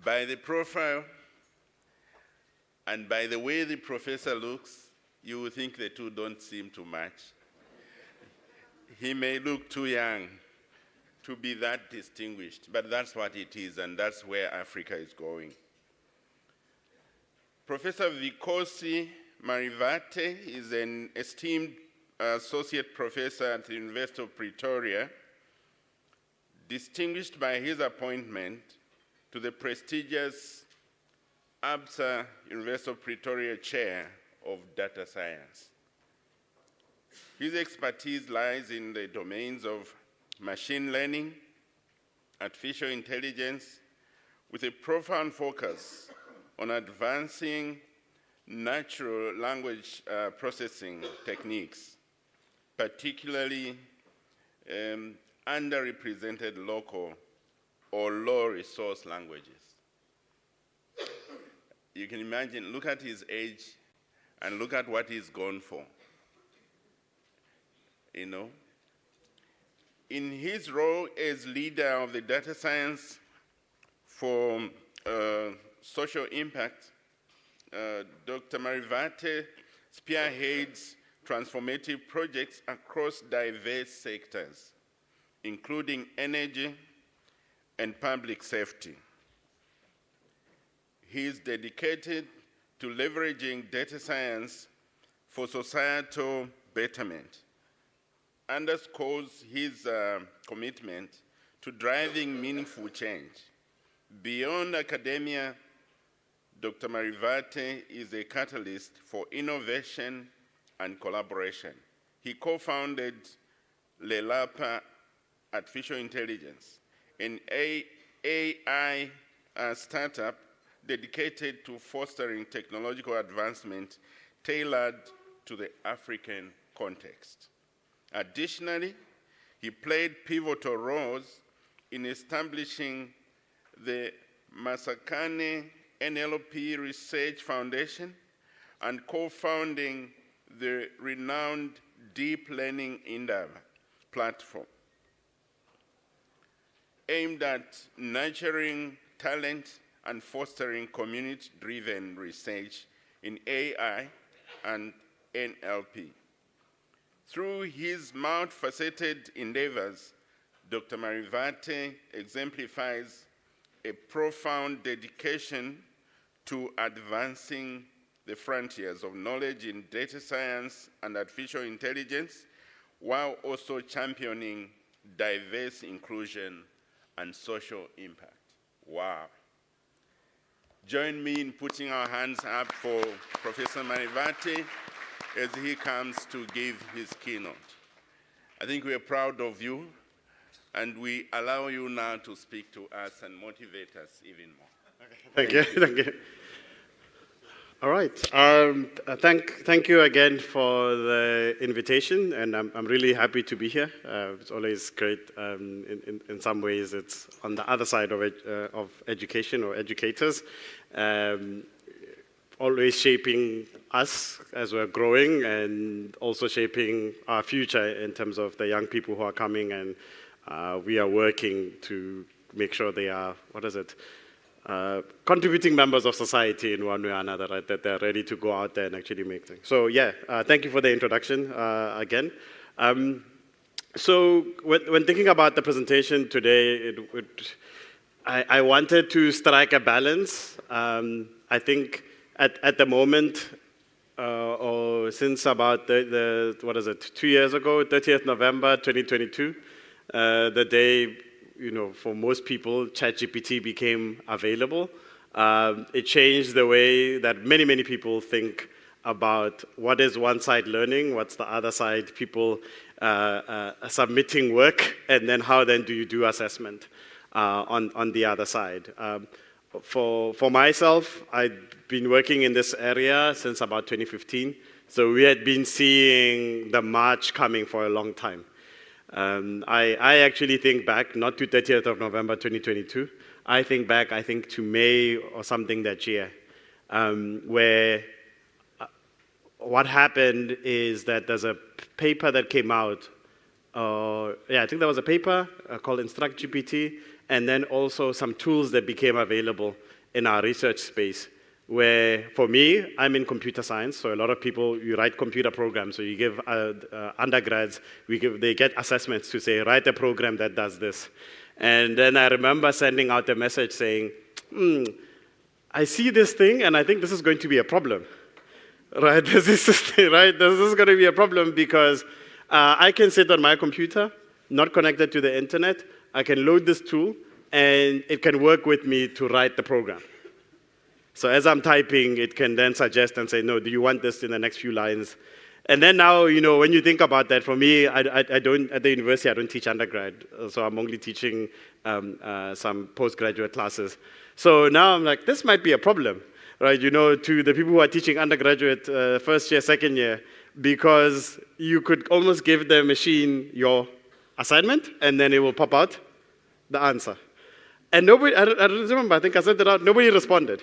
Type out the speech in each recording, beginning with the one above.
By the profile and by the way the professor looks, you will think the two don't seem to match. He may look too young to be that distinguished, but that's what it is, and that's where Africa is going. Professor Vikosi Marivate is an esteemed associate professor at the University of Pretoria, distinguished by his appointment to the prestigious ABSA University of Pretoria Chair of Data Science. His expertise lies in the domains of machine learning, artificial intelligence, with a profound focus on advancing natural language processing techniques, particularly underrepresented local or low resource languages. You can imagine, look at his age and look at what he's gone for. You know, in his role as leader of the data science for social impact, Dr. Marivate spearheads transformative projects across diverse sectors, including energy and public safety. He is dedicated to leveraging data science for societal betterment, underscores his commitment to driving meaningful change. Beyond academia, Dr. Marivate is a catalyst for innovation and collaboration. He co-founded Lelapa Artificial Intelligence, an AI startup dedicated to fostering technological advancement tailored to the African context. Additionally, he played pivotal roles in establishing the Masakane NLP Research Foundation and co-founding the renowned Deep Learning Endeavor platform, aimed at nurturing talent and fostering community-driven research in AI and NLP. Through his multifaceted endeavors, Dr. Marivate exemplifies a profound dedication to advancing the frontiers of knowledge in data science and artificial intelligence, while also championing diverse inclusion and social impact. Wow. Join me in putting our hands up for Professor Marivate as he comes to give his keynote. I think we are proud of you, and we allow you now to speak to us and motivate us even more. Okay. Thank you. All right. Thank you again for the invitation, and I'm really happy to be here. It's always great. In some ways, it's on the other side of education or educators, always shaping us as we're growing, and also shaping our future in terms of the young people who are coming, and we are working to make sure they are, contributing members of society in one way or another, right? That they're ready to go out there and actually make things. So yeah, thank you for the introduction again. So when thinking about the presentation today, I wanted to strike a balance. I think at the moment, or since about 2 years ago, 30th November 2022, the day, for most people, ChatGPT became available. It changed the way that many people think about what is one-side learning, what's the other side, people submitting work, and then how then do you do assessment on the other side. For myself, I've been working in this area since about 2015, so we had been seeing the march coming for a long time. I actually think back, not to 30th of November 2022, I think to May or something that year, where what happened is that there's a paper that came out, I think there was a paper called Instruct GPT, and then also some tools that became available in our research space, where for me, I'm in computer science, so a lot of people, you write computer programs, so you give undergrads, they get assessments to say, write a program that does this. And then I remember sending out a message saying, I see this thing, and I think this is going to be a problem. Right, this is going to be a problem because I can sit on my computer, not connected to the internet, I can load this tool, and it can work with me to write the program. So as I'm typing, it can then suggest and say, no, do you want this in the next few lines? And then now, when you think about that, for me, I don't, at the university, I don't teach undergrad, so I'm only teaching some postgraduate classes. So now I'm like, this might be a problem, right? To the people who are teaching undergraduate first year, second year, because you could almost give the machine your assignment, and then it will pop out the answer. And nobody, I don't remember, I think I sent it out, nobody responded.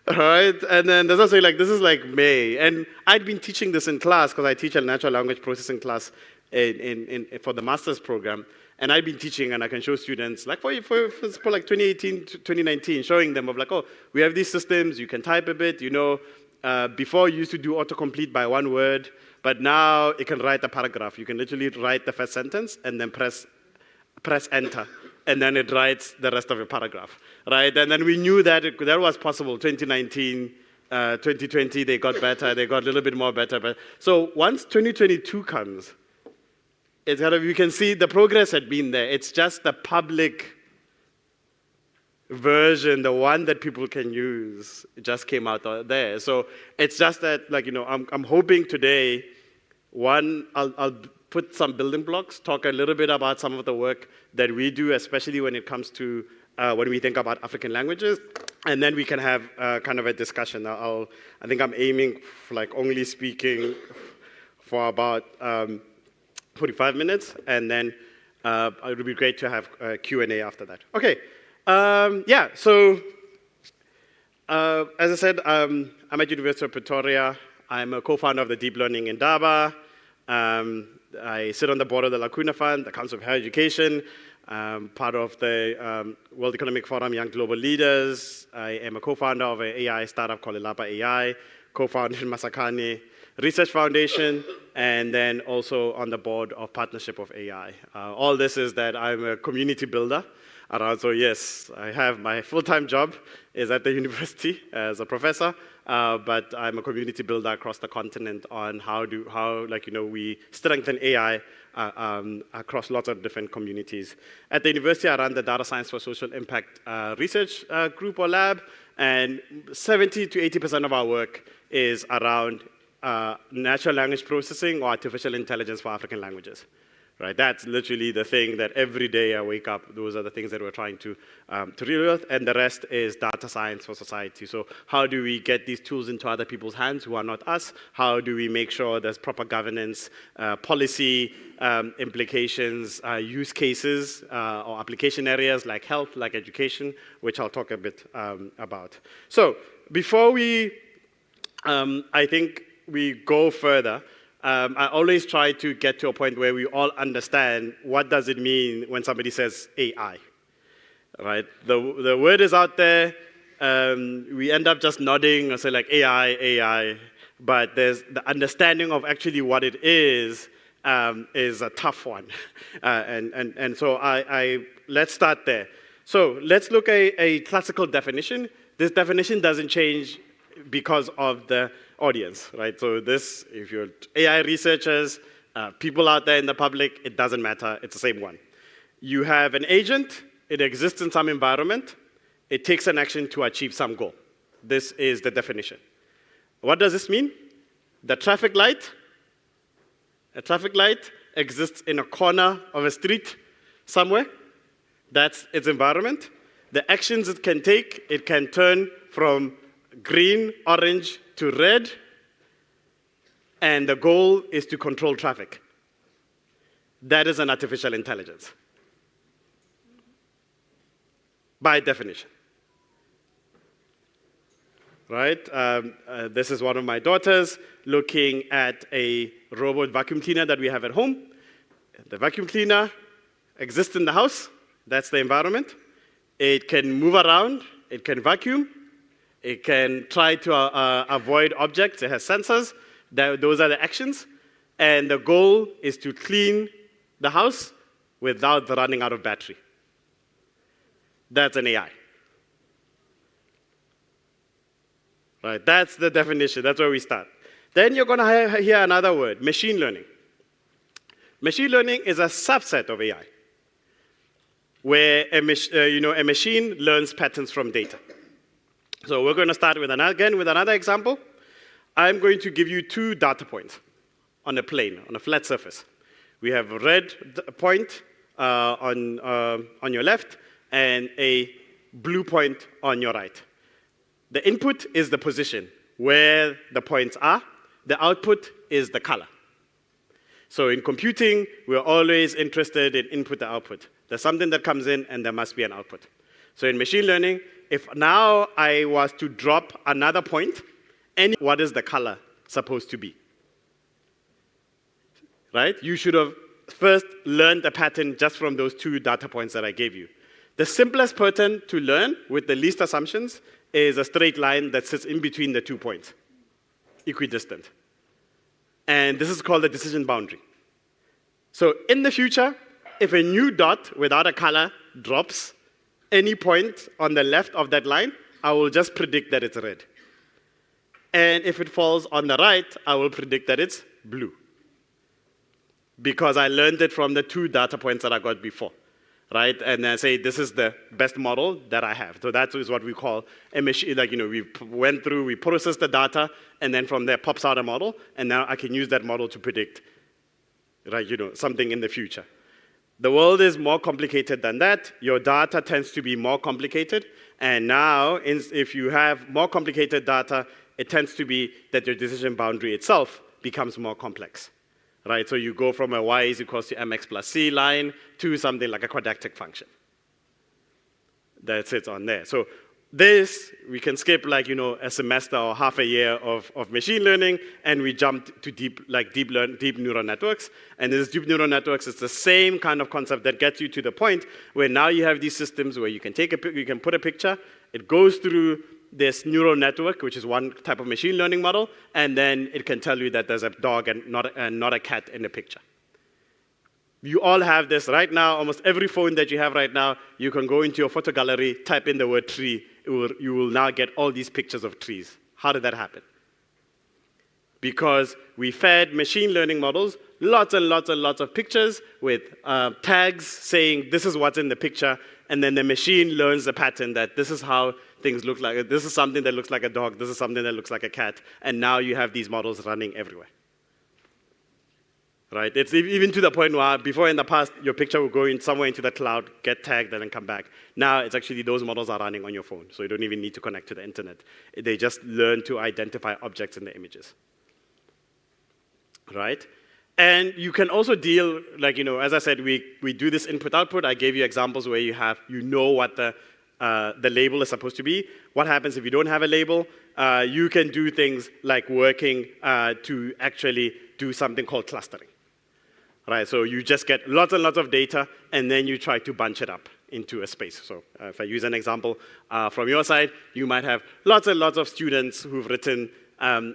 All right, and then there's also this is like May, and I'd been teaching this in class because I teach a natural language processing class for the master's program, and I've been teaching, and I can show students, for 2018 to 2019, showing them of oh, we have these systems, you can type a bit, before you used to do autocomplete by one word, but now it can write a paragraph. You can literally write the first sentence and then press enter, and then it writes the rest of your paragraph, right? And then we knew that that was possible. 2019, 2020, they got better, they got a little bit more better. But so once 2022 comes, you can see the progress had been there. It's just the public version, the one that people can use, it just came out there. So it's just that, I'm hoping today, I'll put some building blocks, talk a little bit about some of the work that we do, especially when it comes to when we think about African languages, and then we can have kind of a discussion. I think I'm aiming for only speaking for about 45 minutes, and then it would be great to have Q&A after that. Okay, so as I said, I'm at University of Pretoria. I'm a co-founder of the Deep Learning Indaba. I sit on the board of the Lacuna Fund, the Council of Higher Education, part of the World Economic Forum Young Global Leaders. I am a co-founder of an AI startup called AEAA, co-founder in Masakane Research Foundation, and then also on the board of Partnership of AI. All this is that I'm a community builder around, so yes, I have my full-time job is at the university as a professor, but I'm a community builder across the continent on how we strengthen AI across lots of different communities. At the university, I run the Data Science for Social Impact research group or lab, and 70 to 80% of our work is around natural language processing or artificial intelligence for African languages. Right, that's literally the thing that every day I wake up, those are the things that we're trying to deal with, and the rest is data science for society. So how do we get these tools into other people's hands who are not us? How do we make sure there's proper governance, policy implications, use cases, or application areas like health, like education, which I'll talk a bit about. So before I think we go further, I always try to get to a point where we all understand what does it mean when somebody says AI, right? The word is out there. We end up just nodding and say AI, but there's the understanding of actually what it is a tough one. And so let's start there. So let's look at a classical definition. This definition doesn't change because of the audience, right? So this, if you're AI researchers, people out there in the public, it doesn't matter, it's the same one. You have an agent, it exists in some environment, it takes an action to achieve some goal. This is the definition. What does this mean? A traffic light exists in a corner of a street somewhere. That's its environment. The actions it can take, it can turn from green, orange to red, and the goal is to control traffic. That is an artificial intelligence, by definition. Right? This is one of my daughters looking at a robot vacuum cleaner that we have at home. The vacuum cleaner exists in the house. That's the environment. It can move around, it can vacuum, it can try to avoid objects, it has sensors, those are the actions. And the goal is to clean the house without running out of battery. That's an AI. Right, that's the definition, that's where we start. Then you're gonna hear another word, machine learning. Machine learning is a subset of AI, where a machine learns patterns from data. So we're going to start with another example. I'm going to give you 2 data points on a plane, on a flat surface. We have a red point on your left and a blue point on your right. The input is the position, where the points are. The output is the color. So in computing, we're always interested in input and output. There's something that comes in, and there must be an output. So in machine learning, if now I was to drop another point, what is the color supposed to be? Right? You should have first learned the pattern just from those 2 data points that I gave you. The simplest pattern to learn with the least assumptions is a straight line that sits in between the 2 points, equidistant. And this is called the decision boundary. So in the future, if a new dot without a color drops any point on the left of that line, I will just predict that it's red. And if it falls on the right, I will predict that it's blue. Because I learned it from the 2 data points that I got before, right? And I say, this is the best model that I have. So that is what we call a machine. Like, we went through, we processed the data, and then from there pops out a model, and now I can use that model to predict, right, something in the future. The world is more complicated than that. Your data tends to be more complicated. And now, if you have more complicated data, it tends to be that your decision boundary itself becomes more complex. Right? So you go from a y is equals to mx plus c line to something like a quadratic function that sits on there. So this, we can skip a semester or half a year of machine learning, and we jump to deep neural networks. And this deep neural networks is the same kind of concept that gets you to the point where now you have these systems where you can put a picture, it goes through this neural network, which is one type of machine learning model, and then it can tell you that there's a dog and not a cat in the picture. You all have this right now. Almost every phone that you have right now, you can go into your photo gallery, type in the word tree. You will now get all these pictures of trees. How did that happen? Because we fed machine learning models lots and lots and lots of pictures with tags saying this is what's in the picture, and then the machine learns the pattern that this is how things look like. This is something that looks like a dog. This is something that looks like a cat. And now you have these models running everywhere. Right? It's even to the point where before in the past, your picture would go in somewhere into the cloud, get tagged, and then come back. Now it's actually those models are running on your phone, so you don't even need to connect to the internet. They just learn to identify objects in the images. Right? And you can also deal, as I said, we do this input-output. I gave you examples where you know what the label is supposed to be. What happens if you don't have a label? You can do things like working to actually do something called clustering. Right, so you just get lots and lots of data, and then you try to bunch it up into a space. So if I use an example from your side, you might have lots and lots of students who've written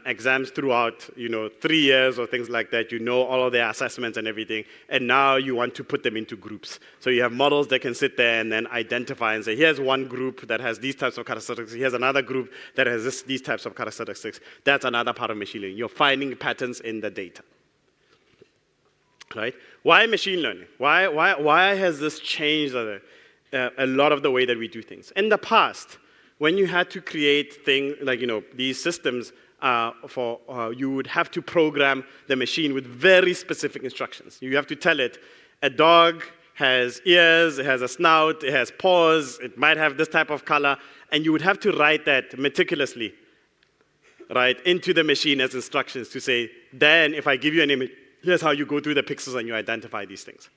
exams throughout 3 years or things like that. You know all of their assessments and everything, and now you want to put them into groups. So you have models that can sit there and then identify and say, here's one group that has these types of characteristics, here's another group that has these types of characteristics. That's another part of machine learning. You're finding patterns in the data. Right? Why machine learning? Why has this changed a lot of the way that we do things? In the past, when you had to create things like these systems, you would have to program the machine with very specific instructions. You have to tell it, a dog has ears, it has a snout, it has paws, it might have this type of color, and you would have to write that meticulously, right, into the machine as instructions to say, then if I give you an image, here's how you go through the pixels and you identify these things.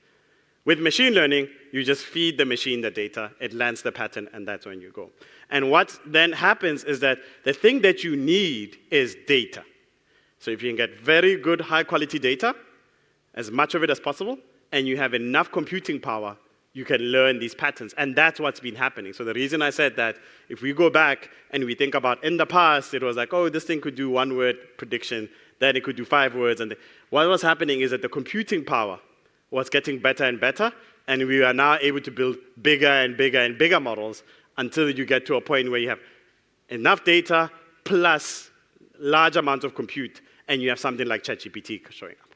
With machine learning, you just feed the machine the data, it lands the pattern, and that's when you go. And what then happens is that the thing that you need is data. So if you can get very good, high-quality data, as much of it as possible, and you have enough computing power, you can learn these patterns. And that's what's been happening. So the reason I said that, if we go back and we think about in the past, it was like, oh, this thing could do 1-word prediction, then it could do 5 words. And what was happening is that the computing power was getting better and better, and we are now able to build bigger and bigger and bigger models until you get to a point where you have enough data plus large amounts of compute, and you have something like ChatGPT showing up.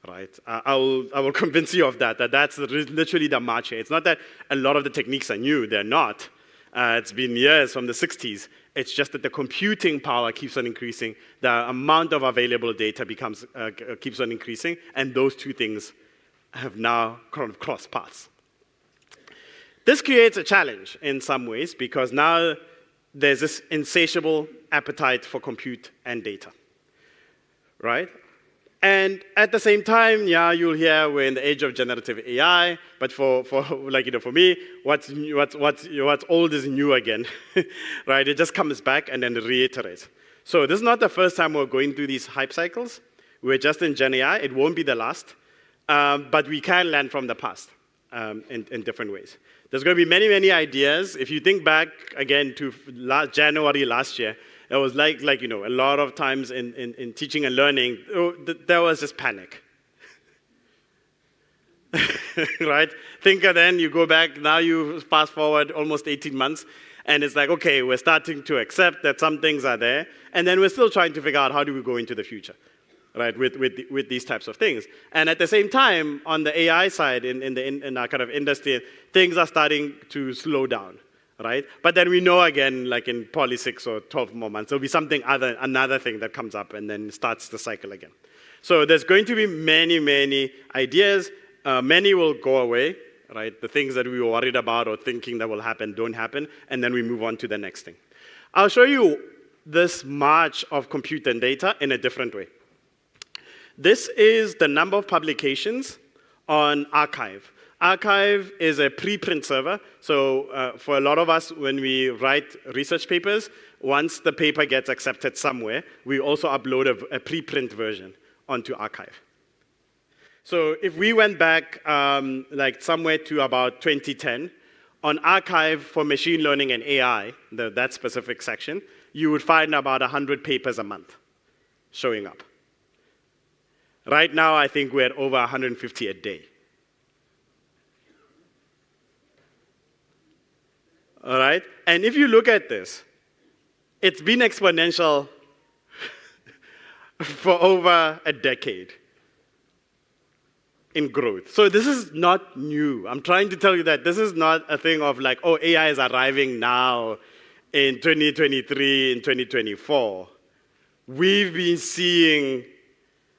Right? I will convince you of that that's literally the march here. It's not that a lot of the techniques are new, they're not. It's been years from the 60s. It's just that the computing power keeps on increasing, the amount of available data keeps on increasing, and those two things have now kind of crossed paths. This creates a challenge in some ways, because now there's this insatiable appetite for compute and data, right? And at the same time, yeah, you'll hear we're in the age of generative AI, but for me, what's old is new again, right? It just comes back and then reiterates. So this is not the first time we're going through these hype cycles. We're just in Gen AI. It won't be the last, but we can learn from the past in different ways. There's going to be many, many ideas. If you think back again to January last year, it was like a lot of times in teaching and learning, there was just panic. Right? Think of then, you go back, now you fast forward almost 18 months, and it's like, okay, we're starting to accept that some things are there, and then we're still trying to figure out how do we go into the future, right, with these types of things. And at the same time, on the AI side, in our kind of industry, things are starting to slow down. Right? But then we know again, like in probably 6 or 12 more months, there'll be another thing that comes up and then starts the cycle again. So there's going to be many, many ideas. Many will go away, right? The things that we were worried about or thinking that will happen don't happen, and then we move on to the next thing. I'll show you this march of compute and data in a different way. This is the number of publications on arXiv. arXiv is a preprint server. So for a lot of us, when we write research papers, once the paper gets accepted somewhere, we also upload a preprint version onto arXiv. So if we went back like somewhere to about 2010, on arXiv for machine learning and AI, that specific section, you would find about 100 papers a month showing up. Right now, I think we're at over 150 a day. All right? And if you look at this, it's been exponential for over a decade in growth. So this is not new. I'm trying to tell you that this is not a thing of like, oh, AI is arriving now in 2023, in 2024. We've been seeing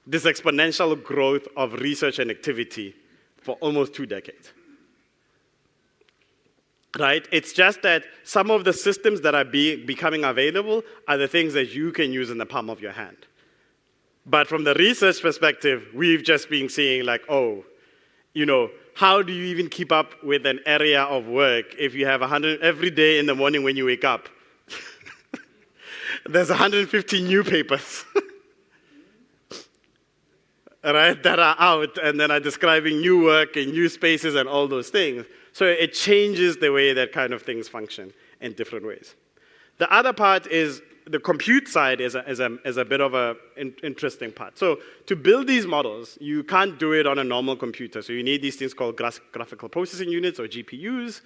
this exponential growth of research and activity for almost 2 decades. Right? It's just that some of the systems that are becoming available are the things that you can use in the palm of your hand. But from the research perspective, we've just been seeing like, oh, how do you even keep up with an area of work if you have 100 every day in the morning when you wake up? There's 150 new papers. Right, that are out and then are describing new work and new spaces and all those things. So it changes the way that kind of things function in different ways. The other part is the compute side is a bit of an interesting part. So to build these models, you can't do it on a normal computer. So you need these things called graphical processing units or GPUs.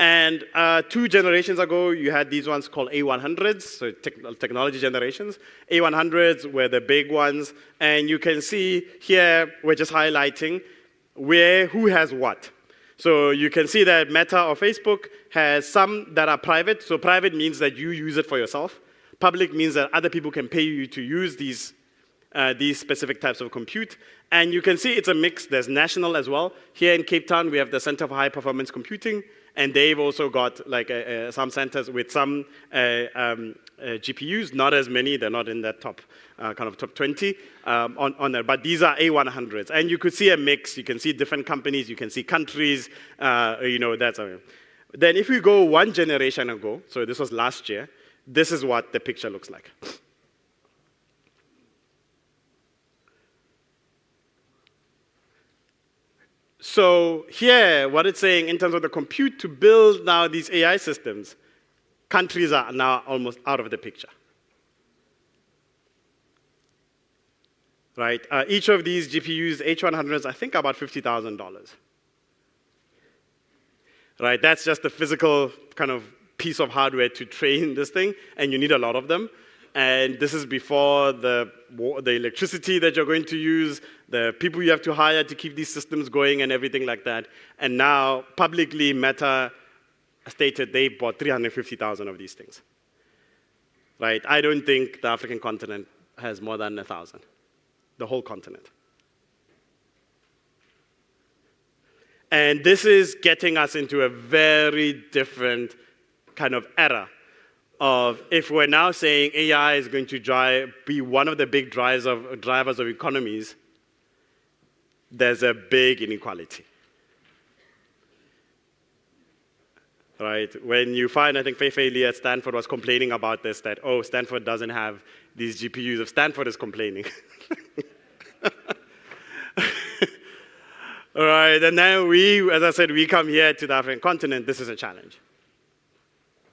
And 2 generations ago, you had these ones called A100s, so technology generations. A100s were the big ones. And you can see here, we're just highlighting who has what. So you can see that Meta or Facebook has some that are private. So private means that you use it for yourself. Public means that other people can pay you to use these specific types of compute. And you can see it's a mix. There's national as well. Here in Cape Town, we have the Center for High Performance Computing. And they've also got like some centers with some GPUs, not as many. They're not in that top 20 on there. But these are A100s. And you could see a mix. You can see different companies. You can see countries. That's Then if we go 1 generation ago, so this was last year, this is what the picture looks like. So here, what it's saying in terms of the compute to build now these AI systems, countries are now almost out of the picture. Right? Each of these GPUs, H100s, I think about $50,000. Right? That's just the physical kind of piece of hardware to train this thing, and you need a lot of them. And this is before the electricity that you're going to use, the people you have to hire to keep these systems going and everything like that. And now, publicly, Meta stated they bought 350,000 of these things. Right? I don't think the African continent has more than 1,000, the whole continent. And this is getting us into a very different kind of era of if we're now saying AI is going to be one of the big drivers of economies, there's a big inequality. Right? When you find, I think Fei Li at Stanford was complaining about this, that, oh, Stanford doesn't have these GPUs. If Stanford is complaining. All right, and then as I said, we come here to the African continent, this is a challenge.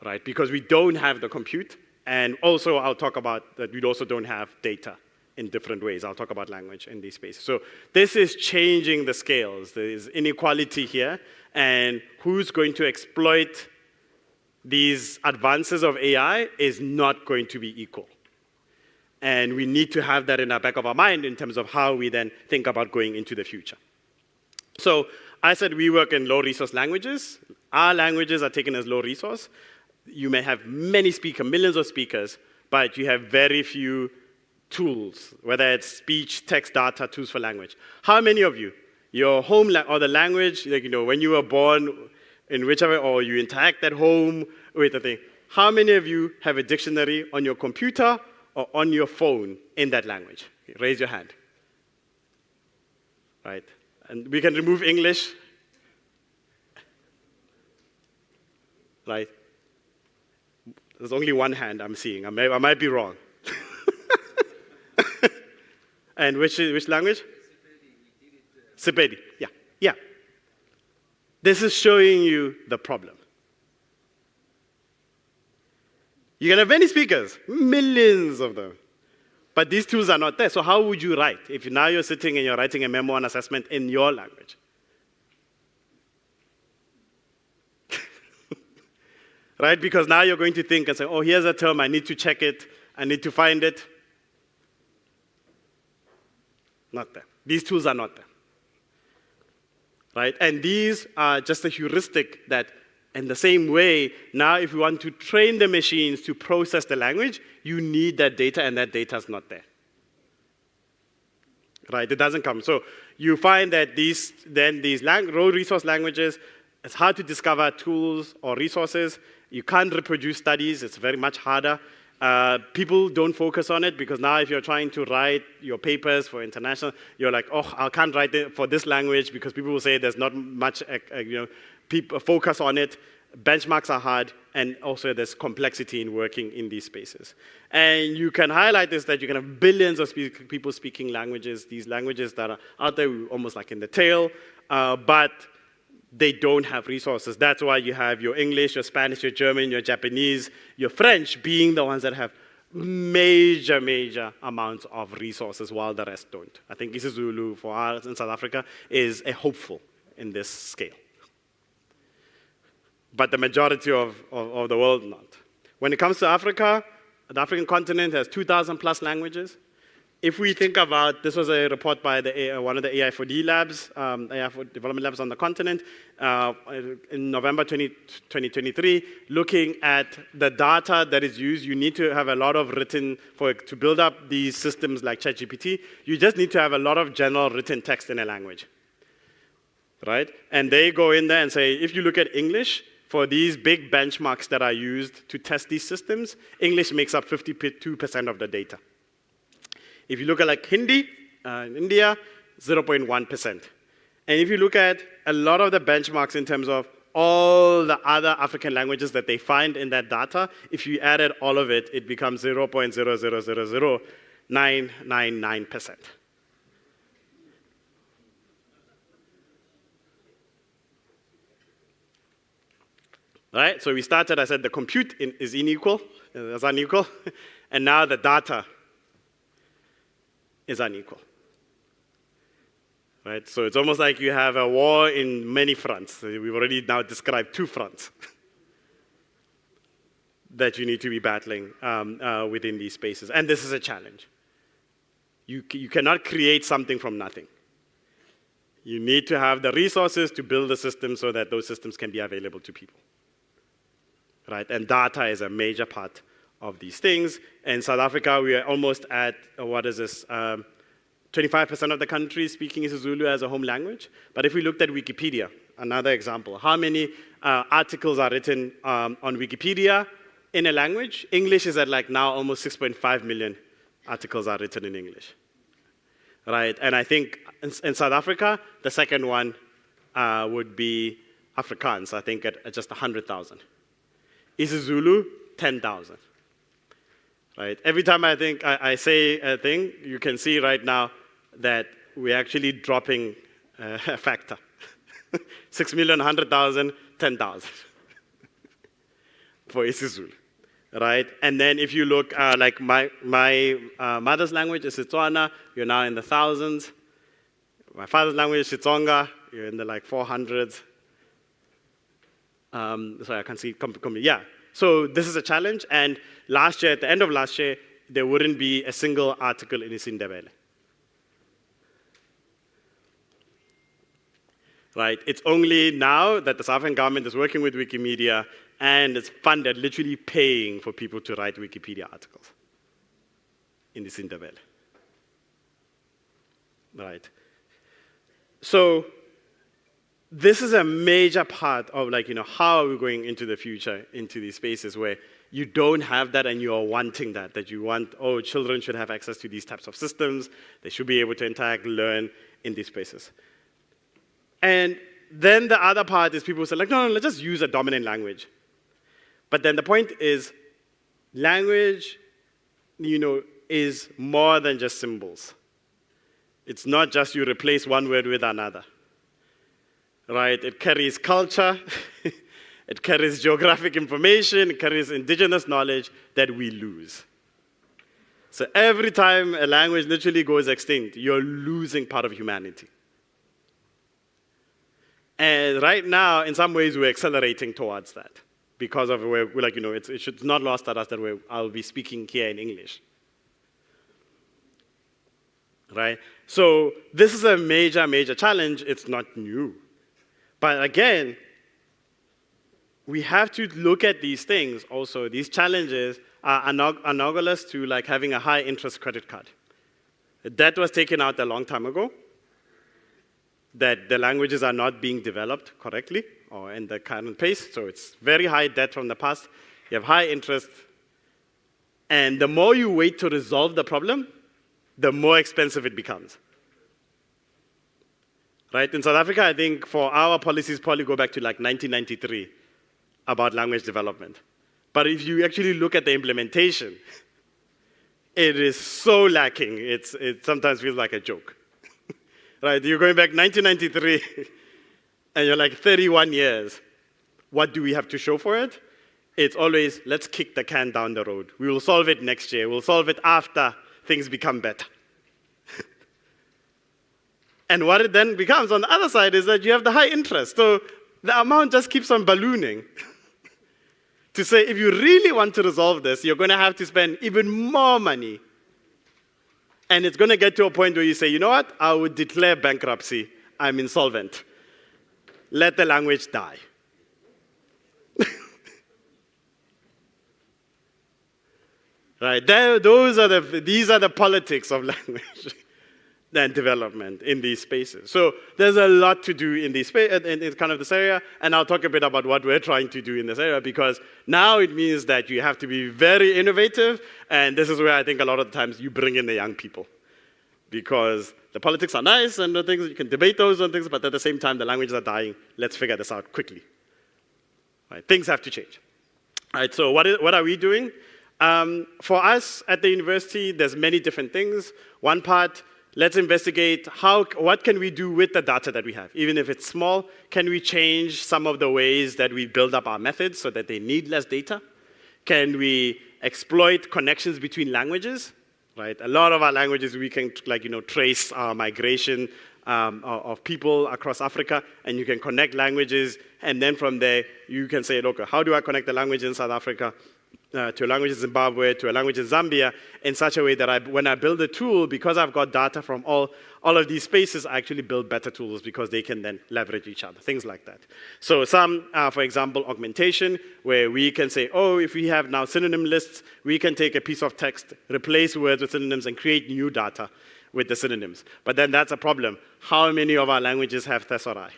Right, because we don't have the compute, and also I'll talk about that we also don't have data in different ways. I'll talk about language in these spaces. So this is changing the scales. There's inequality here, and who's going to exploit these advances of AI is not going to be equal. And we need to have that in the back of our mind in terms of how we then think about going into the future. So I said we work in low resource languages. Our languages are taken as low resource. You may have many speakers, millions of speakers, but you have very few tools, whether it's speech, text, data, tools for language. How many of you, your home or the language, like, when you were born in whichever, or you interact at home with the thing, how many of you have a dictionary on your computer or on your phone in that language? Raise your hand. Right? And we can remove English. Right? There's only one hand I'm seeing. I might be wrong. And which language? Sepedi. Yeah. This is showing you the problem. You can have many speakers, millions of them. But these tools are not there. So how would you write if now you're sitting and you're writing a memo and assessment in your language? Right? Because now you're going to think and say, oh, here's a term, I need to check it, I need to find it. Not there. These tools are not there. Right? And these are just a heuristic that in the same way, now if you want to train the machines to process the language, you need that data, and that data is not there. Right? It doesn't come. So you find that these low resource languages, it's hard to discover tools or resources. You can't reproduce studies. It's very much harder. People don't focus on it because now if you're trying to write your papers for international, you're like, oh, I can't write it for this language because people will say there's not much people focus on it. Benchmarks are hard, and also there's complexity in working in these spaces. And you can highlight this, that you can have billions of people speaking languages, these languages that are out there almost like in the tail, but they don't have resources. That's why you have your English, your Spanish, your German, your Japanese, your French being the ones that have major amounts of resources while the rest don't. I think isiZulu for us in South Africa is a hopeful in this scale. But the majority of the world not. When it comes to Africa, the African continent has 2,000 plus languages. If we think about, this was a report by one of the AI4D labs, AI for development labs on the continent, in November 2023, looking at the data that is used. You need to have a lot of to build up these systems like ChatGPT, you just need to have a lot of general written text in a language, right? And they go in there and say, if you look at English, for these big benchmarks that are used to test these systems, English makes up 52% of the data. If you look at like Hindi, in India, 0.1%. And if you look at a lot of the benchmarks in terms of all the other African languages that they find in that data, if you added all of it, it becomes 0.0000999%. right? So we started, I said the compute is unequal, and now the data is unequal. Right? So it's almost like you have a war in many fronts. We've already now described 2 fronts that you need to be battling within these spaces. And this is a challenge. You cannot create something from nothing. You need to have the resources to build a system so that those systems can be available to people. Right? And data is a major part of these things. In South Africa, we are almost at, 25% of the country speaking isiZulu as a home language. But if we looked at Wikipedia, another example, how many articles are written on Wikipedia in a language? English is at like now almost 6.5 million articles are written in English. Right? And I think in South Africa, the second one would be Afrikaans, I think at just 100,000. isiZulu, 10,000. Right? Every time I say a thing, you can see right now that we're actually dropping a factor. 6 million, 100,000, 10,000 for isiZulu. Right? And then if you look, like my mother's language is Setswana, you're now in the thousands. My father's language is Xitsonga, you're in the like 400s. Sorry, I can't see, yeah. So this is a challenge, and last year, at the end of last year, there wouldn't be a single article in isiNdebele. Right? It's only now that the South African government is working with Wikimedia and it's funded, literally paying for people to write Wikipedia articles in isiNdebele. Right? So this is a major part of how are we going into the future, into these spaces where you don't have that and you are wanting that you want, children should have access to these types of systems, they should be able to interact, learn in these spaces. And then the other part is people say no, let's just use a dominant language. But then the point is, language, is more than just symbols. It's not just you replace one word with another. Right? It carries culture, it carries geographic information, it carries indigenous knowledge that we lose. So every time a language literally goes extinct, you're losing part of humanity. And right now, in some ways, we're accelerating towards that because of where it's not lost at us that I'll be speaking here in English. Right? So this is a major, major challenge. It's not new. But again, we have to look at these things also. These challenges are analogous to having a high interest credit card. That was taken out a long time ago, that the languages are not being developed correctly or in the current pace. So it's very high debt from the past. You have high interest. And the more you wait to resolve the problem, the more expensive it becomes. Right? In South Africa, I think for our policies probably go back to 1993 about language development. But if you actually look at the implementation, it is so lacking. It sometimes feels like a joke. Right? You're going back 1993, and you're 31 years. What do we have to show for it? It's always, let's kick the can down the road. We will solve it next year. We'll solve it after things become better. And what it then becomes on the other side is that you have the high interest. So the amount just keeps on ballooning. To say, if you really want to resolve this, you're going to have to spend even more money. And it's going to get to a point where you say, you know what? I would declare bankruptcy. I'm insolvent. Let the language die. Right? These are the politics of language and development in these spaces. So there's a lot to do in this area, and I'll talk a bit about what we're trying to do in this area, because now it means that you have to be very innovative, and this is where I think a lot of the times you bring in the young people, because the politics are nice and the things, you can debate those and things, but at the same time the languages are dying. Let's figure this out quickly. Right? Things have to change. Right, so what are we doing? For us at the university, there's many different things. One part, let's investigate what can we do with the data that we have. Even if it's small, can we change some of the ways that we build up our methods so that they need less data? Can we exploit connections between languages? Right? A lot of our languages, we can trace our migration of people across Africa, and you can connect languages, and then from there, you can say, okay, how do I connect the language in South Africa to a language in Zimbabwe, to a language in Zambia, in such a way that when I build a tool, because I've got data from all of these spaces, I actually build better tools because they can then leverage each other, things like that. So some, for example, augmentation, where we can say, oh, if we have now synonym lists, we can take a piece of text, replace words with synonyms, and create new data with the synonyms. But then that's a problem. How many of our languages have thesauri?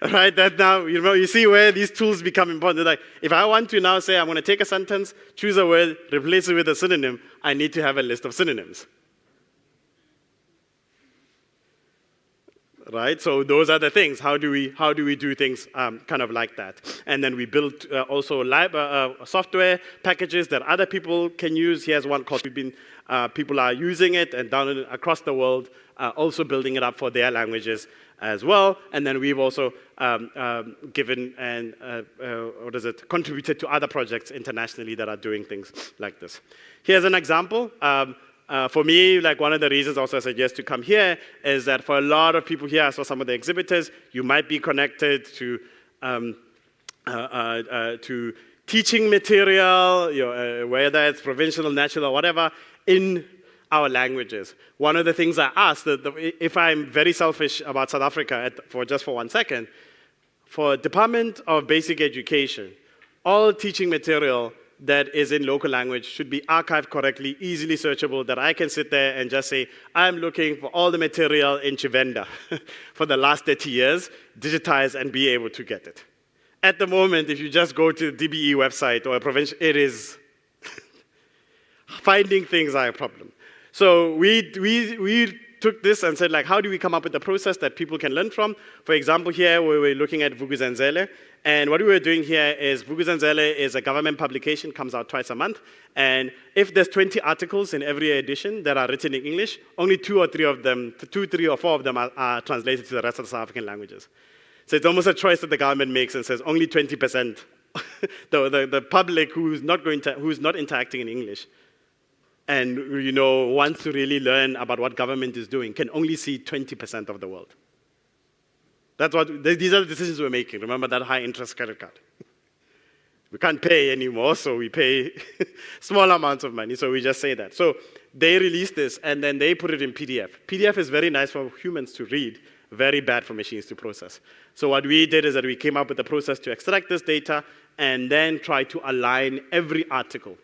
Right, that now, you see where these tools become important. Like, if I want to now say, I'm going to take a sentence, choose a word, replace it with a synonym, I need to have a list of synonyms. Right, so those are the things. How do we do things kind of like that? And then we built also software packages that other people can use. Here's one called people are using it and down across the world, also building it up for their languages as well. And then we've also given and contributed to other projects internationally that are doing things like this. Here's an example. For me, one of the reasons also I said yes to come here is that for a lot of people here, I saw some of the exhibitors, you might be connected to teaching material, whether it's provincial, national, or whatever, in our languages. One of the things I asked, if I'm very selfish about South Africa, just for 1 second, for Department of Basic Education, all teaching material that is in local language should be archived correctly, easily searchable, that I can sit there and just say, I'm looking for all the material in Chivenda for the last 30 years, digitize and be able to get it. At the moment, if you just go to the DBE website or a provincial, it is finding things are a problem. So we took this and said, how do we come up with a process that people can learn from? For example, here we were looking at Vuk'uzenzele, and what we were doing here is Vuk'uzenzele is a government publication, comes out twice a month, and if there's 20 articles in every edition that are written in English, only 2 or 3 or 4 of them are translated to the rest of the South African languages. So it's almost a choice that the government makes and says only 20%, the public who's not interacting in English and wants to really learn about what government is doing can only see 20% of the world. These are the decisions we're making. Remember that high interest credit card. We can't pay anymore, so we pay small amounts of money, so we just say that. So they released this, and then they put it in PDF. PDF is very nice for humans to read, very bad for machines to process. So what we did is that we came up with a process to extract this data and then try to align every article.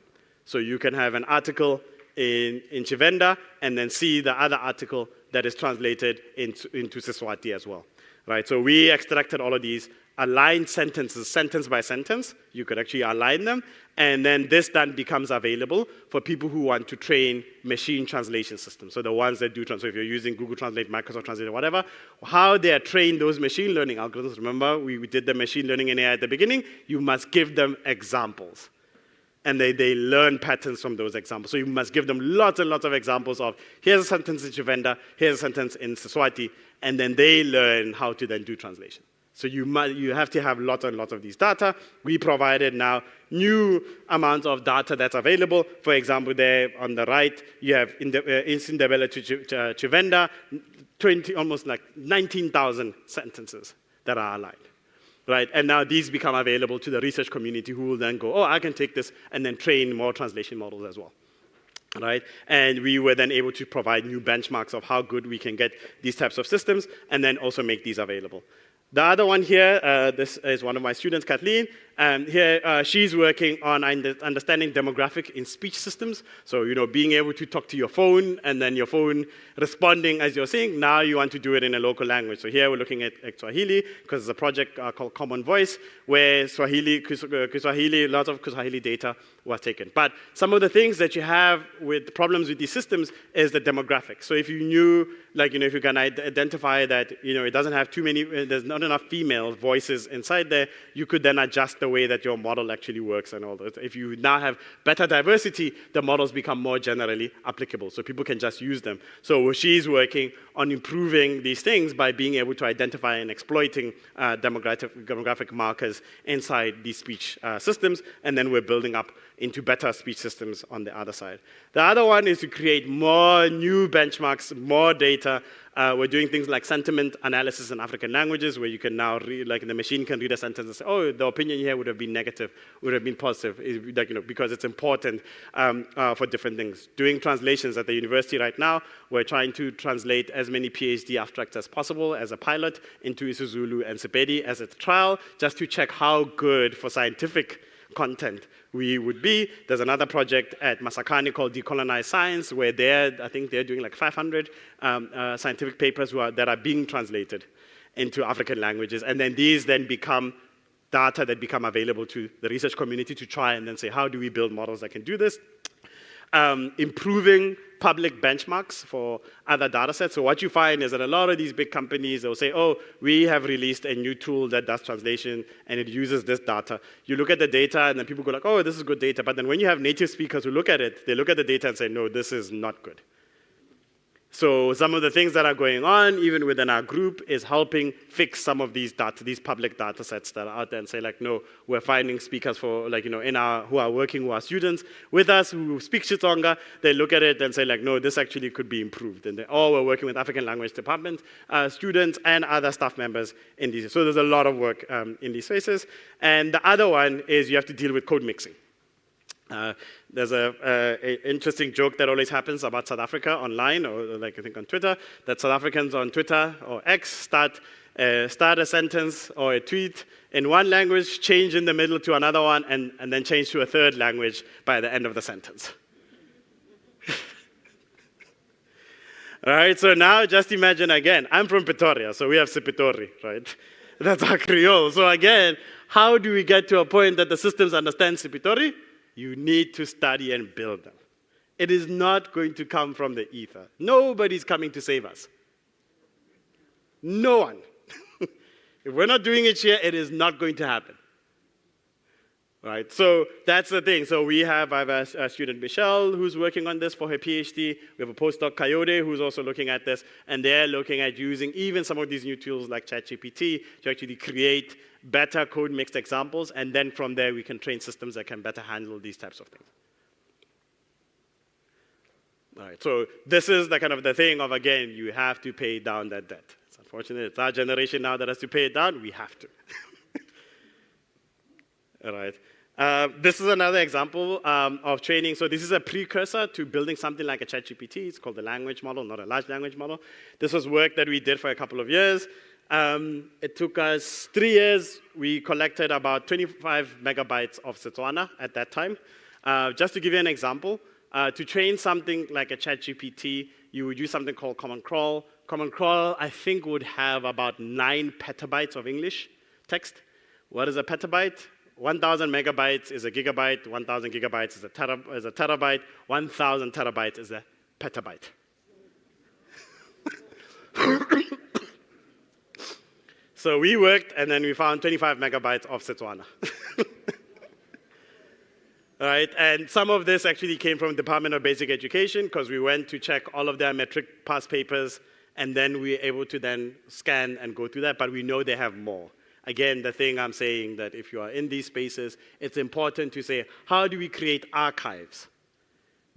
So you can have an article in Chivenda and then see the other article that is translated into Siswati as well. Right? So we extracted all of these, aligned sentences, sentence by sentence. You could actually align them, and then this then becomes available for people who want to train machine translation systems. So the ones that do translate, so if you're using Google Translate, Microsoft Translate, or whatever, how they are trained those machine learning algorithms. Remember, we did the machine learning in AI at the beginning. You must give them examples. And they learn patterns from those examples. So you must give them lots and lots of examples of, here's a sentence in Chivenda, here's a sentence in Siswati, and then they learn how to then do translation. So you have to have lots and lots of these data. We provided now new amounts of data that's available. For example, there on the right, you have Insindebele to Chivenda, almost 19,000 sentences that are aligned. Right? And now these become available to the research community who will then go, oh, I can take this and then train more translation models as well. Right? And we were then able to provide new benchmarks of how good we can get these types of systems and then also make these available. The other one here, this is one of my students, Kathleen, and here she's working on understanding demographic in speech systems. So, being able to talk to your phone and then your phone responding as you're saying, now you want to do it in a local language. So here we're looking at Swahili, because it's a project called Common Voice, where Kiswahili, lots of Kiswahili data was taken. But some of the things that you have with problems with these systems is the demographics. So if you knew, if you can identify that, it doesn't have too many, there's not enough female voices inside there, you could then adjust the the way that your model actually works and all that. If you now have better diversity, the models become more generally applicable, so people can just use them. So she's working on improving these things by being able to identify and exploiting demographic markers inside these speech systems, and then we're building up into better speech systems on the other side. The other one is to create more new benchmarks, more data. We're doing things like sentiment analysis in African languages, where you can now read, like the machine can read a sentence and say, oh, the opinion here would have been negative, would have been positive, because it's important for different things. Doing translations at the university right now, we're trying to translate as many PhD abstracts as possible as a pilot into isiZulu and Sepedi as a trial, just to check how good for scientific content we would be. There's another project at Masakani called Decolonize Science, where I think they're doing like 500 scientific papers that are being translated into African languages. And then these then become data that become available to the research community to try and then say, how do we build models that can do this? Improving public benchmarks for other data sets. So what you find is that a lot of these big companies, they'll say, oh, we have released a new tool that does translation and it uses this data. You look at the data and then people go like, oh, this is good data. But then when you have native speakers who look at it, they look at the data and say, no, this is not good. So some of the things that are going on, even within our group, is helping fix some of these public data sets that are out there and say like, no, we're finding speakers for who are working, who are students with us, who speak Xitsonga. They look at it and say like, no, this actually could be improved. And we're working with African language department students and other staff members in these. So there's a lot of work in these spaces. And the other one is you have to deal with code mixing. There's an interesting joke that always happens about South Africa online, or like I think on Twitter, that South Africans on Twitter or X start a sentence or a tweet in one language, change in the middle to another one, and then change to a third language by the end of the sentence. All right, so now just imagine again, I'm from Pretoria, so we have Sipitori, right? That's our Creole. So again, how do we get to a point that the systems understand Sipitori? You need to study and build them. It is not going to come from the ether. Nobody's coming to save us. No one. If we're not doing it here, it is not going to happen. Right? So that's the thing. So I have a student, Michelle, who's working on this for her PhD. We have a postdoc, Coyote, who's also looking at this. And they're looking at using even some of these new tools like ChatGPT to actually create better code mixed examples. And then from there, we can train systems that can better handle these types of things. All right, so this is the kind of the thing of, again, you have to pay down that debt. It's unfortunate. It's our generation now that has to pay it down. We have to. All right. This is another example of training. So this is a precursor to building something like a ChatGPT. It's called the language model, not a large language model. This was work that we did for a couple of years. It took us 3 years. We collected about 25 megabytes of Setswana at that time. Just to give you an example, to train something like a ChatGPT, you would use something called Common Crawl. Common Crawl, I think, would have about 9 petabytes of English text. What is a petabyte? 1,000 megabytes is a gigabyte, 1,000 gigabytes is a terabyte, 1,000 terabytes is a petabyte. So we worked, and then we found 25 megabytes of Setswana. Right, and some of this actually came from the Department of Basic Education, because we went to check all of their metric pass papers, and then we were able to then scan and go through that, but we know they have more. Again, the thing I'm saying that if you are in these spaces, it's important to say, how do we create archives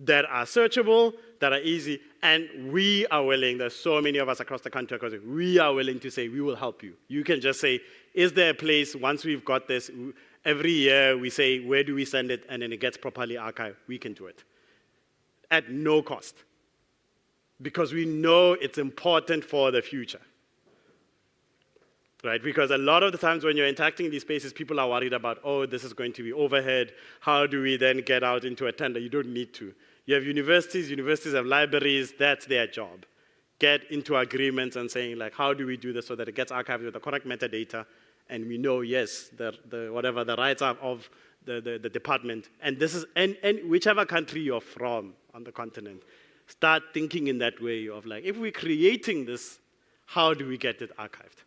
that are searchable, that are easy, and we are willing, there's so many of us across the country, we are willing to say, we will help you. You can just say, is there a place, once we've got this, every year we say, where do we send it, and then it gets properly archived, we can do it. At no cost. Because we know it's important for the future. Right, because a lot of the times when you're interacting in these spaces, people are worried about, oh, this is going to be overhead. How do we then get out into a tender? You don't need to. You have universities have libraries, that's their job. Get into agreements and saying, like, how do we do this so that it gets archived with the correct metadata, and we know, yes, whatever the rights are of the department. And this is, and whichever country you're from on the continent, start thinking in that way of like, if we're creating this, how do we get it archived?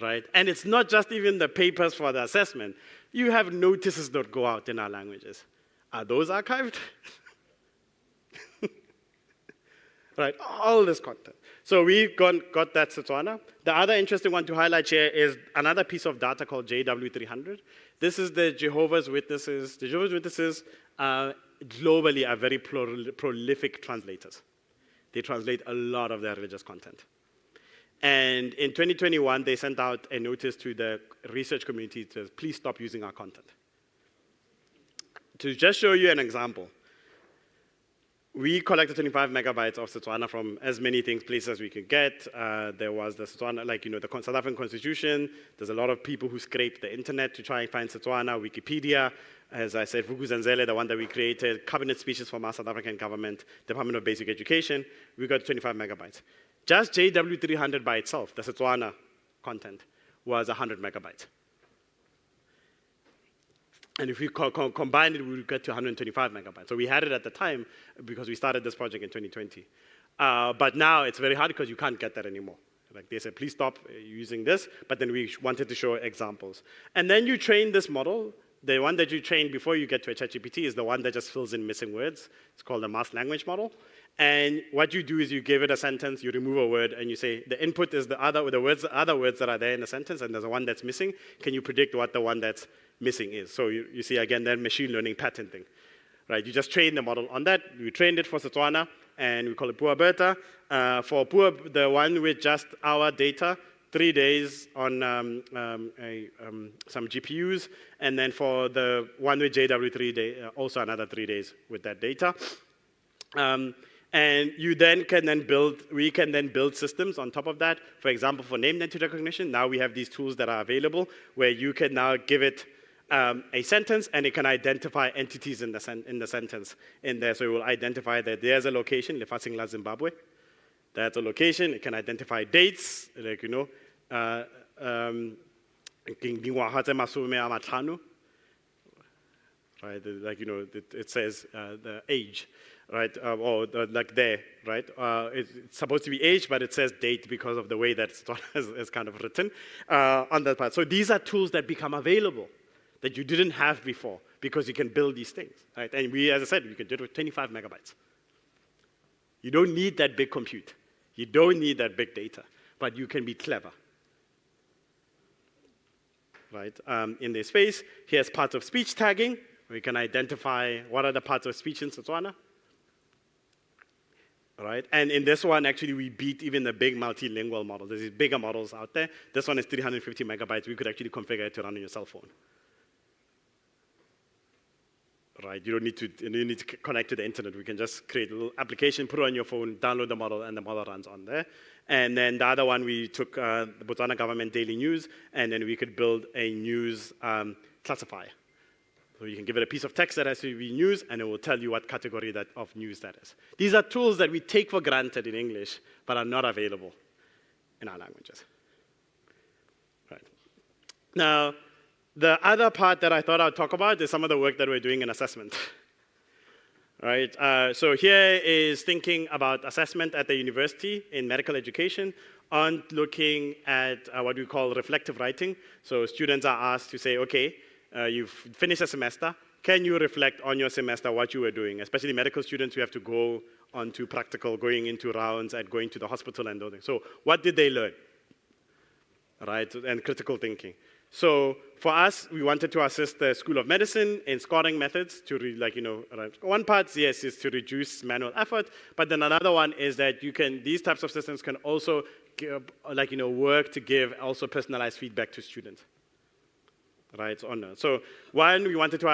right? And it's not just even the papers for the assessment. You have notices that go out in our languages. Are those archived? Right, all this content. So we got that Setswana. The other interesting one to highlight here is another piece of data called JW300. This is the Jehovah's Witnesses. The Jehovah's Witnesses globally are very prolific translators. They translate a lot of their religious content. And in 2021, they sent out a notice to the research community to please stop using our content. To just show you an example, we collected 25 megabytes of Setswana from as many places as we could get. There was the Setswana, the South African Constitution. There's a lot of people who scrape the internet to try and find Setswana, Wikipedia. As I said, Vuk'uzenzele, the one that we created, cabinet speeches from our South African government, Department of Basic Education. We got 25 megabytes. Just JW300 by itself, the Setswana content, was 100 megabytes. And if we combine it, we would get to 125 megabytes. So we had it at the time because we started this project in 2020. But now it's very hard because you can't get that anymore. Like they said, please stop using this, but then we wanted to show examples. And then you train this model. The one that you train before you get to a ChatGPT is the one that just fills in missing words. It's called a masked language model. And what you do is you give it a sentence, you remove a word, and you say, the input is the other words that are there in the sentence, and there's a one that's missing. Can you predict what the one that's missing is? So you see, again, that machine learning pattern thing. Right? You just train the model on that. We trained it for Setswana, and we call it Pua Berta. For Pua, the one with just our data, 3 days on some GPUs, and then for the one with JW3, also another 3 days with that data. And you then we can then build systems on top of that. For example, for name entity recognition, now we have these tools that are available where you can now give it a sentence and it can identify entities in the sentence in there. So it will identify that there's a location, Lefatsheng la Zimbabwe. That's a location. It can identify dates, like, right? Like, it says the age, right? Or like there, right? It's supposed to be age, but it says date because of the way that it's kind of written on that part. So these are tools that become available that you didn't have before because you can build these things, right? And we, as I said, you can do it with 25 megabytes. You don't need that big compute. You don't need that big data, but you can be clever. Right? In this space, here's parts of speech tagging. We can identify what are the parts of speech in Setswana. Right? And in this one, actually, we beat even the big multilingual models. There's these bigger models out there. This one is 350 megabytes. We could actually configure it to run on your cell phone. Right? You don't need to connect to the internet. We can just create a little application, put it on your phone, download the model, and the model runs on there. And then the other one, we took the Botswana government daily news, and then we could build a news classifier. So you can give it a piece of text that has to be news, and it will tell you what category of news that is. These are tools that we take for granted in English, but are not available in our languages. Right. Now, the other part that I thought I'd talk about is some of the work that we're doing in assessment. Right? So here is thinking about assessment at the university in medical education on looking at what we call reflective writing. So students are asked to say, okay, you've finished a semester. Can you reflect on your semester what you were doing? Especially medical students who have to go on to practical, going into rounds and going to the hospital and all that. So what did they learn? Right? And critical thinking. So for us, we wanted to assist the School of Medicine in scoring methods to, one part, yes, is to reduce manual effort, but then another one is that these types of systems can also, work to give also personalized feedback to students. Right, so one, we wanted to,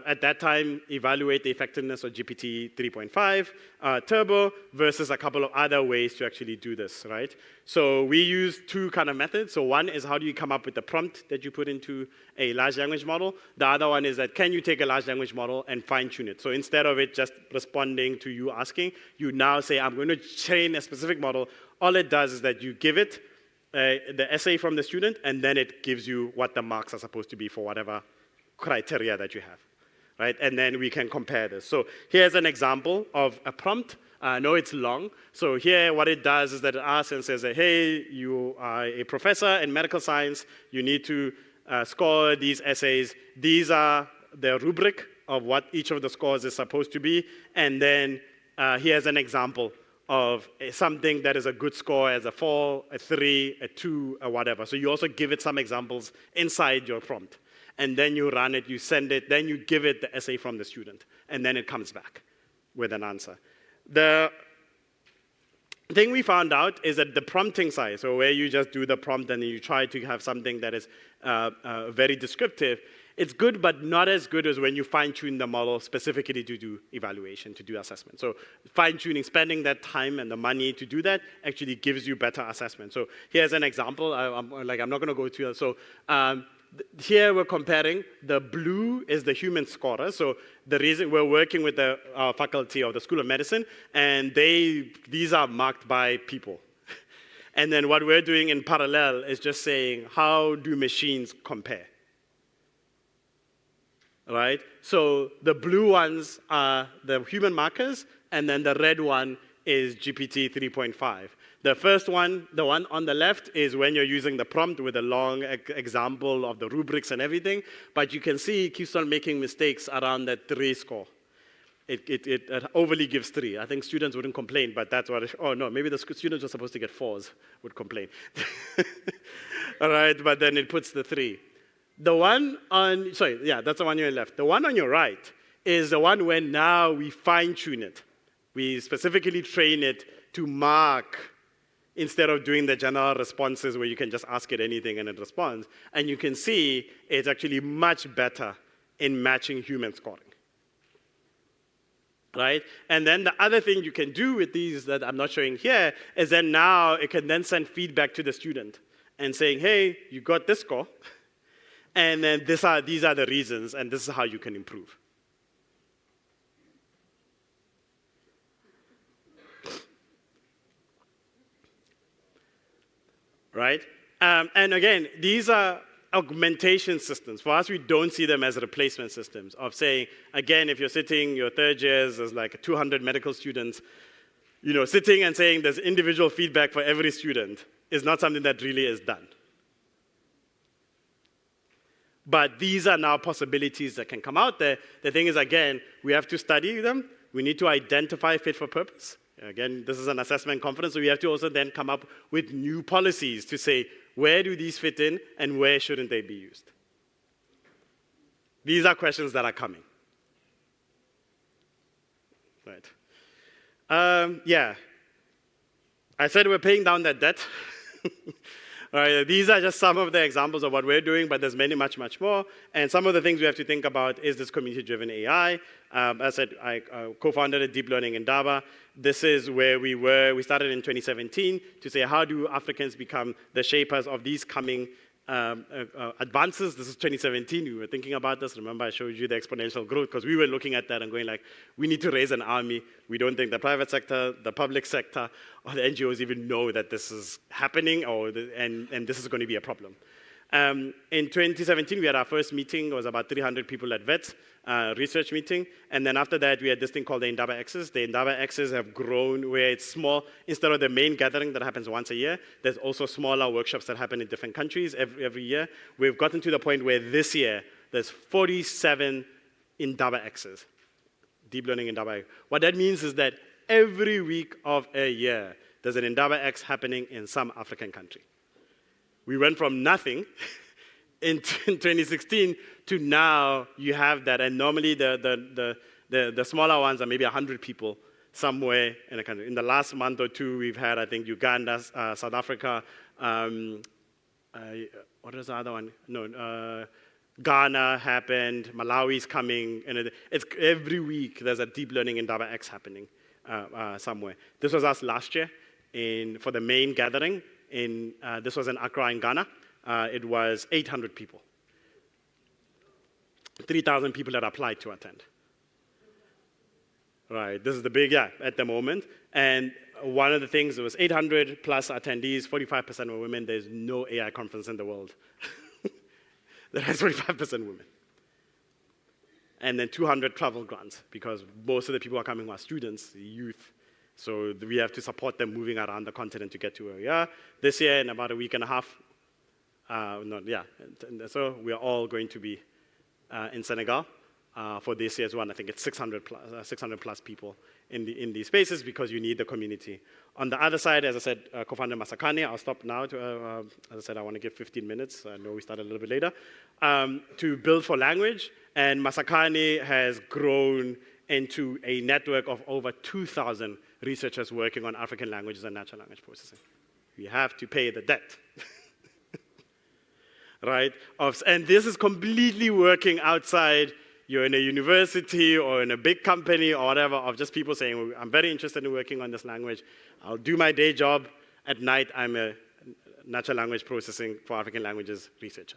at that time, evaluate the effectiveness of GPT 3.5 Turbo versus a couple of other ways to actually do this, right? So we use two kind of methods. So one is how do you come up with the prompt that you put into a large language model? The other one is that can you take a large language model and fine-tune it? So instead of it just responding to you asking, you now say, I'm going to train a specific model. All it does is that you give it the essay from the student, and then it gives you what the marks are supposed to be for whatever criteria that you have, right? And then we can compare this. So here's an example of a prompt no, it's long. So here, what it does is that it asks and says, hey, you are a professor in medical science. You need to score these essays. These are the rubric of what each of the scores is supposed to be. And then here's an example of something that is a good score as a 4, a 3, a 2, or whatever. So you also give it some examples inside your prompt. And then you run it, you send it, then you give it the essay from the student. And then it comes back with an answer. The thing we found out is that the prompting side, so where you just do the prompt and then you try to have something that is very descriptive, it's good, but not as good as when you fine-tune the model specifically to do evaluation, to do assessment. So fine-tuning, spending that time and the money to do that actually gives you better assessment. So here's an example. I'm not going to go through it. So here we're comparing. The blue is the human scorer. So the reason we're working with the faculty of the School of Medicine, and these are marked by people. And then what we're doing in parallel is just saying, how do machines compare? Right? So the blue ones are the human markers, and then the red one is GPT 3.5. The first one, the one on the left, is when you're using the prompt with a long example of the rubrics and everything, but you can see it keeps on making mistakes around that 3 score. It overly gives 3. I think students wouldn't complain, but that's what, oh no, maybe the students were supposed to get 4s, would complain. All right, but then it puts the 3. The one on, that's the one on your left. The one on your right is the one where now we fine-tune it. We specifically train it to mark instead of doing the general responses where you can just ask it anything and it responds. And you can see it's actually much better in matching human scoring. Right? And then the other thing you can do with these that I'm not showing here is then now it can then send feedback to the student and saying, hey, you got this score. And then these are the reasons, and this is how you can improve. Right? And again, these are augmentation systems. For us, we don't see them as replacement systems of saying, again, if you're sitting, your third years, there's like 200 medical students, sitting and saying there's individual feedback for every student is not something that really is done. But these are now possibilities that can come out there. The thing is, again, we have to study them. We need to identify fit for purpose. Again, this is an assessment conference, so we have to also then come up with new policies to say, where do these fit in and where shouldn't they be used? These are questions that are coming. Right. I said we're paying down that debt. All right, these are just some of the examples of what we're doing, but there's many, much, much more. And some of the things we have to think about is this community-driven AI. As I said, I co-founded a deep learning Indaba. This is where we were. We started in 2017 to say, how do Africans become the shapers of these coming advances? This is 2017. We were thinking about this. Remember, I showed you the exponential growth because we were looking at that and going like, we need to raise an army. We don't think the private sector, the public sector, or the NGOs even know that this is happening and this is going to be a problem. In 2017, we had our first meeting. It was about 300 people at VETS, research meeting. And then after that, we had this thing called the Indaba X's. The Indaba X's have grown where it's small. Instead of the main gathering that happens once a year, there's also smaller workshops that happen in different countries every year. We've gotten to the point where this year, there's 47 Indaba X's, deep learning Indaba. What that means is that every week of a year, there's an Indaba X happening in some African country. We went from nothing in 2016 to now you have that. And normally the smaller ones are maybe 100 people somewhere in the country. In the last month or two, we've had, I think, Uganda, South Africa, what is the other one? No, Ghana happened, Malawi's coming. And it's every week there's a deep learning Indaba X happening somewhere. This was us last year for the main gathering. This was in Accra in Ghana. It was 800 people. 3,000 people that applied to attend. Right, this is the big, at the moment. And one of the things, it was 800 plus attendees, 45% were women. There's no AI conference in the world that has 45% women. And then 200 travel grants, because most of the people who are coming are students, youth. So we have to support them moving around the continent to get to where we are. This year, in about a week and a half, so we are all going to be in Senegal for this year's one. I think it's 600 plus people in these spaces because you need the community. On the other side, as I said, co-founder Masakane, I'll stop now. As I said, I want to give 15 minutes. I know we started a little bit later. To build for language, and Masakane has grown into a network of over 2,000 researchers working on African languages and natural language processing. We have to pay the debt. Right? And this is completely working outside. You're in a university or in a big company or whatever, of just people saying, I'm very interested in working on this language. I'll do my day job. At night, I'm a natural language processing for African languages researcher.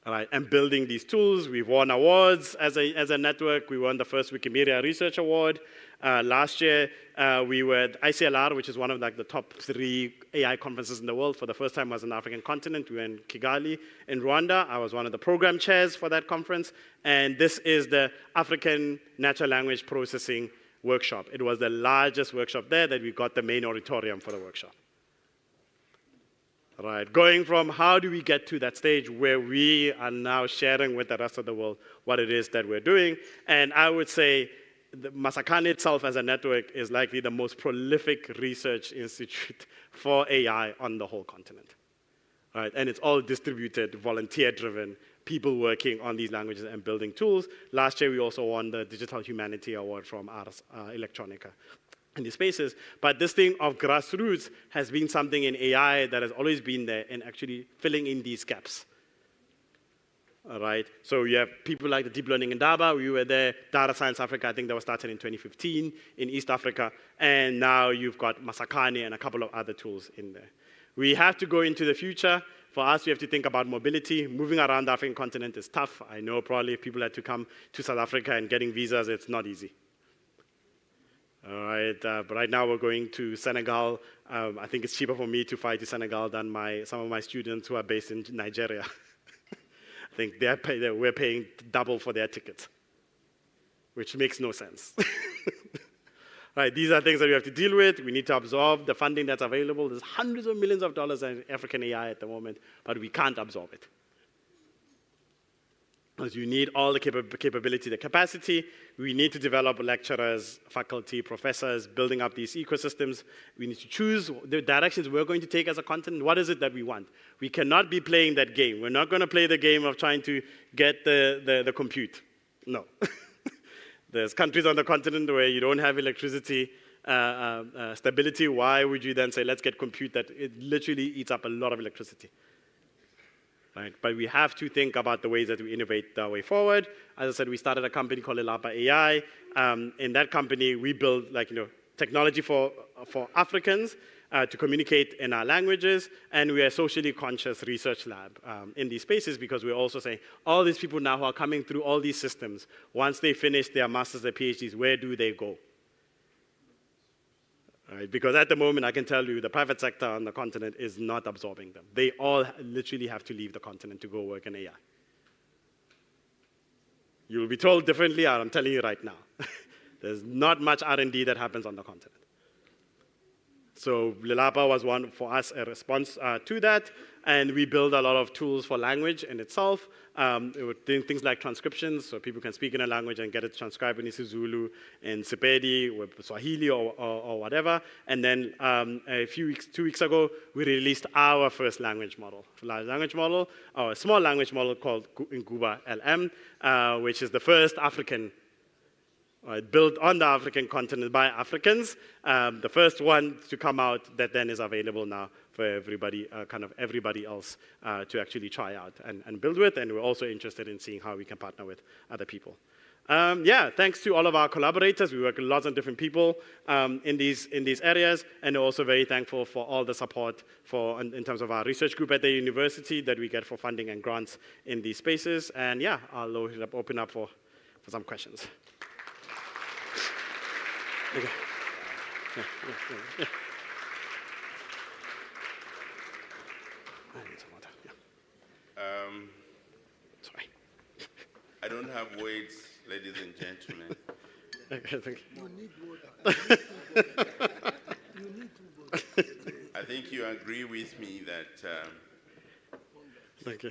All right, and building these tools. We've won awards as a network. We won the first Wikimedia Research Award. Last year, we were at ICLR, which is one of the top 3 AI conferences in the world. For the first time, was on the African continent. We were in Kigali, in Rwanda. I was one of the program chairs for that conference. And this is the African Natural Language Processing Workshop. It was the largest workshop there that we got the main auditorium for the workshop. Right, going from how do we get to that stage where we are now sharing with the rest of the world what it is that we're doing. And I would say the Masakane itself as a network is likely the most prolific research institute for AI on the whole continent. Right, and it's all distributed, volunteer-driven, people working on these languages and building tools. Last year, we also won the Digital Humanity Award from Ars Electronica in these spaces. But this thing of grassroots has been something in AI that has always been there in actually filling in these gaps. All right, so you have people like the Deep Learning Indaba. We were there, Data Science Africa, I think that was started in 2015 in East Africa. And now you've got Masakane and a couple of other tools in there. We have to go into the future. For us, we have to think about mobility. Moving around the African continent is tough. I know probably if people had to come to South Africa and getting visas, it's not easy. All right, but right now we're going to Senegal. I think it's cheaper for me to fly to Senegal than some of my students who are based in Nigeria. I think we're paying double for their tickets, which makes no sense. Right, these are things that we have to deal with. We need to absorb the funding that's available. There's hundreds of millions of dollars in African AI at the moment, but we can't absorb it. Because you need all the capability, the capacity. We need to develop lecturers, faculty, professors, building up these ecosystems. We need to choose the directions we're going to take as a continent. What is it that we want? We cannot be playing that game. We're not going to play the game of trying to get the compute. No. There's countries on the continent where you don't have electricity stability. Why would you then say, let's get compute that it literally eats up a lot of electricity? Right? But we have to think about the ways that we innovate the way forward. As I said, we started a company called AEAA. In that company, we build technology for Africans to communicate in our languages, and we are a socially conscious research lab in these spaces because we're also saying all these people now who are coming through all these systems, once they finish their masters, their PhDs, where do they go? Right, because at the moment, I can tell you, the private sector on the continent is not absorbing them. They all literally have to leave the continent to go work in AI. You will be told differently, I'm telling you right now. There's not much R&D that happens on the continent. So Lelapa was one for us, a response to that, and we build a lot of tools for language in itself. We're doing things like transcriptions, so people can speak in a language and get it transcribed in isiZulu, in Sepedi, or Swahili, or whatever. And then 2 weeks ago, we released our first language model, or a small language model called Nguba LM, which is the first African built on the African continent by Africans, the first one to come out that then is available now for everybody, everybody else to actually try out and build with, and we're also interested in seeing how we can partner with other people. Thanks to all of our collaborators. We work with lots of different people in these areas, and we're also very thankful for all the support in terms of our research group at the university that we get for funding and grants in these spaces. And I'll open up for some questions. Okay. Yeah. I need some water. Sorry. I don't have words, ladies and gentlemen. Okay, thank you. You need water. You need water. I think you agree with me that Thank you.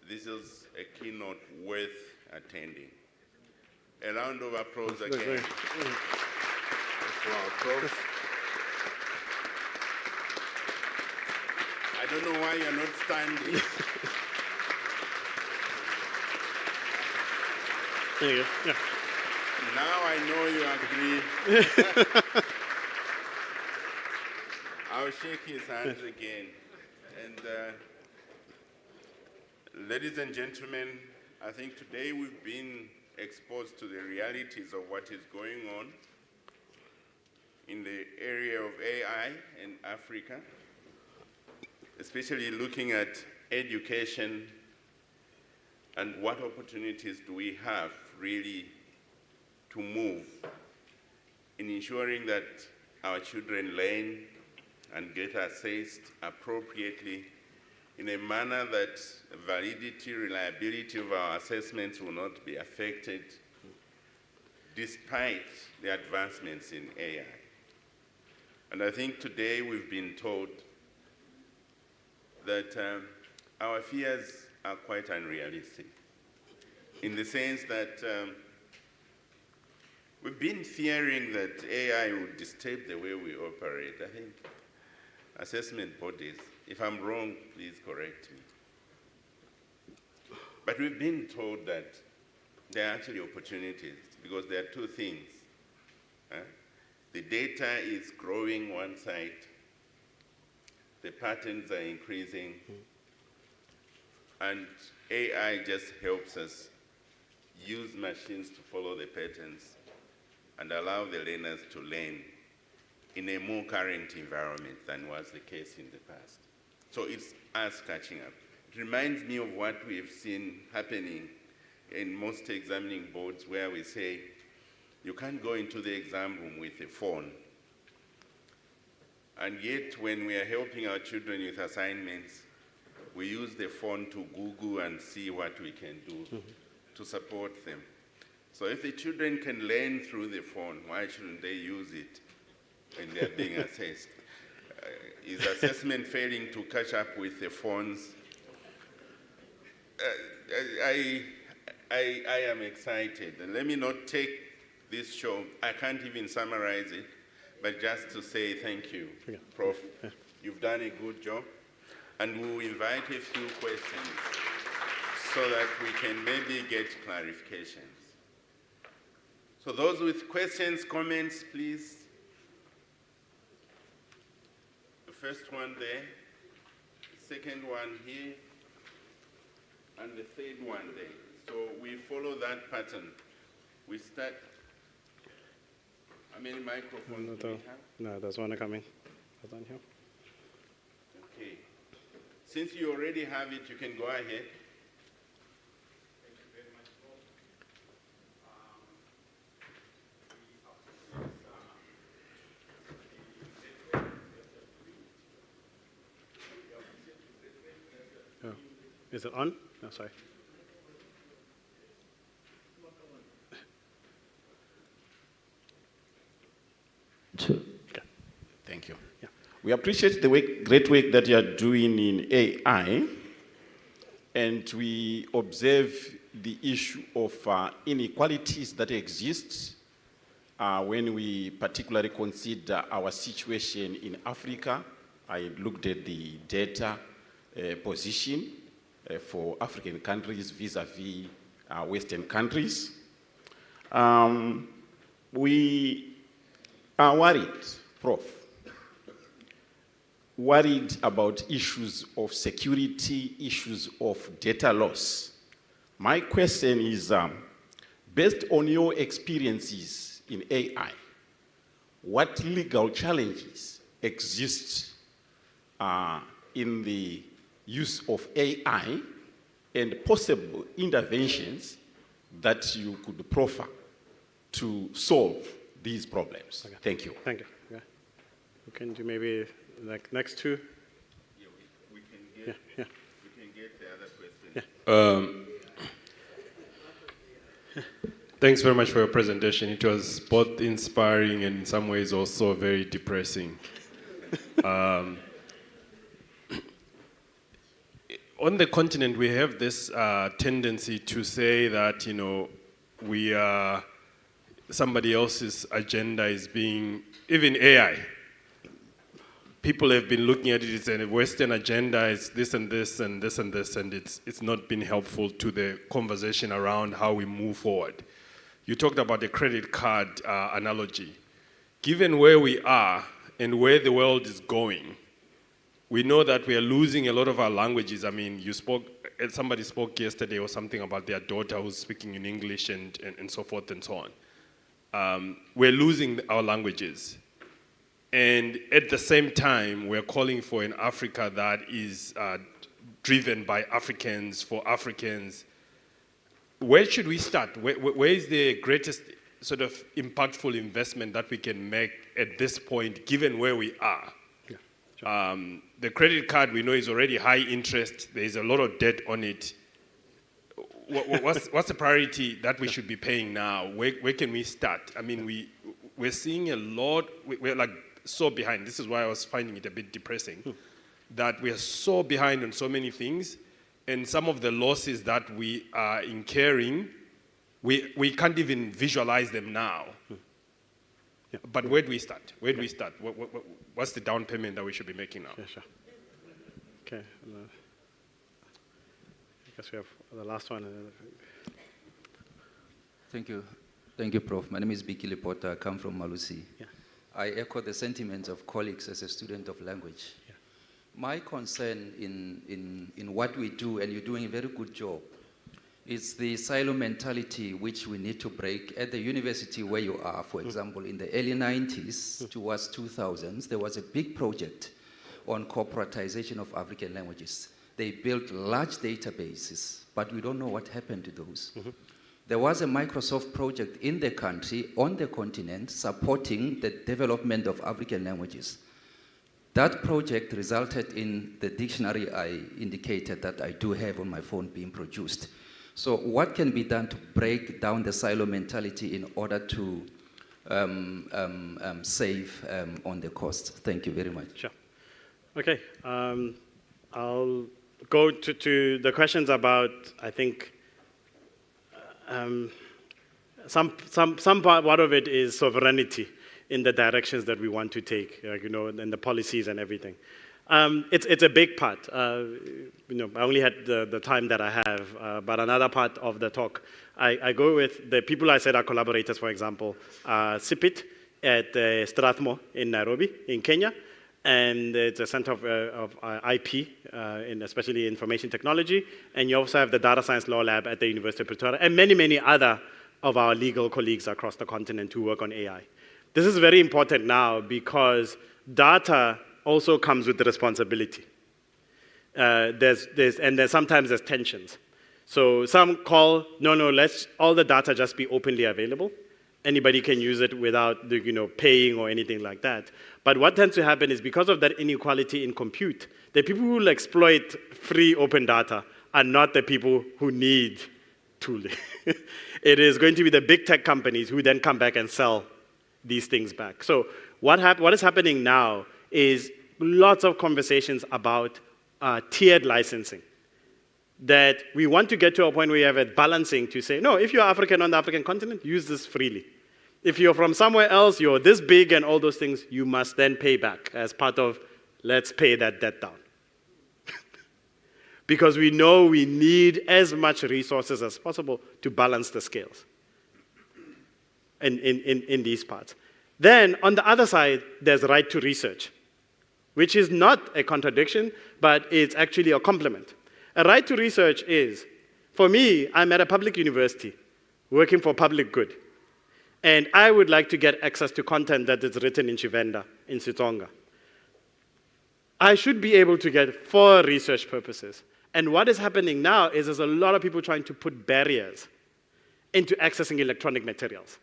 this is a keynote worth attending. A round of applause Thank you. again for our prof. I don't know why you're not standing. Thank you. Yeah. Now I know you agree. I'll shake his hands again. And ladies and gentlemen, I think today we've been exposed to the realities of what is going on in the area of AI in Africa, especially looking at education and what opportunities do we have really to move in ensuring that our children learn and get assessed appropriately in a manner that validity, reliability of our assessments will not be affected despite the advancements in AI. And I think today we've been told that our fears are quite unrealistic in the sense that we've been fearing that AI would disturb the way we operate. I think assessment bodies, if I'm wrong, please correct me. But we've been told that there are actually opportunities because there are two things. The data is growing one side, the patterns are increasing, and AI just helps us use machines to follow the patterns and allow the learners to learn in a more current environment than was the case in the past. So it's us catching up. It reminds me of what we have seen happening in most examining boards where we say, you can't go into the exam room with a phone. And yet, when we are helping our children with assignments, we use the phone to Google and see what we can do to support them. So if the children can learn through the phone, why shouldn't they use it when they're being assessed? Is assessment failing to catch up with the phones? I am excited. And let me not take this show, I can't even summarize it, but just to say thank you, Prof. You've done a good job. And we'll invite a few questions so that we can maybe get clarifications. So those with questions, comments, please. The first one there, the second one here, and the third one there. So we follow that pattern. We start. How many microphones do we have? No, there's one coming. There's one here. Okay. Since you already have it, you can go ahead. Thank you very much, Oh, is it on? No, sorry. Okay. Thank you. Yeah. We appreciate the great work that you are doing in AI, and we observe the issue of inequalities that exist when we particularly consider our situation in Africa. I looked at the data position for African countries vis-a-vis Western countries. We are worried, Prof, worried about issues of security, issues of data loss. My question is, based on your experiences in AI, what legal challenges exist in the use of AI and possible interventions that you could proffer to solve these problems? Okay. Thank you. Thank you. Yeah. We can do maybe like next two. Yeah, we can get, Yeah. we can get the other question. Yeah. Thanks very much for your presentation. It was both inspiring and in some ways also very depressing. On the continent, we have this tendency to say that, we are, somebody else's agenda is being, even AI. People have been looking at it as a Western agenda, it's this and this and this and this, and it's not been helpful to the conversation around how we move forward. You talked about the credit card analogy. Given where we are and where the world is going, we know that we are losing a lot of our languages. I mean, somebody spoke yesterday or something about their daughter who's speaking in English and so forth and so on. We're losing our languages. And at the same time, we're calling for an Africa that is driven by Africans, for Africans. Where should we start? Where is the greatest sort of impactful investment that we can make at this point, given where we are? Yeah, sure. The credit card, we know, is already high interest. There's a lot of debt on it. What's the priority that we should be paying now? Where can we start? I mean, we're seeing a lot. We're like so behind. This is why I was finding it a bit depressing, that we are so behind on so many things, and some of the losses that we are incurring, we can't even visualize them now. Yeah. But where do we start? Where do we start? What's the down payment that we should be making now? Yeah, sure. Okay. I guess we have the last one. Thank you. Thank you, Prof. My name is Biki Lepota. I come from Malusi. Yeah. I echo the sentiments of colleagues as a student of language. Yeah. My concern in what we do, and you're doing a very good job, is the silo mentality which we need to break at the university where you are. For example, in the early 90s towards 2000s, there was a big project on corporatization of African languages. They built large databases, but we don't know what happened to those. There was a Microsoft project in the country, on the continent, supporting the development of African languages. That project resulted in the dictionary I indicated that I do have on my phone being produced. So what can be done to break down the silo mentality in order to save on the cost? Thank you very much. Sure. Okay. I'll go to the questions about, I think, some part of it is sovereignty in the directions that we want to take, and the policies and everything. It's a big part. I only had the time that I have, but another part of the talk, I go with the people I said are collaborators, for example, CIPIT at Strathmore in Nairobi, in Kenya, and it's a center of IP, especially information technology, and you also have the Data Science Law Lab at the University of Pretoria, and many, many other of our legal colleagues across the continent who work on AI. This is very important now because data also comes with the responsibility. Sometimes there's tensions. So some call, no, let's all the data just be openly available. Anybody can use it without paying or anything like that. But what tends to happen is because of that inequality in compute, the people who will exploit free open data are not the people who need tooling. It is going to be the big tech companies who then come back and sell these things back. So what is happening now is lots of conversations about tiered licensing. That we want to get to a point where you have a balancing to say, no, if you're African on the African continent, use this freely. If you're from somewhere else, you're this big and all those things, you must then pay back as part of, let's pay that debt down. Because we know we need as much resources as possible to balance the scales in these parts. Then, on the other side, there's right to research, which is not a contradiction, but it's actually a complement. A right to research is, for me, I'm at a public university working for public good. And I would like to get access to content that is written in Tshivenda, in Setsonga. I should be able to get for research purposes. And what is happening now is there's a lot of people trying to put barriers into accessing electronic materials.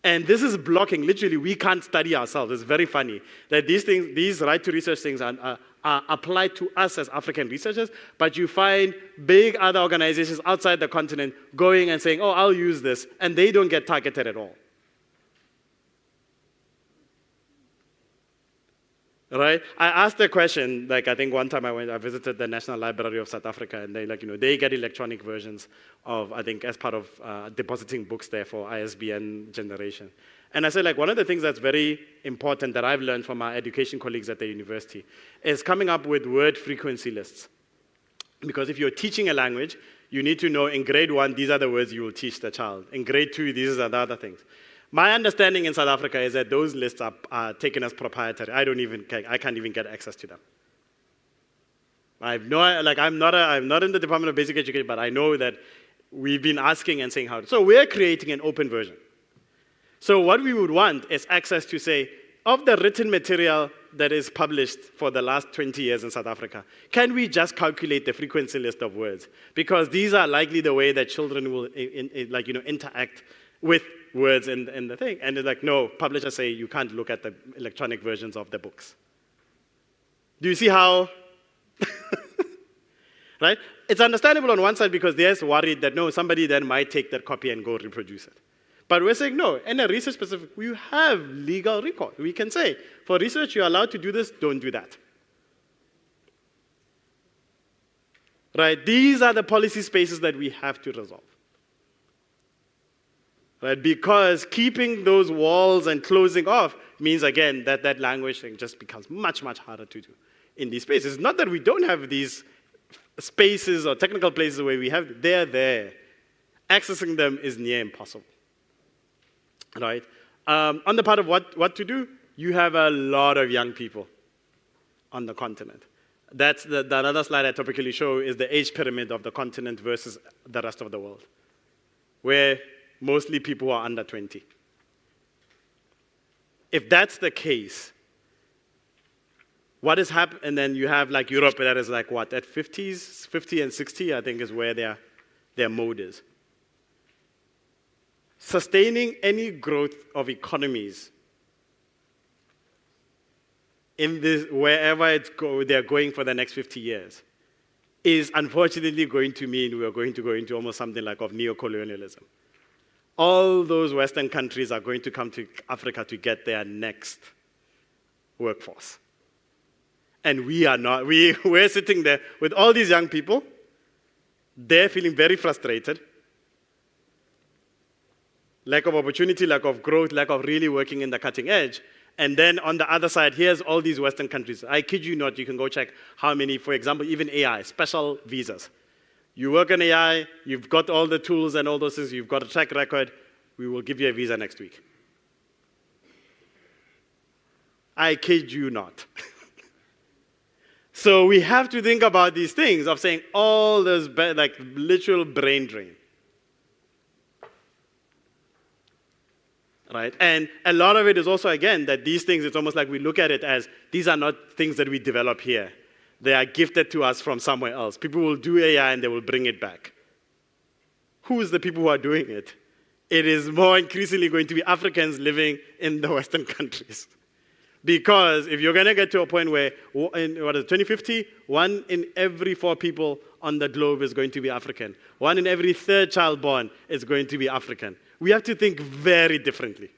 And this is blocking, literally, we can't study ourselves. It's very funny that these right to research things are are applied to us as African researchers, but you find big other organizations outside the continent going and saying, oh, I'll use this, and they don't get targeted at all. Right? I asked a question, like I think one time I visited the National Library of South Africa, and they get electronic versions of, I think, as part of depositing books there for ISBN generation. And I said, like, one of the things that's very important that I've learned from our education colleagues at the university is coming up with word frequency lists. Because if you're teaching a language, you need to know in grade 1, these are the words you will teach the child. In grade 2, these are the other things. My understanding in South Africa is that those lists are taken as proprietary. I can't even get access to them. I'm not in the Department of Basic Education, but I know that we've been asking and saying how. So we're creating an open version. So what we would want is access to say, of the written material that is published for the last 20 years in South Africa, can we just calculate the frequency list of words? Because these are likely the way that children will interact with words in the thing. And it's like, no, publishers say you can't look at the electronic versions of the books. Do you see how? Right? It's understandable on one side because they're worried that, no, somebody then might take that copy and go reproduce it. But we're saying, no, in a research specific, we have legal recourse. We can say, for research, you're allowed to do this, don't do that. Right? These are the policy spaces that we have to resolve. Right? Because keeping those walls and closing off means, again, that that language thing just becomes much, much harder to do in these spaces. It's not that we don't have these spaces or technical places where we have, they're there. Accessing them is near impossible. Right? On the part of what to do, you have a lot of young people on the continent. That's the other slide I typically show is the age pyramid of the continent versus the rest of the world, where mostly people are under 20. If that's the case, what is happening? And then you have like Europe that is like what, at 50s, 50 and 60, I think is where their mode is. Sustaining any growth of economies in this, wherever they're going for the next 50 years, is unfortunately going to mean we are going to go into almost something like of neocolonialism. All those Western countries are going to come to Africa to get their next workforce. And we are not. We're sitting there with all these young people. They're feeling very frustrated. Lack of opportunity, lack of growth, lack of really working in the cutting edge. And then on the other side, here's all these Western countries. I kid you not, you can go check how many, for example, even AI, special visas. You work in AI, you've got all the tools and all those things, you've got a track record, we will give you a visa next week. I kid you not. So we have to think about these things of saying all those, like literal brain drain. Right? And a lot of it is also, again, that these things, it's almost like we look at it as, these are not things that we develop here. They are gifted to us from somewhere else. People will do AI and they will bring it back. Who is the people who are doing it? It is more increasingly going to be Africans living in the Western countries. Because if you're going to get to a point where, in 2050, 1 in every 4 people on the globe is going to be African. 1 in every 3rd child born is going to be African. We have to think very differently.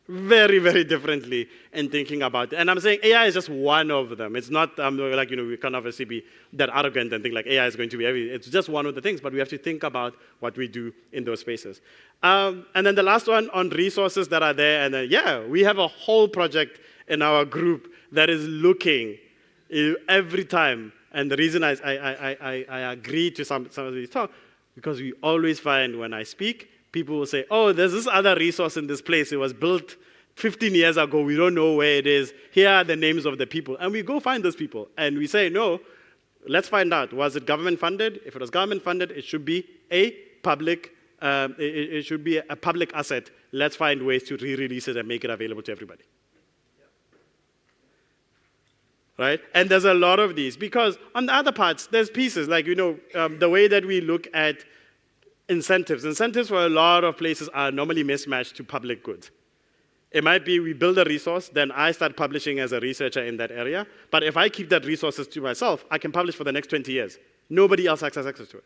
Very, very differently in thinking about it. And I'm saying AI is just one of them. It's not we can obviously be that arrogant and think like AI is going to be everything. It's just one of the things, but we have to think about what we do in those spaces. And then the last one on resources that are there. And then, we have a whole project in our group that is looking every time. And the reason I agree to some of these talks, because we always find when I speak, people will say, oh, there's this other resource in this place. It was built 15 years ago. We don't know where it is. Here are the names of the people. And we go find those people. And we say, no, let's find out. Was it government funded? If it was government funded, it should be a public, it should be a public asset. Let's find ways to re-release it and make it available to everybody. Right? And there's a lot of these. Because on the other parts, there's pieces. Like, the way that we look at incentives. Incentives for a lot of places are normally mismatched to public goods. It might be we build a resource, then I start publishing as a researcher in that area. But if I keep that resources to myself, I can publish for the next 20 years. Nobody else has access to it.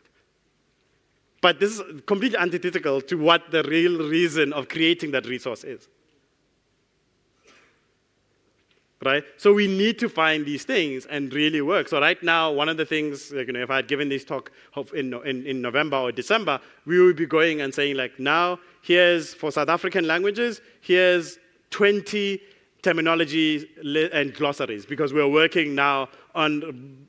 But this is completely antithetical to what the real reason of creating that resource is. Right? So we need to find these things and really work. So right now, one of the things, like, if I had given this talk in November or December, we would be going and saying, like, now, here's, for South African languages, here's 20 terminology and glossaries, because we're working now on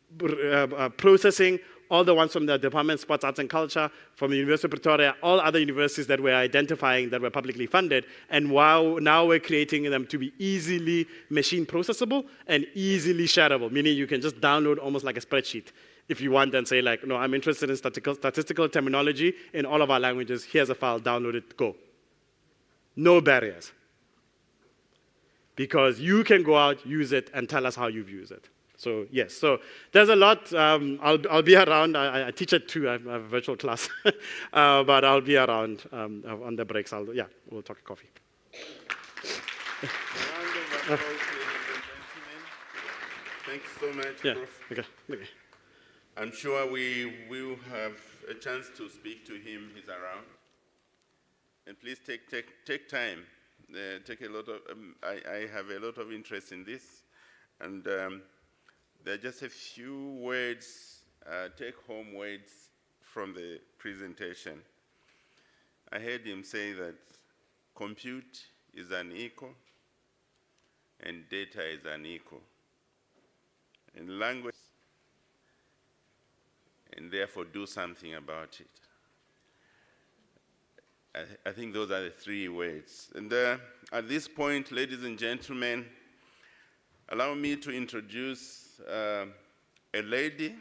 processing all the ones from the Department of Sports, Arts and Culture, from the University of Pretoria, all other universities that we're identifying that were publicly funded, and now we're creating them to be easily machine processable and easily shareable, meaning you can just download almost like a spreadsheet if you want and say, like, no, I'm interested in statistical terminology in all of our languages, here's a file, download it, go. No barriers. Because you can go out, use it, and tell us how you've used it. So yes, so there's a lot. I'll be around. I teach at 2. I have a virtual class, but I'll be around on the breaks. We'll talk coffee. Round of applause, ladies and gentlemen. Thanks so much, Yeah. Prof. Okay. I'm sure we will have a chance to speak to him. He's around. And please take time. Take a lot of. I have a lot of interest in this, and. There are just a few words, take-home words from the presentation. I heard him say that compute is unequal and data is unequal. And language, and therefore do something about it. I think those are the 3 words. And at this point, ladies and gentlemen, allow me to introduce a lady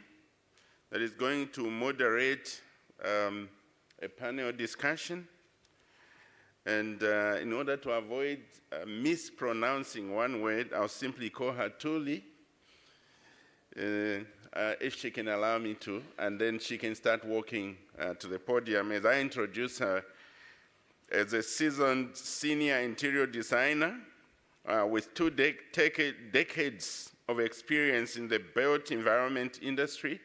that is going to moderate a panel discussion. And in order to avoid mispronouncing one word, I'll simply call her Tuli, if she can allow me to, and then she can start walking to the podium as I introduce her as a seasoned senior interior designer with 2 decades of experience in the built environment industry.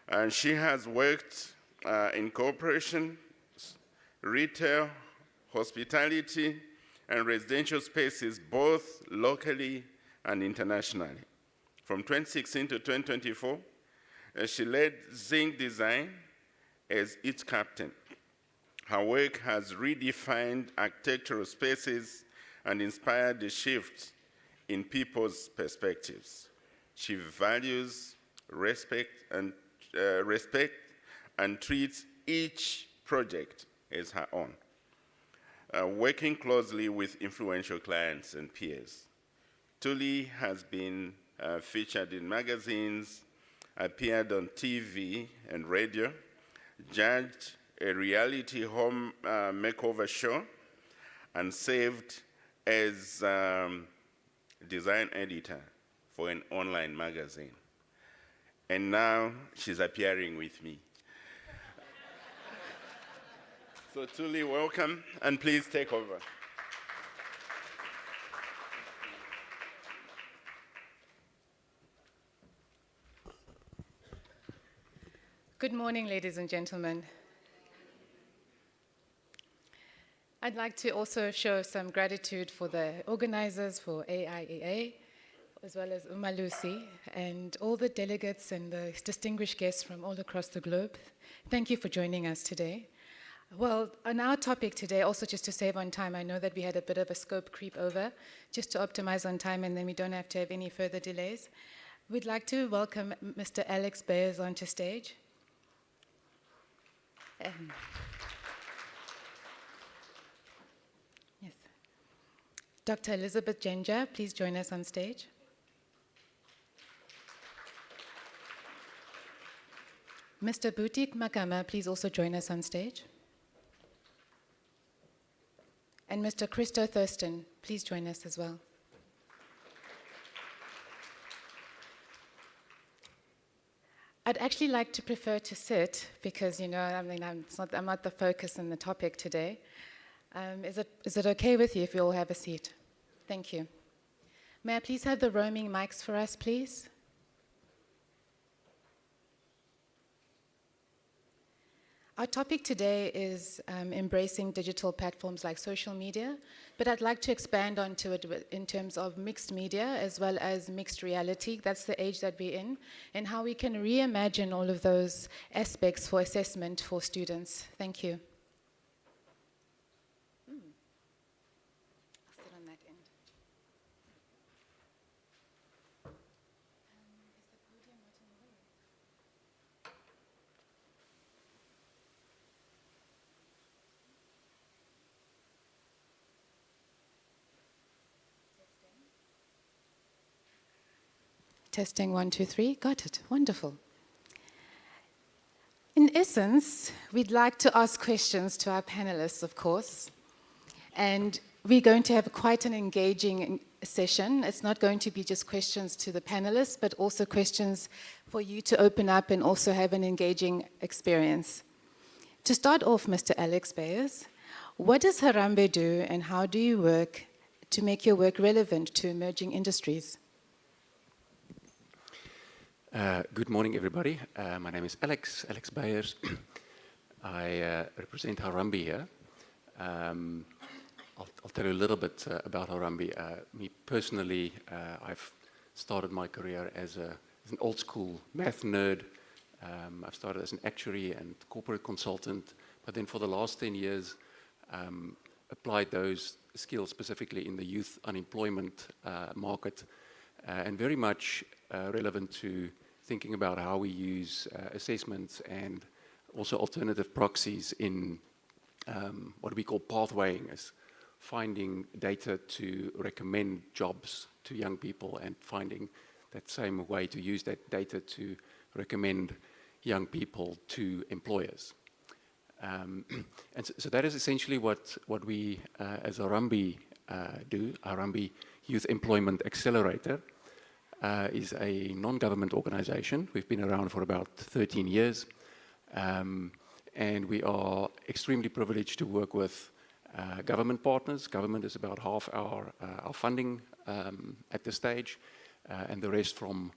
And she has worked in corporation, retail, hospitality, and residential spaces, both locally and internationally. From 2016 to 2024, she led Zinc Design as its captain. Her work has redefined architectural spaces and inspired the shift in people's perspectives. She values respect and treats each project as her own, working closely with influential clients and peers. Tuli has been featured in magazines, appeared on TV and radio, judged a reality home makeover show, and served as design editor for an online magazine. And now she's appearing with me. So Tuli, welcome, and please take over. Good morning, ladies and gentlemen. I'd like to also show some gratitude for the organizers for AEAA, as well as Umalusi, and all the delegates and the distinguished guests from all across the globe. Thank you for joining us today. Well, on our topic today, also just to save on time, I know that we had a bit of a scope creep over, just to optimize on time and then we don't have to have any further delays. We'd like to welcome Mr. Alex Bayers onto stage. Yes. Dr. Elizabeth Jenja, please join us on stage. Mr. Butik Makama, please also join us on stage. And Mr. Christo Thurston, please join us as well. I'd actually like to prefer to sit because, I'm not the focus and the topic today. Is it okay with you if you all have a seat? Thank you. May I please have the roaming mics for us, please? Our topic today is embracing digital platforms like social media, but I'd like to expand onto it in terms of mixed media as well as mixed reality. That's the age that we're in, and how we can reimagine all of those aspects for assessment for students. Thank you. I'll sit on that end. Is the podium not in the way? Testing 1, 2, 3. Got it. Wonderful. In essence, we'd like to ask questions to our panelists, of course. And we're going to have quite an engaging session. It's not going to be just questions to the panelists, but also questions for you to open up and also have an engaging experience. To start off, Mr. Alex Bayers, what does Harambee do and how do you work to make your work relevant to emerging industries? Good morning, everybody. My name is Alex Bayers. I represent Harambee here. I'll tell you a little bit about Harambee. Me personally, I've started my career as an old school math nerd. I've started as an actuary and corporate consultant, but then for the last 10 years, applied those skills specifically in the youth unemployment market, and very much relevant to thinking about how we use assessments and also alternative proxies in what we call pathwaying, as finding data to recommend jobs to young people and finding that same way to use that data to recommend young people to employers. And so that is essentially what we as Harambee do. Harambee Youth Employment Accelerator is a non-government organization. We've been around for about 13 years. And we are extremely privileged to work with government partners. Government is about half our funding at this stage, and the rest from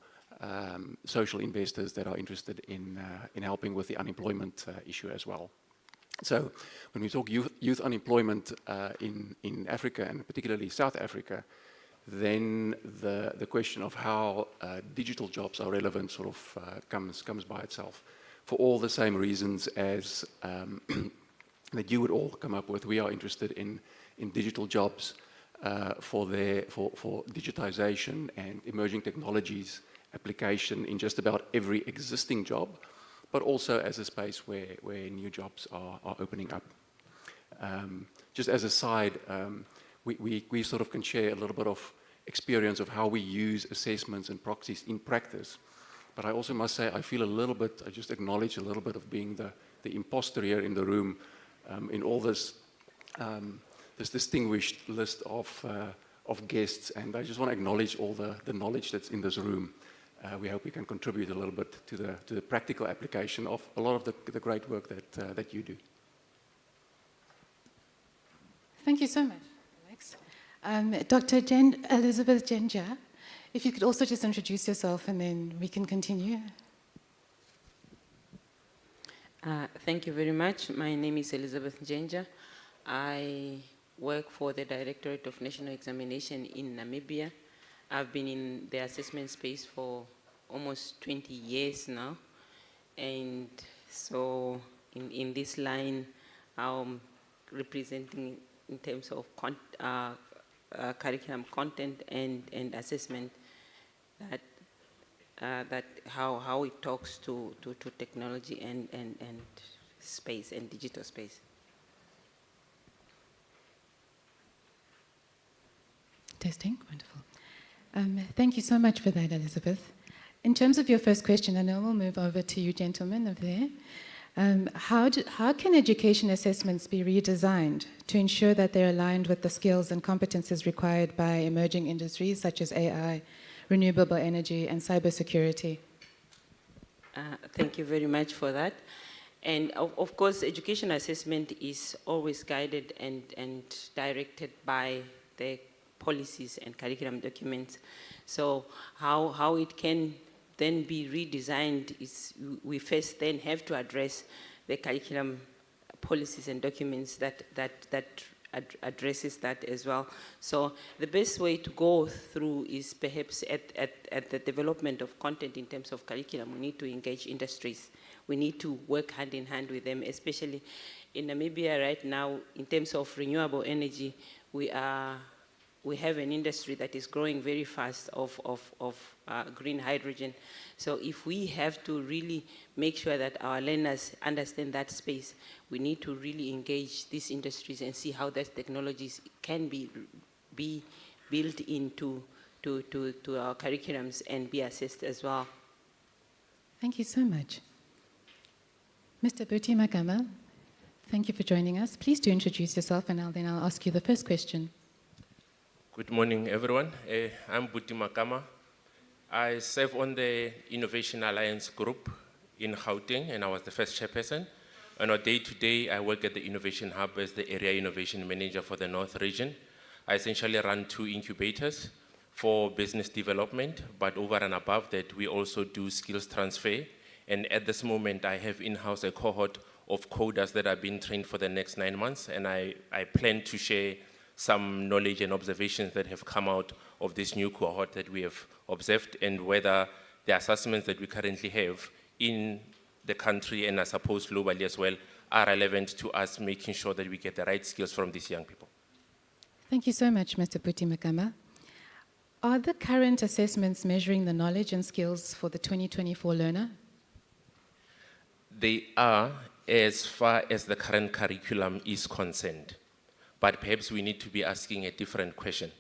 social investors that are interested in helping with the unemployment issue as well. So when we talk youth unemployment in Africa, and particularly South Africa, then the question of how digital jobs are relevant sort of comes by itself. For all the same reasons as that you would all come up with, we are interested in digital jobs for digitization and emerging technologies application in just about every existing job, but also as a space where new jobs are opening up. Just as a side, we sort of can share a little bit of experience of how we use assessments and proxies in practice. But I also must say I feel a little bit, I just acknowledge a little bit of being the imposter here in the room in all this distinguished list of guests, and I just want to acknowledge all the knowledge that's in this room. We hope we can contribute a little bit to the practical application of a lot of the great work that you do. Thank you so much, Alex. Dr. Elizabeth Jenja, if you could also just introduce yourself and then we can continue. Thank you very much. My name is Elizabeth Jenja. I work for the Directorate of National Examination in Namibia. I've been in the assessment space for almost 20 years now. And so in this line, I'm representing in terms of curriculum content and assessment that how it talks to technology and space and digital space. Testing, wonderful. Thank you so much for that, Elizabeth. In terms of your first question, I know we'll move over to you gentlemen over there. How can education assessments be redesigned to ensure that they're aligned with the skills and competences required by emerging industries such as AI, renewable energy, and cybersecurity? Thank you very much for that. And of course, education assessment is always guided and directed by the policies and curriculum documents. So how it can then be redesigned is we first then have to address the curriculum policies and documents that addresses that as well. So the best way to go through is perhaps at the development of content in terms of curriculum. We need to engage industries. We need to work hand in hand with them, especially in Namibia right now. In terms of renewable energy, we have an industry that is growing very fast of green hydrogen. So if we have to really make sure that our learners understand that space, we need to really engage these industries and see how those technologies can be built into to our curriculums and be assessed as well. Thank you so much. Mr. Buti Makama, thank you for joining us. Please do introduce yourself, and then I'll ask you the first question. Good morning, everyone. I'm Buti Makama. I serve on the Innovation Alliance Group in Gauteng, and I was the first chairperson. On a day-to-day, I work at the Innovation Hub as the Area Innovation Manager for the North Region. I essentially run 2 incubators for business development, but over and above that, we also do skills transfer. And at this moment, I have in-house a cohort of coders that are being trained for the next 9 months, and I plan to share some knowledge and observations that have come out of this new cohort that we have observed, and whether the assessments that we currently have in the country and I suppose globally as well are relevant to us making sure that we get the right skills from these young people. Thank you so much, Mr. Buti Makama. Are the current assessments measuring the knowledge and skills for the 2024 learner? They are, as far as the current curriculum is concerned, but perhaps we need to be asking a different question.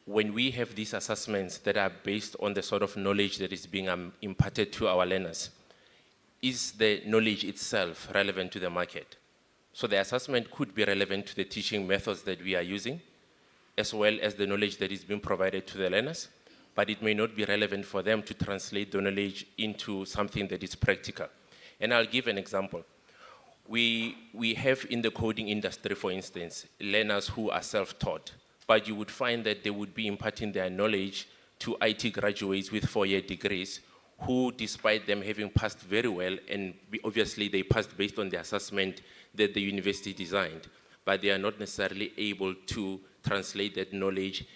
When we have these assessments that are based on the sort of knowledge that is being imparted to our learners, is the knowledge itself relevant to the market? So the assessment could be relevant to the teaching methods that we are using, as well as the knowledge that is being provided to the learners, but it may not be relevant for them to translate the knowledge into something that is practical. And I'll give an example. We have in the coding industry, for instance, learners who are self-taught, but you would find that they would be imparting their knowledge to IT graduates with 4-year degrees who, despite them having passed very well, and obviously they passed based on the assessment that the university designed, but they are not necessarily able to translate that knowledge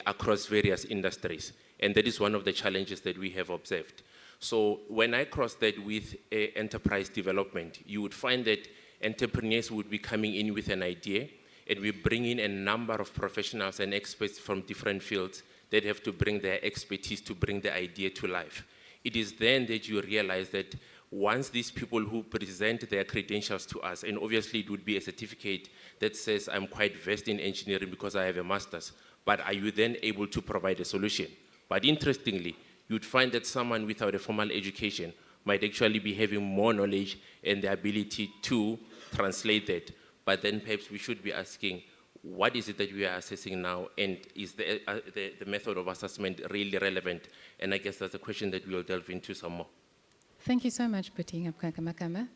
across various industries. And that is one of the challenges that we have observed. So when I cross that with enterprise development, you would find that entrepreneurs would be coming in with an idea, and we bring in a number of professionals and experts from different fields that have to bring their expertise to bring the idea to life. It is then that you realize that once these people who present their credentials to us, and obviously it would be a certificate that says I'm quite versed in engineering because I have a master's, but are you then able to provide a solution? But interestingly, you'd find that someone without a formal education might actually be having more knowledge and the ability to translate that. But then perhaps we should be asking, what is it that we are assessing now, and is the method of assessment really relevant? And I guess that's a question that we'll delve into some more. Thank you so much, Buti Makama.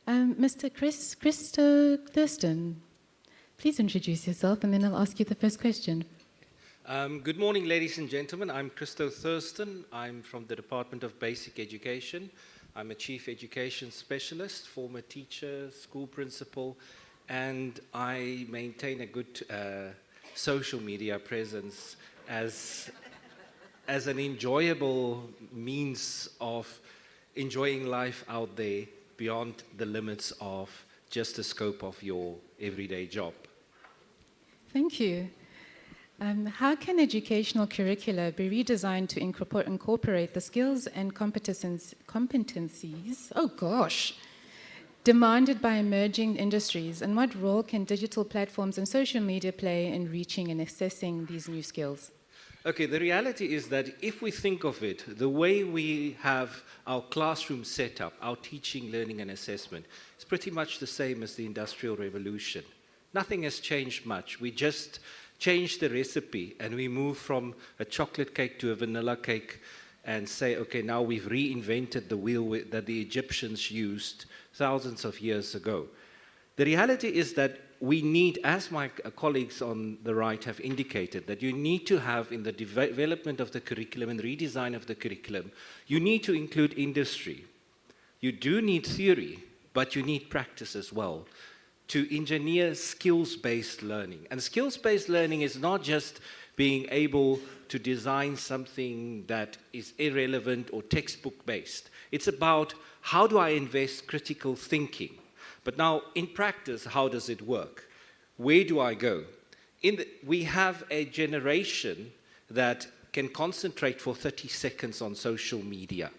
Mr. Christo Thurston, please introduce yourself, and then I'll ask you the first question. Good morning, ladies and gentlemen. I'm Christo Thurston. I'm from the Department of Basic Education. I'm a Chief Education Specialist, former teacher, school principal, and I maintain a good social media presence as an enjoyable means of enjoying life out there beyond the limits of just the scope of your everyday job. Thank you. How can educational curricula be redesigned to incorporate the skills and competencies, demanded by emerging industries, and what role can digital platforms and social media play in reaching and assessing these new skills? Okay, the reality is that if we think of it, the way we have our classroom set up, our teaching, learning, and assessment, is pretty much the same as the Industrial Revolution. Nothing has changed much. We just changed the recipe and we moved from a chocolate cake to a vanilla cake and say, okay, now we've reinvented the wheel that the Egyptians used thousands of years ago. The reality is that we need, as my colleagues on the right have indicated, that you need to have in the development of the curriculum and redesign of the curriculum, you need to include industry. You do need theory, but you need practice as well to engineer skills-based learning. And skills-based learning is not just being able to design something that is irrelevant or textbook-based. It's about how do I invest critical thinking? But now, in practice, how does it work? Where do I go? We have a generation that can concentrate for 30 seconds on social media.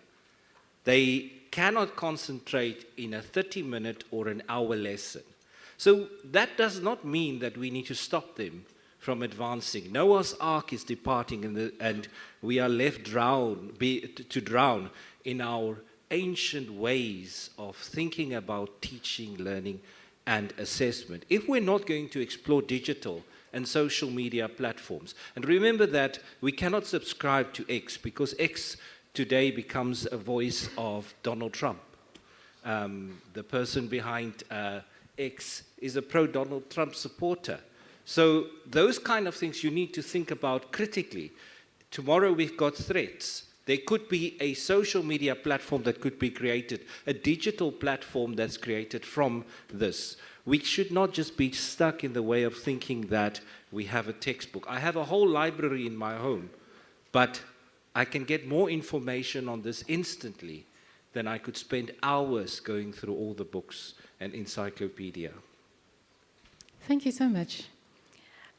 They cannot concentrate in a 30-minute or an hour lesson. So that does not mean that we need to stop them from advancing. Noah's Ark is departing, and we are left to drown in our ancient ways of thinking about teaching, learning, and assessment. If we're not going to explore digital and social media platforms, and remember that we cannot subscribe to X, because X today becomes a voice of Donald Trump. The person behind X is a pro-Donald Trump supporter. So those kind of things you need to think about critically. Tomorrow we've got threats. There could be a social media platform that could be created, a digital platform that's created from this. We should not just be stuck in the way of thinking that we have a textbook. I have a whole library in my home, but I can get more information on this instantly than I could spend hours going through all the books and encyclopedia. Thank you so much.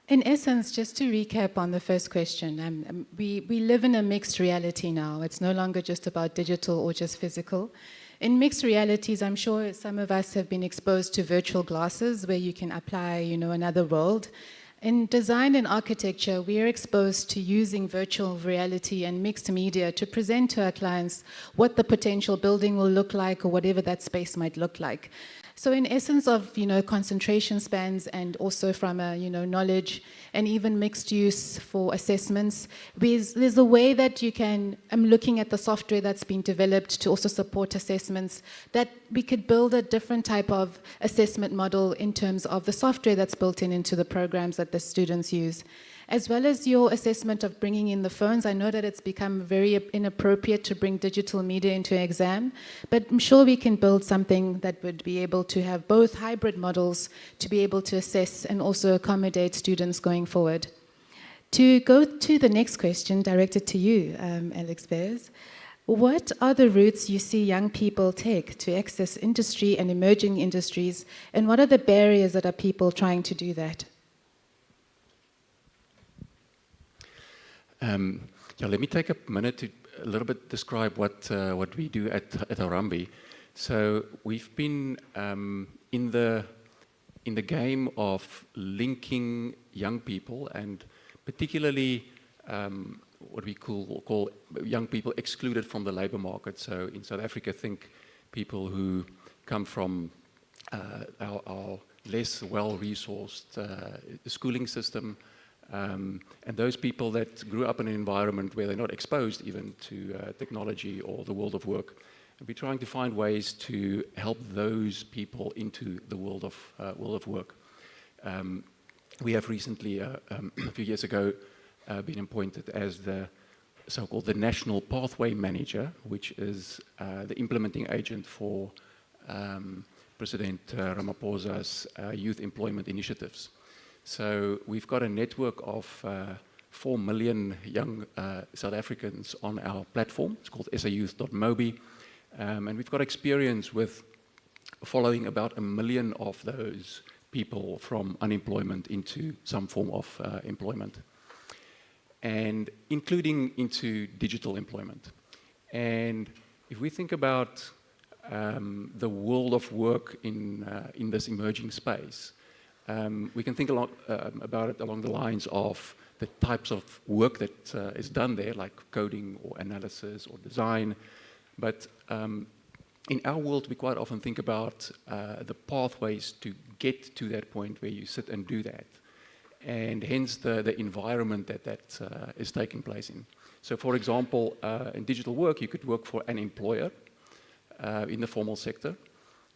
In essence, just to recap on the first question, we live in a mixed reality now. It's no longer just about digital or just physical. In mixed realities, I'm sure some of us have been exposed to virtual glasses where you can apply, another world. In design and architecture, we are exposed to using virtual reality and mixed media to present to our clients what the potential building will look like or whatever that space might look like. So in essence of, concentration spans and also from a, knowledge and even mixed use for assessments, there's a way that you can, I'm looking at the software that's been developed to also support assessments, that we could build a different type of assessment model in terms of the software that's built into the programs that the students use. As well as your assessment of bringing in the phones, I know that it's become very inappropriate to bring digital media into an exam, but I'm sure we can build something that would be able to have both hybrid models to be able to assess and also accommodate students going forward. To go to the next question, directed to you, Alex Bears, what are the routes you see young people take to access industry and emerging industries, and what are the barriers that are people trying to do that? Let me take a minute to a little bit describe what we do at Harambee. So we've been in the game of linking young people, and particularly what we call young people excluded from the labor market. So in South Africa, think people who come from our less well-resourced schooling system, and those people that grew up in an environment where they're not exposed even to technology or the world of work. And we're trying to find ways to help those people into the world of work. We have recently, a few years ago, been appointed as the so-called the National Pathway Manager, which is the implementing agent for President Ramaphosa's youth employment initiatives. So we've got a network of 4 million young South Africans on our platform. It's called sayouth.mobi. And we've got experience with following about 1 million of those people from unemployment into some form of employment, and including into digital employment. And if we think about the world of work in this emerging space, we can think a lot about it along the lines of the types of work that is done there, like coding or analysis or design. But in our world, we quite often think about the pathways to get to that point where you sit and do that, and hence the environment that is taking place in. So for example, in digital work, you could work for an employer in the formal sector.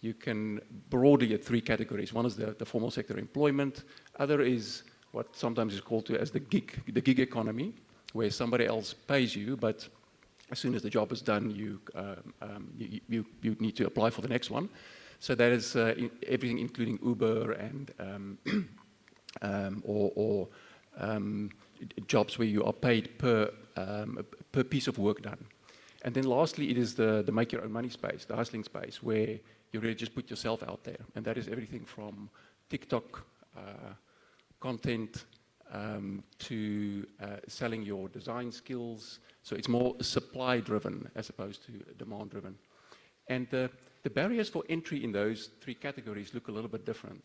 You can broadly at 3 categories. One is the formal sector employment. Other is what sometimes is called as the gig economy, where somebody else pays you, but as soon as the job is done, you need to apply for the next one. So that is everything including Uber and jobs where you are paid per piece of work done. And then lastly, it is the make your own money space, the hustling space, where you really just put yourself out there. And that is everything from TikTok content to selling your design skills. So it's more supply driven as opposed to demand driven. And the barriers for entry in those 3 categories look a little bit different.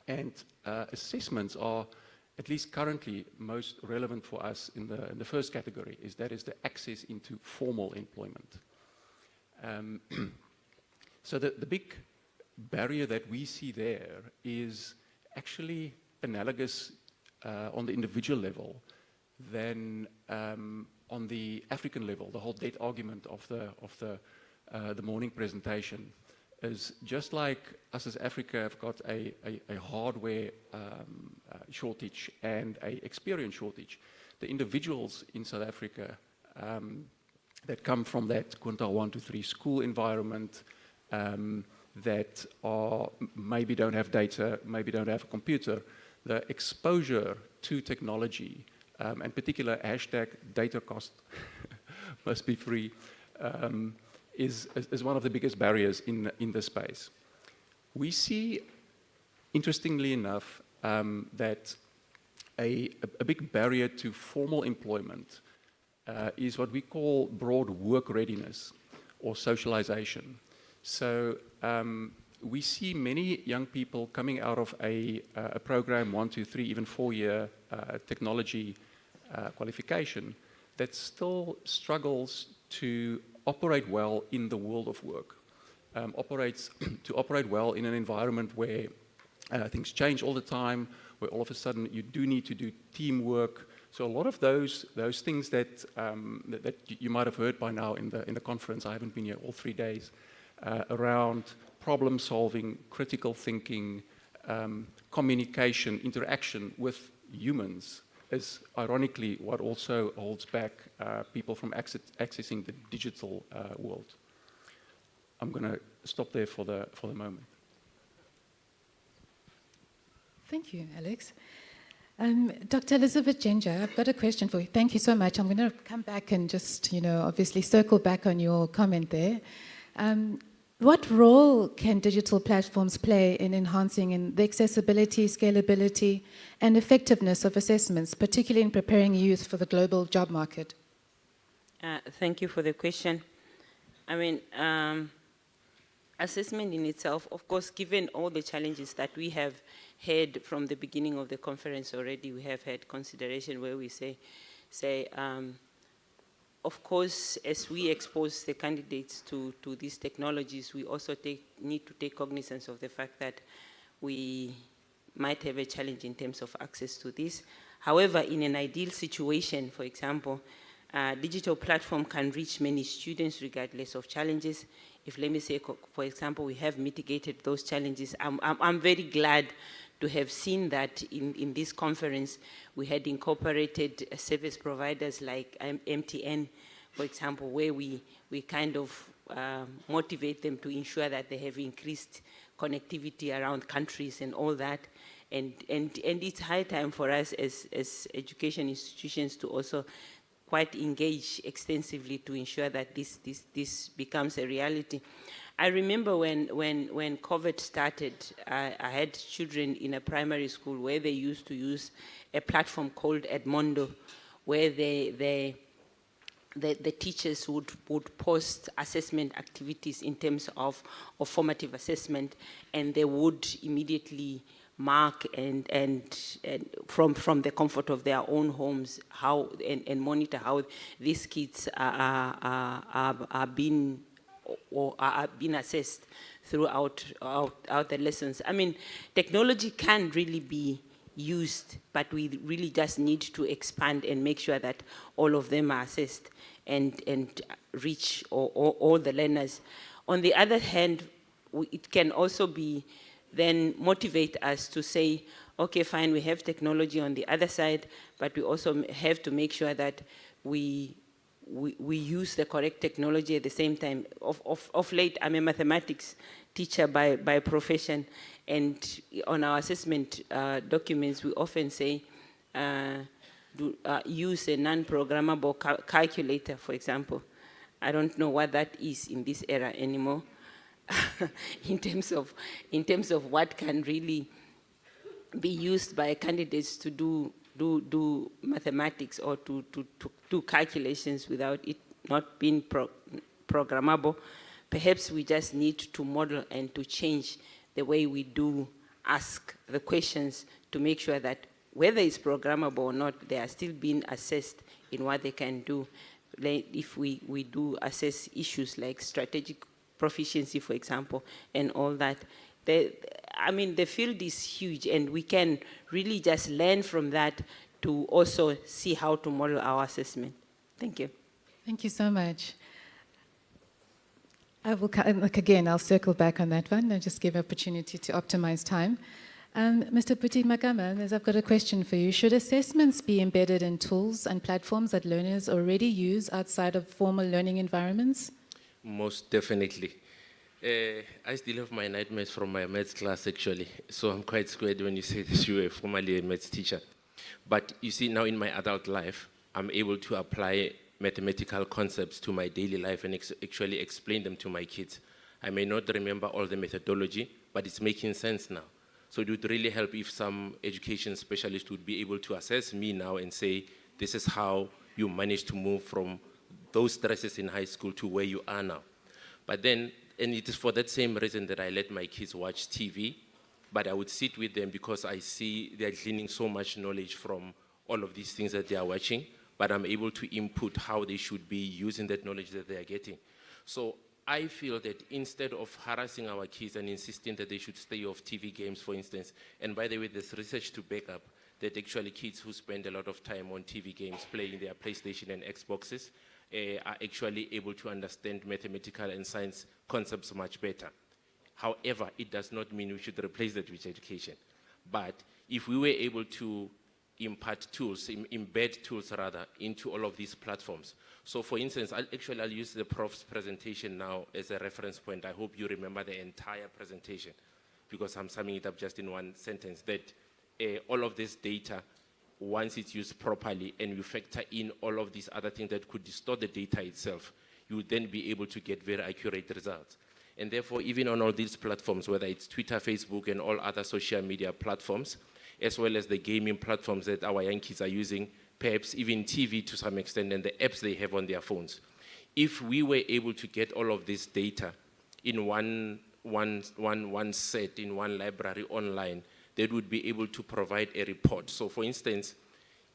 And assessments are, at least currently, most relevant for us in the first category, that is the access into formal employment. So the big barrier that we see there is actually analogous on the individual level than on the African level. The whole debt argument of the morning presentation is just like us as Africa have got a hardware shortage and an experience shortage. The individuals in South Africa that come from that Quintile 1 to 3 school environment that are maybe don't have data, maybe don't have a computer, the exposure to technology, and particular hashtag data cost must be free, is one of the biggest barriers in this space. We see, interestingly enough, that a big barrier to formal employment is what we call broad work readiness or socialization. So we see many young people coming out of a program, 1, 2, 3, even 4-year technology qualification that still struggles to operate well in the world of work, to operate well in an environment where things change all the time, where all of a sudden you do need to do teamwork. So a lot of those things that you might have heard by now in the conference, I haven't been here all 3 days, around problem solving, critical thinking, communication, interaction with humans is ironically what also holds back people from accessing the digital world. I'm going to stop there for the moment. Thank you, Alex. Dr. Elizabeth Ginger, I've got a question for you. Thank you so much. I'm going to come back and just, obviously circle back on your comment there. What role can digital platforms play in enhancing the accessibility, scalability, and effectiveness of assessments, particularly in preparing youth for the global job market? Thank you for the question. I mean, assessment in itself, of course, given all the challenges that we have had from the beginning of the conference already, we have had consideration where we say, of course, as we expose the candidates to these technologies, we also need to take cognizance of the fact that we might have a challenge in terms of access to this. However, in an ideal situation, for example, digital platform can reach many students regardless of challenges. If, let me say, for example, we have mitigated those challenges, I'm very glad to have seen that in this conference, we had incorporated service providers like MTN, for example, where we kind of motivate them to ensure that they have increased connectivity around countries and all that. And it's high time for us as education institutions to also quite engage extensively to ensure that this becomes a reality. I remember when COVID started, I had children in a primary school where they used to use a platform called Edmondo, where the teachers would post assessment activities in terms of formative assessment, and they would immediately mark and from the comfort of their own homes how and monitor how these kids are being assessed throughout the lessons. I mean, technology can really be used, but we really just need to expand and make sure that all of them are assessed and reach all the learners. On the other hand, it can also be then motivate us to say, okay, fine, we have technology on the other side, but we also have to make sure that we use the correct technology at the same time. Of late, I'm a mathematics teacher by profession, and on our assessment documents, we often say, use a non-programmable calculator, for example. I don't know what that is in this era anymore, in terms of what can really be used by candidates to do mathematics or to do calculations without it not being programmable. Perhaps we just need to model and to change the way we do ask the questions to make sure that whether it's programmable or not, they are still being assessed in what they can do. Like if we do assess issues like strategic proficiency, for example, and all that, the field is huge, and we can really just learn from that to also see how to model our assessment. Thank you. Thank you so much. I'll circle back on that one and just give opportunity to optimize time. Mr. Puti Makama, I've got a question for you. Should assessments be embedded in tools and platforms that learners already use outside of formal learning environments? Most definitely. I still have my nightmares from my maths class, actually. So I'm quite scared when you say that you were formerly a maths teacher. But you see, now in my adult life, I'm able to apply mathematical concepts to my daily life and actually explain them to my kids. I may not remember all the methodology, but it's making sense now. So it would really help if some education specialist would be able to assess me now and say, this is how you managed to move from those stresses in high school to where you are now. But then, and it is for that same reason that I let my kids watch TV, but I would sit with them because I see they're gleaning so much knowledge from all of these things that they are watching, but I'm able to input how they should be using that knowledge that they are getting. So I feel that instead of harassing our kids and insisting that they should stay off TV games, for instance, and by the way, there's research to back up that actually kids who spend a lot of time on TV games playing their PlayStation and Xboxes are actually able to understand mathematical and science concepts much better. However, it does not mean we should replace that with education. But if we were able to impart tools, embed tools rather, into all of these platforms. So for instance, I'll use the prof's presentation now as a reference point. I hope you remember the entire presentation because I'm summing it up just in one sentence, that all of this data, once it's used properly and you factor in all of these other things that could distort the data itself, you would then be able to get very accurate results. And therefore, even on all these platforms, whether it's Twitter, Facebook, and all other social media platforms, as well as the gaming platforms that our young kids are using, perhaps even TV to some extent, and the apps they have on their phones. If we were able to get all of this data in one set, in one library online, that would be able to provide a report. So for instance,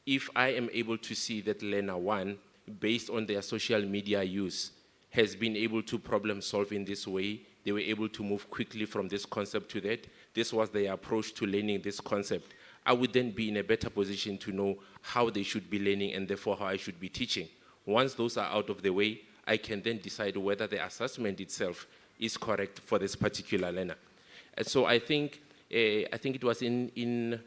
if I am able to see that learner 1, based on their social media use, has been able to problem solve in this way, they were able to move quickly from this concept to that, this was their approach to learning this concept, I would then be in a better position to know how they should be learning and therefore how I should be teaching. Once those are out of the way, I can then decide whether the assessment itself is correct for this particular learner. And so I think it was in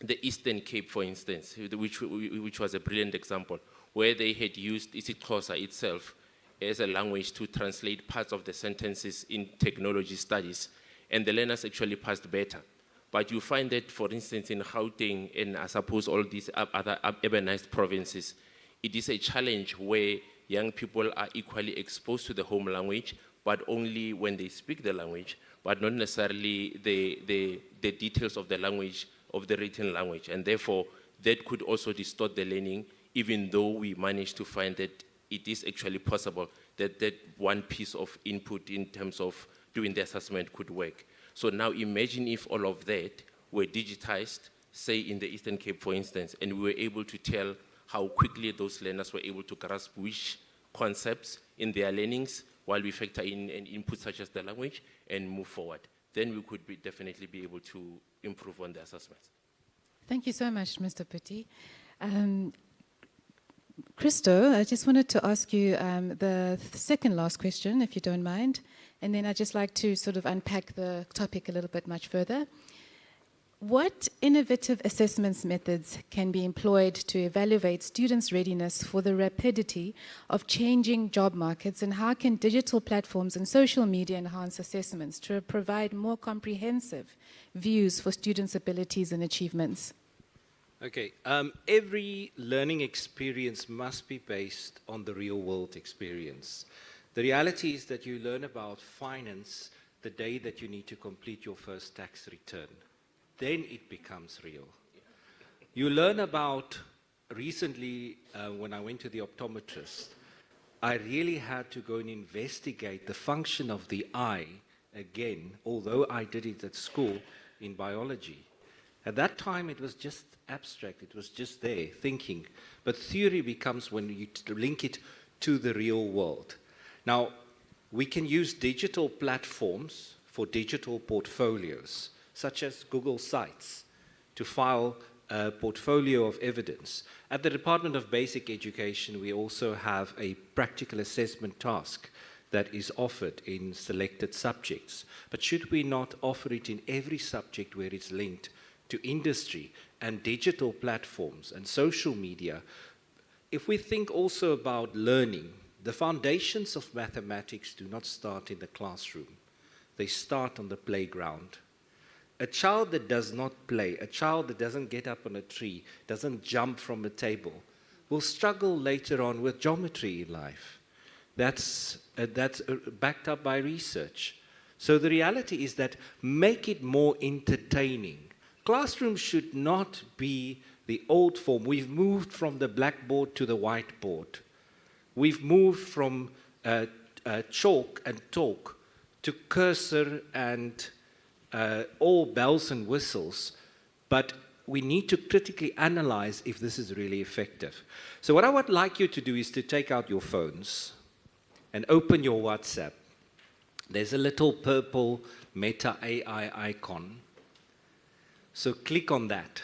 the Eastern Cape, for instance, which was a brilliant example, where they had used isiXhosa itself as a language to translate parts of the sentences in technology studies, and the learners actually passed better. But you find that, for instance, in Gauteng and I suppose all these other urbanized provinces, it is a challenge where young people are equally exposed to the home language, but only when they speak the language, but not necessarily the details of the language, of the written language. And therefore, that could also distort the learning, even though we managed to find that it is actually possible that that one piece of input in terms of doing the assessment could work. So now imagine if all of that were digitized, say in the Eastern Cape, for instance, and we were able to tell how quickly those learners were able to grasp which concepts in their learnings while we factor in an input such as the language and move forward. Then we could definitely be able to improve on the assessments. Thank you so much, Mr. Putti. Christo, I just wanted to ask you the second last question, if you don't mind, and then I'd just like to sort of unpack the topic a little bit much further. What innovative assessments methods can be employed to evaluate students' readiness for the rapidity of changing job markets, and how can digital platforms and social media enhance assessments to provide more comprehensive views for students' abilities and achievements? Okay, every learning experience must be based on the real world experience. The reality is that you learn about finance the day that you need to complete your first tax return. Then it becomes real. You learn about, recently when I went to the optometrist, I really had to go and investigate the function of the eye again, although I did it at school in biology. At that time, it was just abstract. It was just there, thinking. But theory becomes when you link it to the real world. Now, we can use digital platforms for digital portfolios, such as Google Sites, to file a portfolio of evidence. At the Department of Basic Education, we also have a practical assessment task that is offered in selected subjects. But should we not offer it in every subject where it's linked to industry and digital platforms and social media? If we think also about learning, the foundations of mathematics do not start in the classroom. They start on the playground. A child that does not play, a child that doesn't get up on a tree, doesn't jump from a table, will struggle later on with geometry in life. That's backed up by research. So the reality is that make it more entertaining. Classrooms should not be the old form. We've moved from the blackboard to the whiteboard. We've moved from chalk and talk to cursor and all bells and whistles, but we need to critically analyze if this is really effective. So what I would like you to do is to take out your phones and open your WhatsApp. There's a little purple Meta AI icon. So click on that.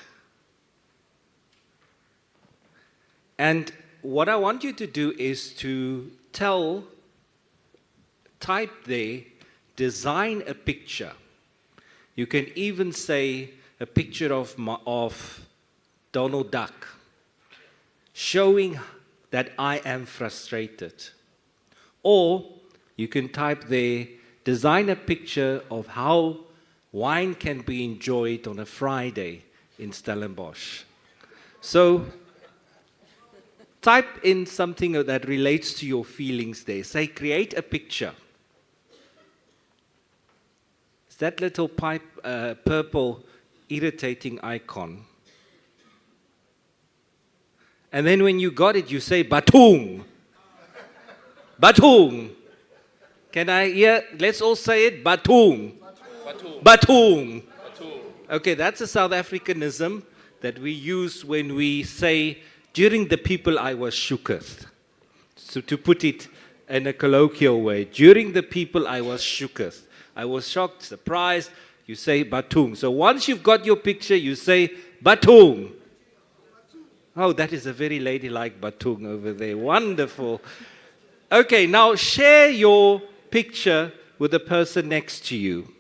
And what I want you to do is to type there, design a picture. You can even say a picture of Donald Duck, showing that I am frustrated. Or you can type there, design a picture of how wine can be enjoyed on a Friday in Stellenbosch. So type in something that relates to your feelings there. Say, create a picture. It's that little purple irritating icon. And then when you got it, you say, Batung. Batung. Can I hear? Let's all say it. Batung. Batung. Batung. Okay, that's a South Africanism that we use when we say, during the people I was shooketh. So to put it in a colloquial way, during the people I was shooketh. I was shocked, surprised, you say Batung. So once you've got your picture, you say Batung. Oh, that is a very ladylike Batung over there. Wonderful. Okay, now share your picture with the person next to you.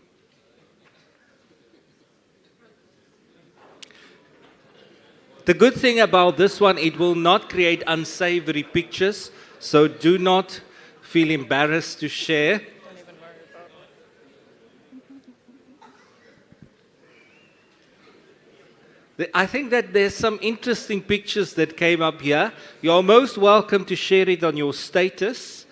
The good thing about this one, it will not create unsavory pictures, so do not feel embarrassed to share. I think that there's some interesting pictures that came up here. You're most welcome to share it on your status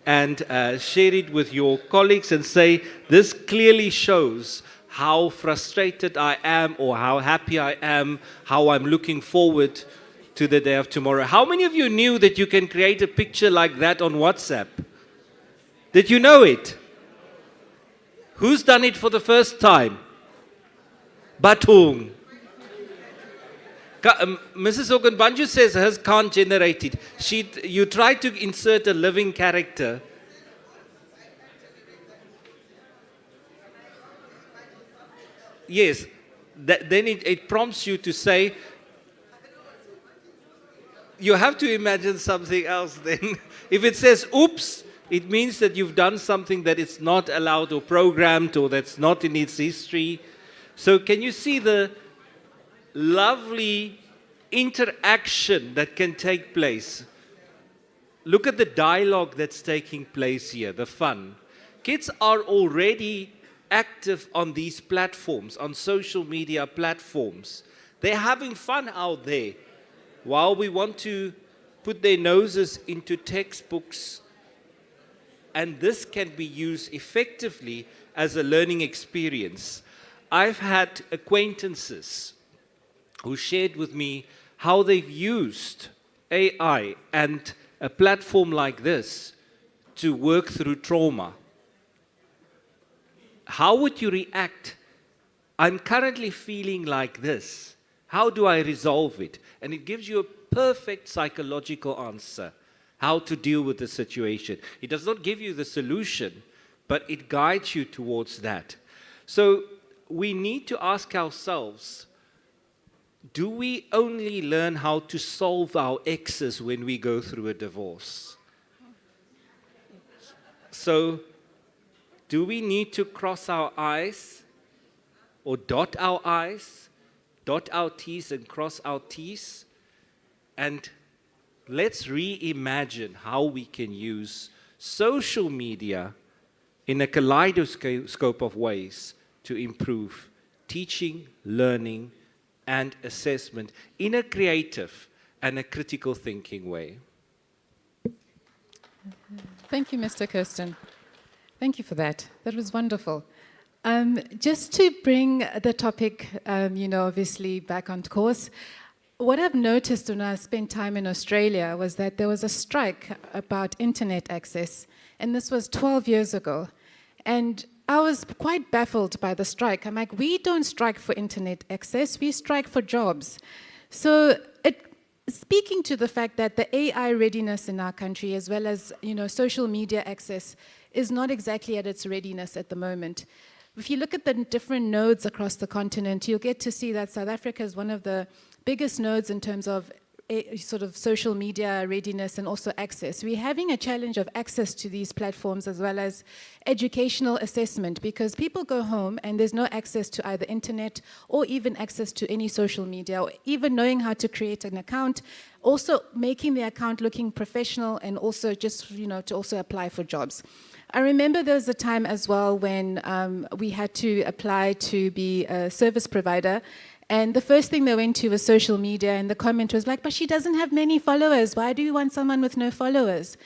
and share it with your colleagues and say, this clearly shows how frustrated I am or how happy I am, how I'm looking forward to the day of tomorrow. How many of you knew that you can create a picture like that on WhatsApp? Did you know it? Who's done it for the first time? Batung. Mrs. Ogunbanju says hers can't generate it. You try to insert a living character. Yes. then it prompts you to say, you have to imagine something else then. If it says, oops, it means that you've done something that is not allowed or programmed or that's not in its history. So can you see the lovely interaction that can take place? Look at the dialogue that's taking place here, the fun. Kids are already active on these platforms, on social media platforms. They're having fun out there, while we want to put their noses into textbooks. And this can be used effectively as a learning experience. I've had acquaintances who shared with me how they've used AI and a platform like this to work through trauma. How would you react? I'm currently feeling like this. How do I resolve it? And it gives you a perfect psychological answer how to deal with the situation. It does not give you the solution, but it guides you towards that. So we need to ask ourselves, do we only learn how to solve our exes when we go through a divorce? So, do we need to cross our I's or dot our I's, dot our T's and cross our T's? And let's reimagine how we can use social media in a kaleidoscope of ways to improve teaching, learning, and assessment in a creative and a critical thinking way. Thank you, Mr. Kirsten. Thank you for that. That was wonderful. Just to bring the topic, obviously back on course, what I've noticed when I spent time in Australia was that there was a strike about internet access, and this was 12 years ago. And I was quite baffled by the strike. I'm like, we don't strike for internet access, we strike for jobs. So speaking to the fact that the AI readiness in our country, as well as social media access, is not exactly at its readiness at the moment. If you look at the different nodes across the continent, you'll get to see that South Africa is one of the biggest nodes in terms of sort of social media readiness and also access. We're having a challenge of access to these platforms as well as educational assessment, because people go home and there's no access to either internet or even access to any social media, or even knowing how to create an account, also making the account looking professional, and also just to also apply for jobs. I remember there was a time as well when we had to apply to be a service provider. And the first thing they went to was social media, and the comment was like, but she doesn't have many followers. Why do you want someone with no followers?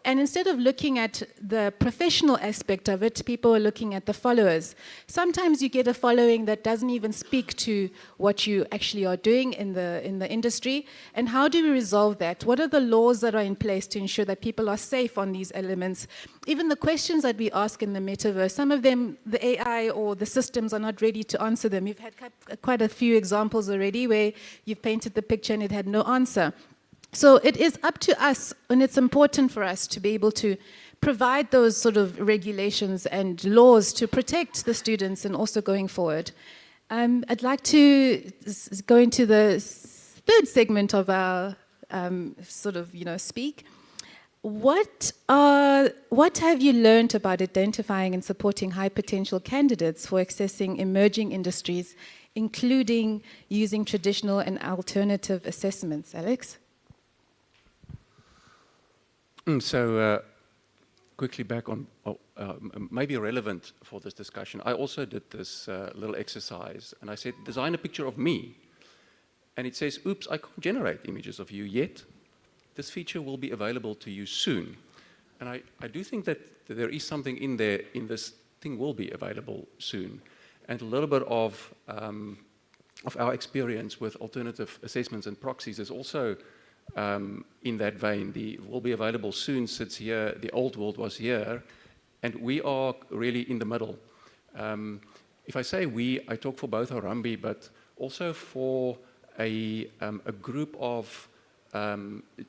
And instead of looking at the professional aspect of it, people are looking at the followers. Sometimes you get a following that doesn't even speak to what you actually are doing in the industry. And how do we resolve that? What are the laws that are in place to ensure that people are safe on these elements? Even the questions that we ask in the metaverse, some of them, the AI or the systems are not ready to answer them. You've had quite a few examples already where you've painted the picture and it had no answer. So it is up to us, and it's important for us to be able to provide those sort of regulations and laws to protect the students and also going forward. I'd like to go into the third segment of our speak. What have you learned about identifying and supporting high potential candidates for accessing emerging industries, including using traditional and alternative assessments? Alex? So, quickly back on, maybe relevant for this discussion, I also did this little exercise, and I said, design a picture of me. And it says, oops, I can't generate images of you yet. This feature will be available to you soon. And I do think that there is something in there, in this thing will be available soon. And a little bit of our experience with alternative assessments and proxies is also in that vein. The will be available soon sits here, the old world was here, and we are really in the middle. If I say we, I talk for both Harambee, but also for a group of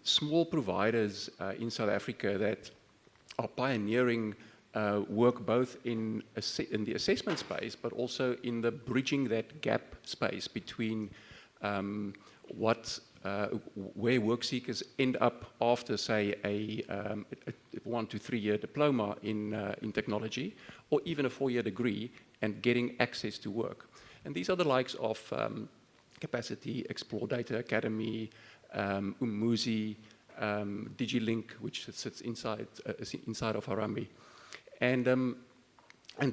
small providers in South Africa that are pioneering work both in the assessment space, but also in the bridging that gap space between where work seekers end up after, say, a 1 to 3 year diploma in technology, or even a 4-year degree, and getting access to work. And these are the likes of Capacity, Explore Data Academy, Umuzi, DigiLink, which sits inside of Harambee. And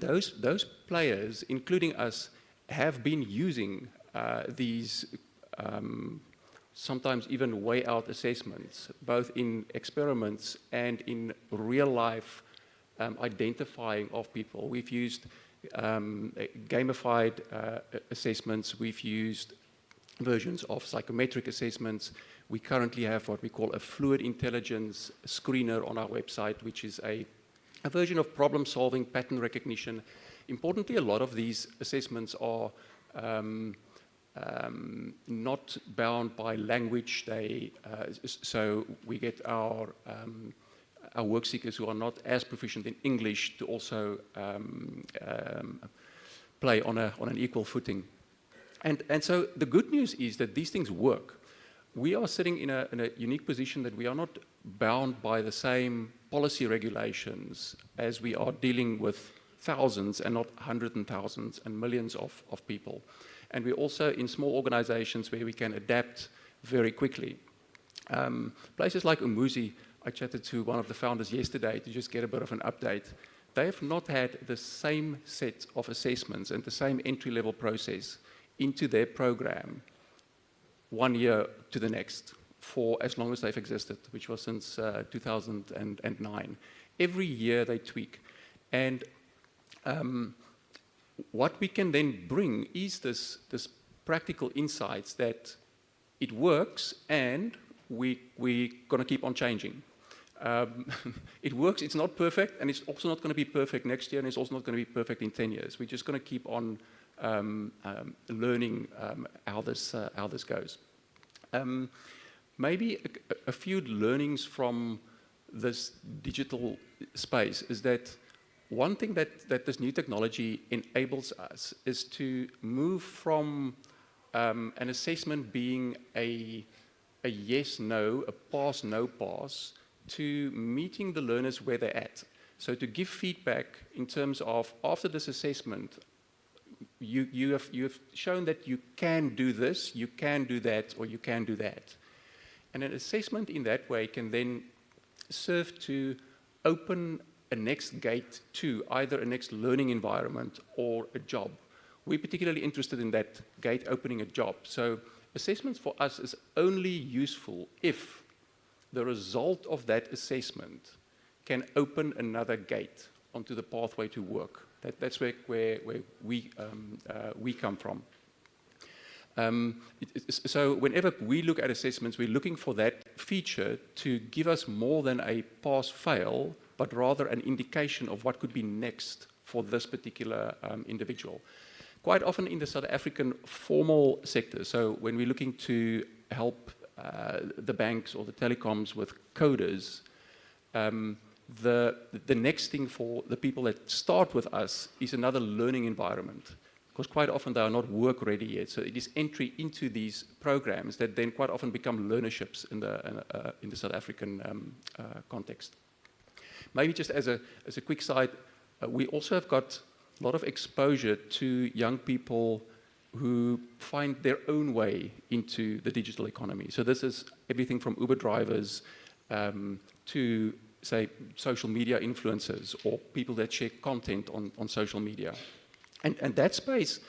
those players, including us, have been using these sometimes even way out assessments, both in experiments and in real life identifying of people. We've used gamified assessments, we've used versions of psychometric assessments. We currently have what we call a fluid intelligence screener on our website, which is a version of problem solving, pattern recognition. Importantly, a lot of these assessments are not bound by language. So we get our work seekers who are not as proficient in English to also play on an equal footing. And so the good news is that these things work. We are sitting in a unique position that we are not bound by the same policy regulations as we are dealing with thousands and not hundreds and thousands and millions of people. And we're also in small organizations where we can adapt very quickly. Places like Umuzi, I chatted to one of the founders yesterday to just get a bit of an update. They have not had the same set of assessments and the same entry-level process into their program 1 year to the next for as long as they've existed, which was since 2009. Every year they tweak. And what we can then bring is this practical insights that it works and we're going to keep on changing. It works, it's not perfect, and it's also not going to be perfect next year, and it's also not going to be perfect in 10 years. We're just going to keep on learning how this goes. Maybe a few learnings from this digital space is that one thing that this new technology enables us is to move from an assessment being a yes, no, a pass, no pass, to meeting the learners where they're at. So to give feedback in terms of, after this assessment, you have shown that you can do this, you can do that, or you can do that. And an assessment in that way can then serve to open a next gate to either a next learning environment or a job. We're particularly interested in that gate opening a job. So assessments for us is only useful if the result of that assessment can open another gate onto the pathway to work. That's where we come from. So whenever we look at assessments, we're looking for that feature to give us more than a pass-fail, but rather an indication of what could be next for this particular individual. Quite often in the South African formal sector, so when we're looking to help the banks or the telecoms with coders, the next thing for the people that start with us is another learning environment, because quite often they are not work ready yet. So it is entry into these programs that then quite often become learnerships in the South African context. Maybe just as a quick side, we also have got a lot of exposure to young people who find their own way into the digital economy. So this is everything from Uber drivers to, say, social media influencers or people that share content on social media. And that space,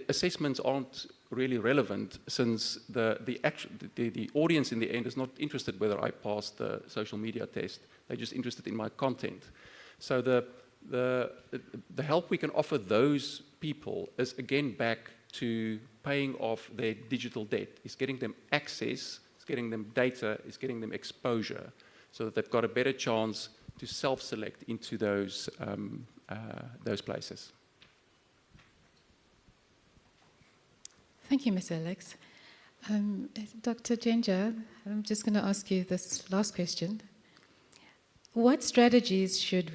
assessments aren't really relevant, since the audience in the end is not interested whether I passed the social media test. They're just interested in my content. So the help we can offer those people is again back to paying off their digital debt. It's getting them access, it's getting them data, it's getting them exposure, so that they've got a better chance to self-select into those places. Thank you, Mr. Alex. Dr. Jenja, I'm just going to ask you this last question. What strategies should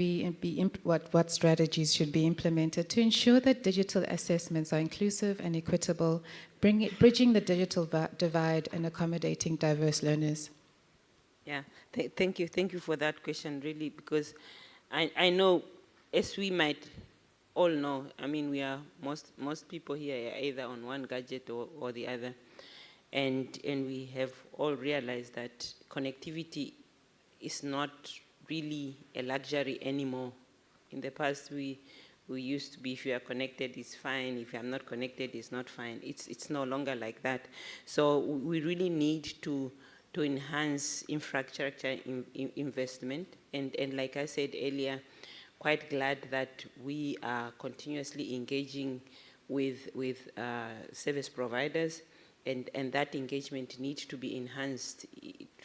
what strategies should be implemented to ensure that digital assessments are inclusive and equitable, bridging the digital divide and accommodating diverse learners? Yeah, thank you for that question, really, because I know, as we might all know, I mean, we are, most people here are either on one gadget or the other, and we have all realized that connectivity is not really a luxury anymore. In the past, we used to be, if you are connected, it's fine. If you are not connected, it's not fine. It's no longer like that. So we really need to enhance infrastructure investment. And like I said earlier, quite glad that we are continuously engaging with service providers, and that engagement needs to be enhanced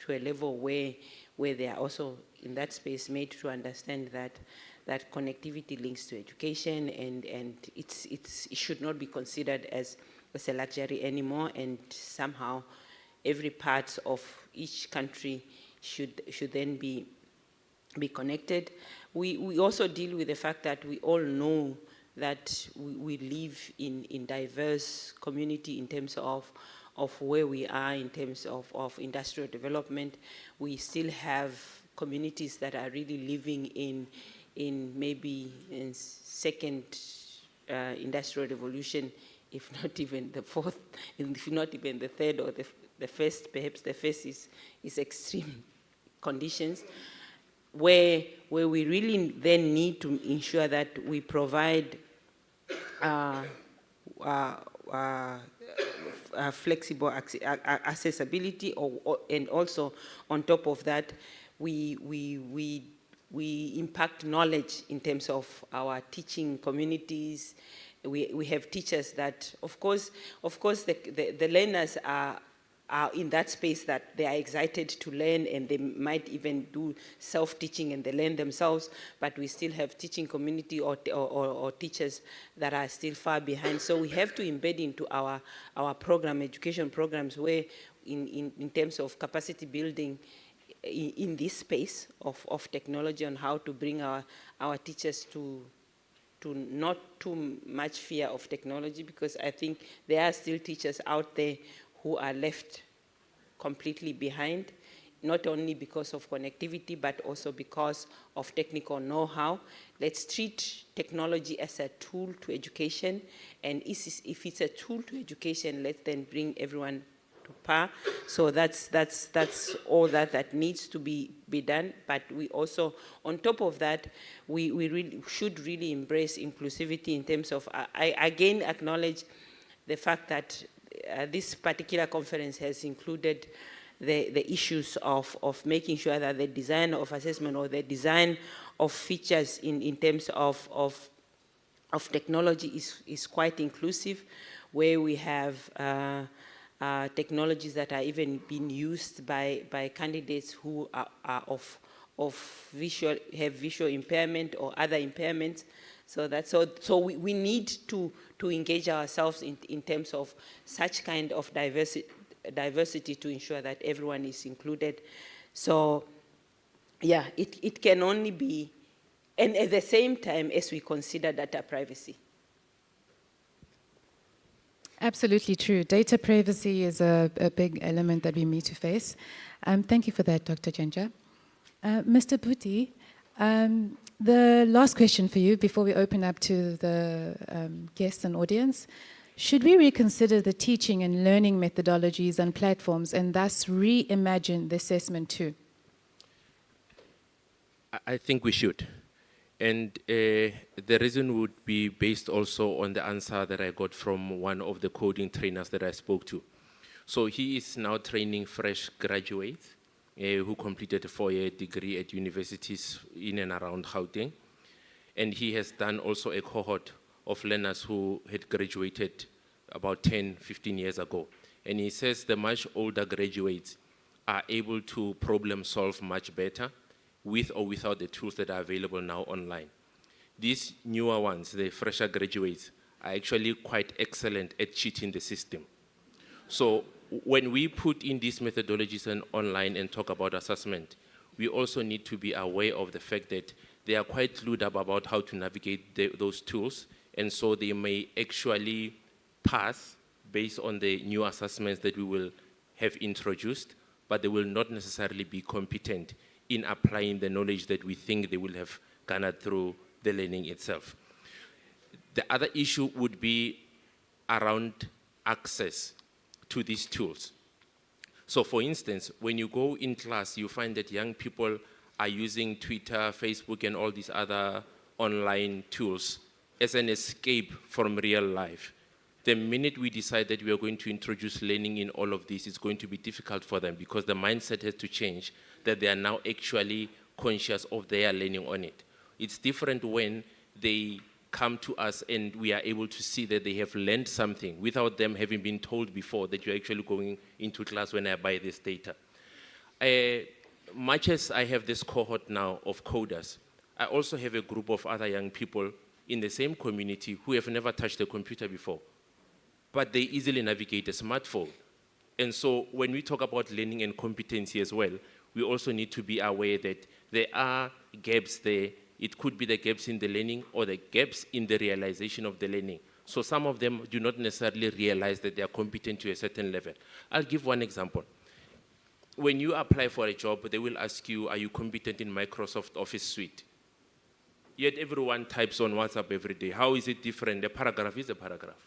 to a level where they are also in that space made to understand that connectivity links to education, and it should not be considered as a luxury anymore, and somehow every part of each country should then be connected. We also deal with the fact that we all know that we live in diverse community in terms of where we are, in terms of industrial development. We still have communities that are really living in maybe in second industrial revolution, if not even the fourth, if not even the third or the first. Perhaps the first is extreme conditions, where we really then need to ensure that we provide flexible accessibility, and also on top of that, we impact knowledge in terms of our teaching communities. We have teachers that, of course, the learners are in that space that they are excited to learn, and they might even do self-teaching and they learn themselves, but we still have teaching community or teachers that are still far behind. So we have to embed into our education programs, where in terms of capacity building in this space of technology, on how to bring our teachers to not too much fear of technology, because I think there are still teachers out there who are left completely behind, not only because of connectivity, but also because of technical know-how. Let's treat technology as a tool to education, and if it's a tool to education, let's then bring everyone to par. So that's all that needs to be done. But we also, on top of that, we really should really embrace inclusivity in terms of, I again acknowledge the fact that this particular conference has included the issues of making sure that the design of assessment or the design of features in terms of technology is quite inclusive, where we have technologies that are even being used by candidates who are of visual impairment or other impairments. So we need to engage ourselves in terms of such kind of diversity to ensure that everyone is included. So yeah, it can only be, and at the same time as we consider data privacy. Absolutely true. Data privacy is a big element that we need to face. Thank you for that, Dr. Jenja. Mr. Buti, the last question for you before we open up to the guests and audience. Should we reconsider the teaching and learning methodologies and platforms and thus reimagine the assessment too? I think we should. And the reason would be based also on the answer that I got from one of the coding trainers that I spoke to. So he is now training fresh graduates who completed a 4-year degree at universities in and around Gauteng. And he has done also a cohort of learners who had graduated about 10, 15 years ago. And he says the much older graduates are able to problem solve much better with or without the tools that are available now online. These newer ones, the fresher graduates, are actually quite excellent at cheating the system. So when we put in these methodologies and online and talk about assessment, we also need to be aware of the fact that they are quite clued up about how to navigate those tools, and so they may actually pass based on the new assessments that we will have introduced, but they will not necessarily be competent in applying the knowledge that we think they will have garnered through the learning itself. The other issue would be around access to these tools. So for instance, when you go in class, you find that young people are using Twitter, Facebook, and all these other online tools as an escape from real life. The minute we decide that we are going to introduce learning in all of this, it's going to be difficult for them because the mindset has to change, that they are now actually conscious of their learning on it. It's different when they come to us and we are able to see that they have learned something without them having been told before that you're actually going into class when I buy this data. Much as I have this cohort now of coders, I also have a group of other young people in the same community who have never touched a computer before, but they easily navigate a smartphone. And so when we talk about learning and competency as well, we also need to be aware that there are gaps there. It could be the gaps in the learning or the gaps in the realization of the learning. So some of them do not necessarily realize that they are competent to a certain level. I'll give one example. When you apply for a job, they will ask you, are you competent in Microsoft Office Suite? Yet everyone types on WhatsApp every day. How is it different? The paragraph is a paragraph.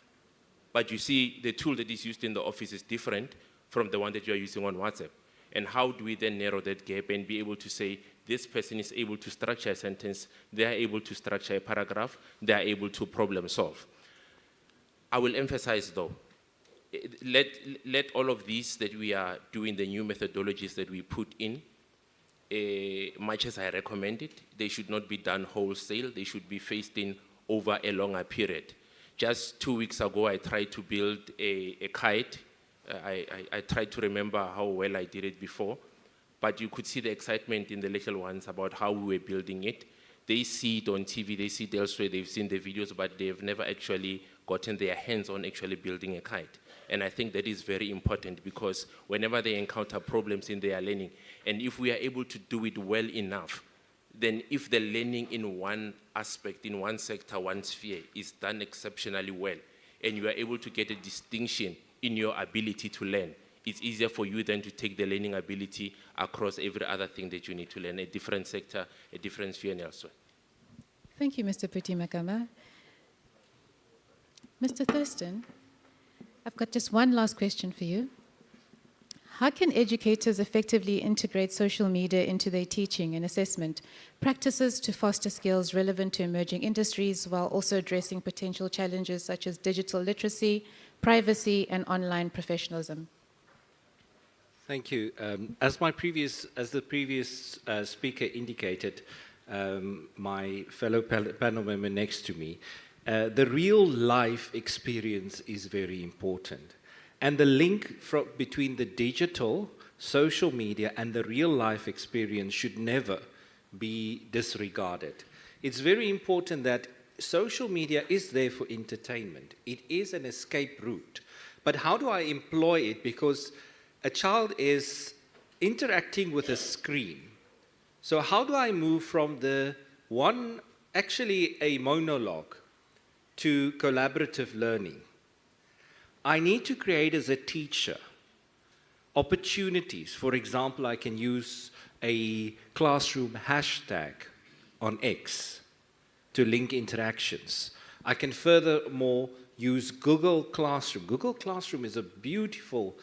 But you see, the tool that is used in the office is different from the one that you are using on WhatsApp. And how do we then narrow that gap and be able to say, this person is able to structure a sentence, they are able to structure a paragraph, they are able to problem solve. I will emphasize though, let all of these that we are doing, the new methodologies that we put in, much as I recommend it, they should not be done wholesale, they should be phased in over a longer period. Just 2 weeks ago, I tried to build a kite. I tried to remember how well I did it before, but you could see the excitement in the little ones about how we were building it. They see it on TV, they see it elsewhere, they've seen the videos, but they've never actually gotten their hands on actually building a kite. And I think that is very important because whenever they encounter problems in their learning, and if we are able to do it well enough, then if the learning in one aspect, in one sector, one sphere is done exceptionally well, and you are able to get a distinction in your ability to learn, it's easier for you then to take the learning ability across every other thing that you need to learn, a different sector, a different sphere and elsewhere. Thank you, Mr. Puti Makamba. Mr. Thurston, I've got just one last question for you. How can educators effectively integrate social media into their teaching and assessment practices to foster skills relevant to emerging industries while also addressing potential challenges such as digital literacy, privacy, and online professionalism? Thank you. As the previous speaker indicated, my fellow panel member next to me, the real life experience is very important. And the link between the digital, social media, and the real life experience should never be disregarded. It's very important that social media is there for entertainment. It is an escape route. But how do I employ it? Because a child is interacting with a screen. So how do I move from actually a monologue to collaborative learning? I need to create as a teacher opportunities. For example, I can use a classroom hashtag on X to link interactions. I can furthermore use Google Classroom. Google Classroom is a beautiful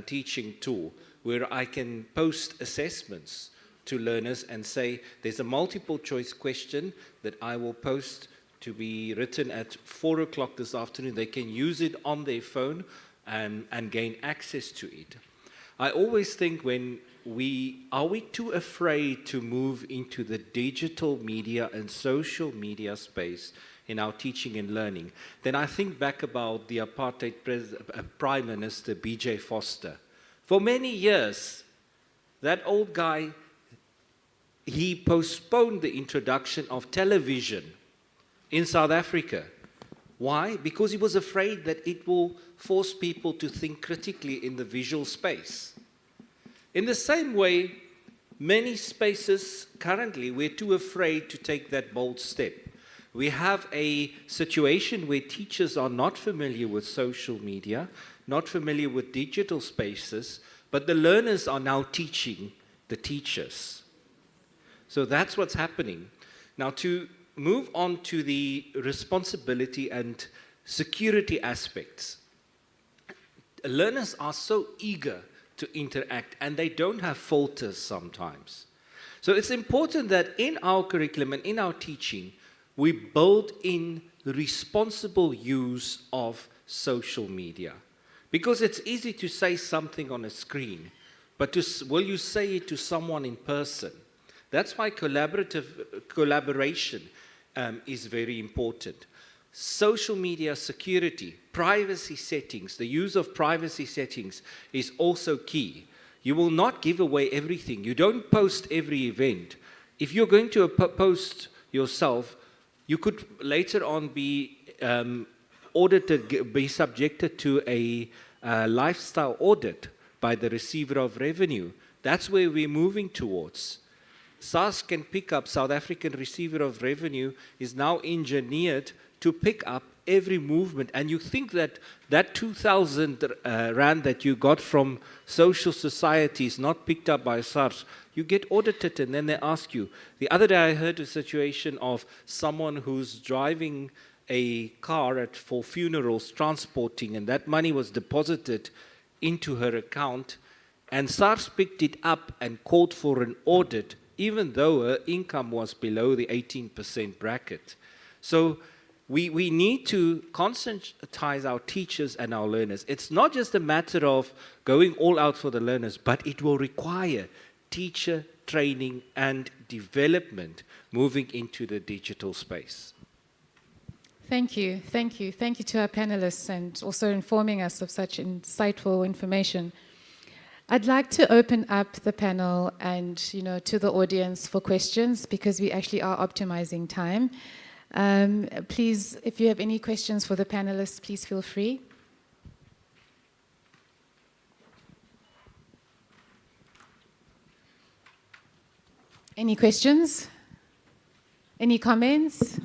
teaching tool where I can post assessments to learners and say, there's a multiple choice question that I will post to be written at 4 o'clock this afternoon. They can use it on their phone and gain access to it. I always think are we too afraid to move into the digital media and social media space in our teaching and learning? Then I think back about the apartheid Prime Minister, B.J. Foster. For many years, that old guy, he postponed the introduction of television in South Africa. Why? Because he was afraid that it will force people to think critically in the visual space. In the same way, many spaces currently, we're too afraid to take that bold step. We have a situation where teachers are not familiar with social media, not familiar with digital spaces, but the learners are now teaching the teachers. So that's what's happening. Now, to move on to the responsibility and security aspects, learners are so eager to interact, and they don't have filters sometimes. So it's important that in our curriculum and in our teaching, we build in responsible use of social media. Because it's easy to say something on a screen, but will you say it to someone in person? That's why collaboration is very important. Social media security, privacy settings, the use of privacy settings is also key. You will not give away everything. You don't post every event. If you're going to post yourself, you could later on be audited, be subjected to a lifestyle audit by the receiver of revenue. That's where we're moving towards. SARS can pick up, South African Receiver of Revenue is now engineered to pick up every movement. And you think that that 2,000 rand that you got from social society is not picked up by SARS. You get audited and then they ask you. The other day I heard a situation of someone who's driving a car for funerals, transporting, and that money was deposited into her account, and SARS picked it up and called for an audit, even though her income was below the 18% bracket. So we need to conscientize our teachers and our learners. It's not just a matter of going all out for the learners, but it will require teacher training and development moving into the digital space. Thank you, thank you. Thank you to our panelists and also informing us of such insightful information. I'd like to open up the panel and to the audience for questions because we actually are optimizing time. Please, if you have any questions for the panelists, please feel free. Any questions? Any comments?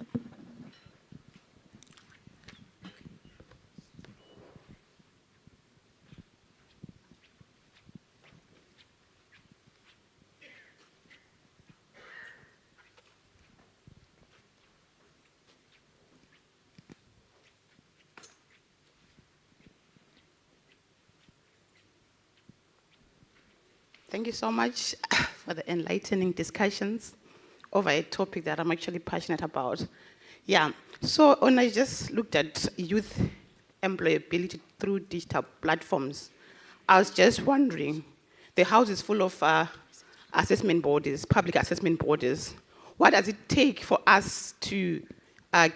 Thank you so much for the enlightening discussions over a topic that I'm actually passionate about. Yeah, so when I just looked at youth employability through digital platforms, I was just wondering, the house is full of assessment bodies, public assessment bodies. What does it take for us to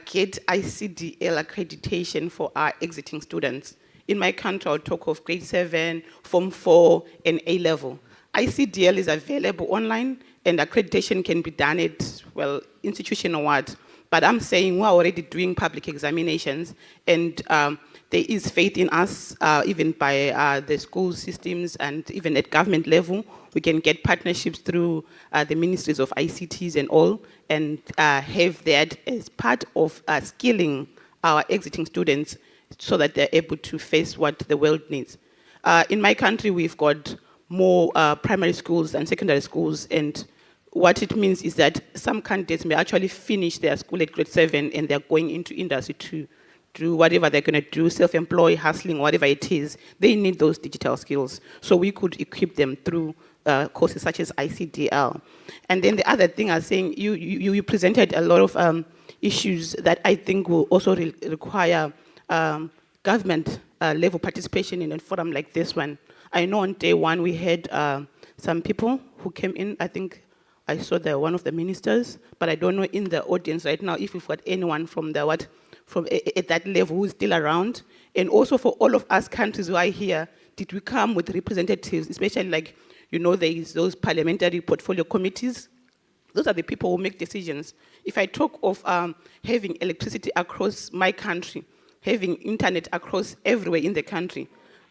get ICDL accreditation for our exiting students? In my country, I'll talk of grade 7, Form 4, and A-level. ICDL is available online, and accreditation can be done at, well, institution-wide. But I'm saying we're already doing public examinations, and there is faith in us, even by the school systems and even at government level. We can get partnerships through the ministries of ICTs and all, and have that as part of skilling our exiting students so that they're able to face what the world needs. In my country, we've got more primary schools and secondary schools, and what it means is that some candidates may actually finish their school at grade 7 and they're going into industry to do whatever they're going to do, self-employ, hustling, whatever it is. They need those digital skills. So we could equip them through courses such as ICDL. And then the other thing I was saying, you presented a lot of issues that I think will also require government level participation in a forum like this one. I know on day one we had some people who came in. I think I saw one of the ministers, but I don't know in the audience right now if we've got anyone from at that level who's still around. And also for all of us countries who are here, did we come with representatives, especially there is those parliamentary portfolio committees. Those are the people who make decisions. If I talk of having electricity across my country, having internet across everywhere in the country,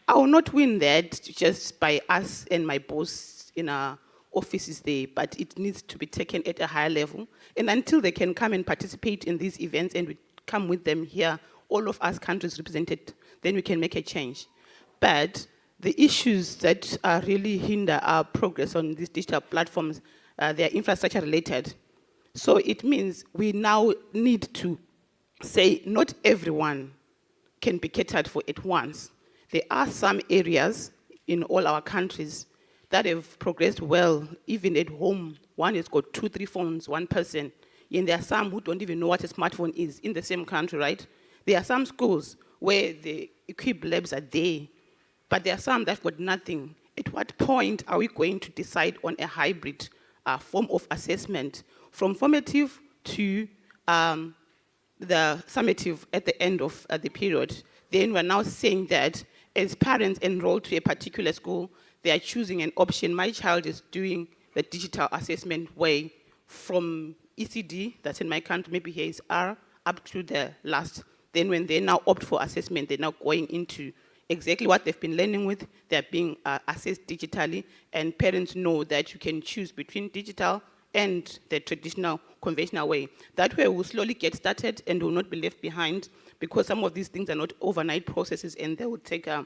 I will not win that just by us and my boss in a offices there, but it needs to be taken at a higher level. And until they can come and participate in these events and we come with them here, all of us countries represented, then we can make a change. But the issues that really hinder our progress on these digital platforms, they are infrastructure related. So it means we now need to say not everyone can be catered for at once. There are some areas in all our countries that have progressed well, even at home. One has got 2, 3 phones, one person. And there are some who don't even know what a smartphone is in the same country, right? There are some schools where the equipped labs are there, but there are some that got nothing. At what point are we going to decide on a hybrid form of assessment from formative to the summative at the end of the period? Then we're now saying that as parents enroll to a particular school, they are choosing an option. My child is doing the digital assessment way from ECD, that's in my country, maybe here is R, up to the last. Then when they now opt for assessment, they're now going into exactly what they've been learning with. They're being assessed digitally, and parents know that you can choose between digital and the traditional, conventional way. That way we'll slowly get started and will not be left behind, because some of these things are not overnight processes and they will take a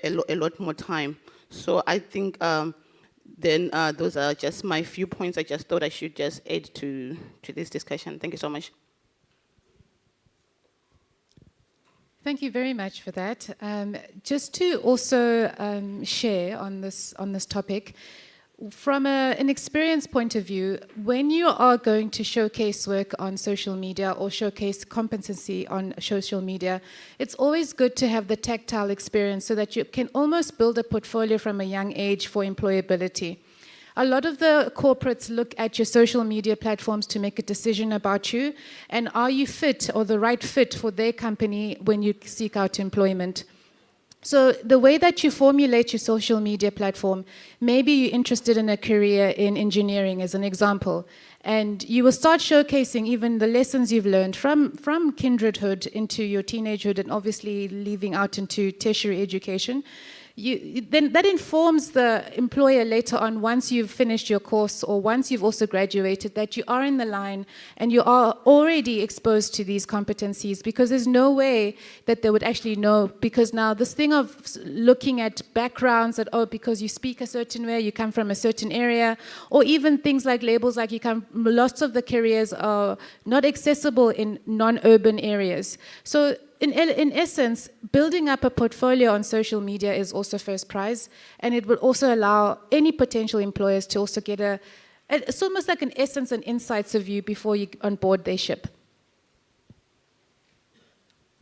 lot more time. So I think then those are just my few points I just thought I should just add to this discussion. Thank you so much. Thank you very much for that. Just to also share on this topic, from an experience point of view, when you are going to showcase work on social media or showcase competency on social media, it's always good to have the tactile experience so that you can almost build a portfolio from a young age for employability. A lot of the corporates look at your social media platforms to make a decision about you, and are you fit or the right fit for their company when you seek out employment. So the way that you formulate your social media platform, maybe you're interested in a career in engineering as an example, and you will start showcasing even the lessons you've learned from kindredhood into your teenagehood and obviously leaving out into tertiary education. Then that informs the employer later on, once you've finished your course or once you've also graduated, that you are in the line and you are already exposed to these competencies, because there's no way that they would actually know. Because now this thing of looking at backgrounds that, oh, because you speak a certain way, you come from a certain area, or even things like labels like lots of the careers are not accessible in non-urban areas. So in essence, building up a portfolio on social media is also first prize, and it will also allow any potential employers to also get it's almost like an essence and insights of you before you onboard their ship.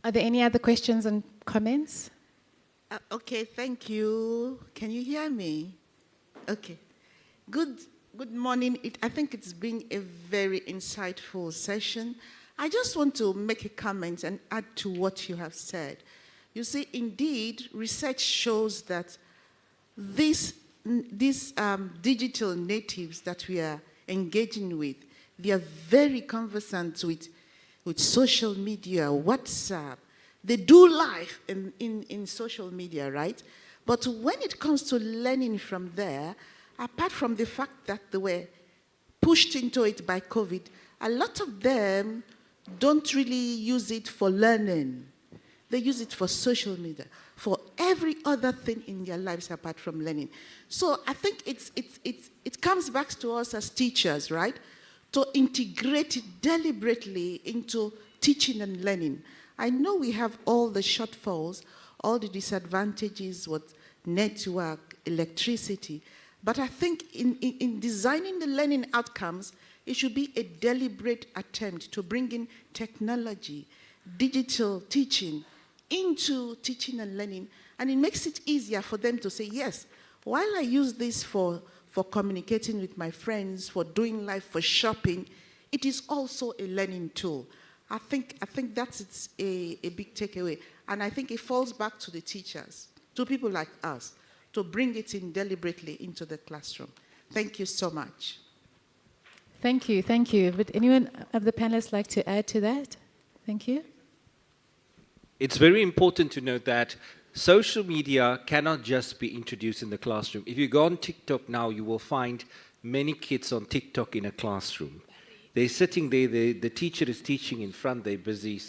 Are there any other questions and comments? Okay, thank you. Can you hear me? Okay. Good morning. I think it's been a very insightful session. I just want to make a comment and add to what you have said. You see, indeed, research shows that these digital natives that we are engaging with, they are very conversant with social media, WhatsApp. They do life in social media, right? But when it comes to learning from there, apart from the fact that they were pushed into it by COVID, a lot of them don't really use it for learning. They use it for social media, for every other thing in their lives apart from learning. So I think it comes back to us as teachers, right? To integrate it deliberately into teaching and learning. I know we have all the shortfalls, all the disadvantages with network, electricity, but I think in designing the learning outcomes, it should be a deliberate attempt to bring in technology, digital teaching into teaching and learning, and it makes it easier for them to say, yes, while I use this for communicating with my friends, for doing life, for shopping, it is also a learning tool. I think that's a big takeaway, and I think it falls back to the teachers, to people like us, to bring it in deliberately into the classroom. Thank you so much. Thank you, thank you. Would anyone of the panelists like to add to that? Thank you. It's very important to note that social media cannot just be introduced in the classroom. If you go on TikTok now, you will find many kids on TikTok in a classroom. They're sitting there, the teacher is teaching in front, they're busy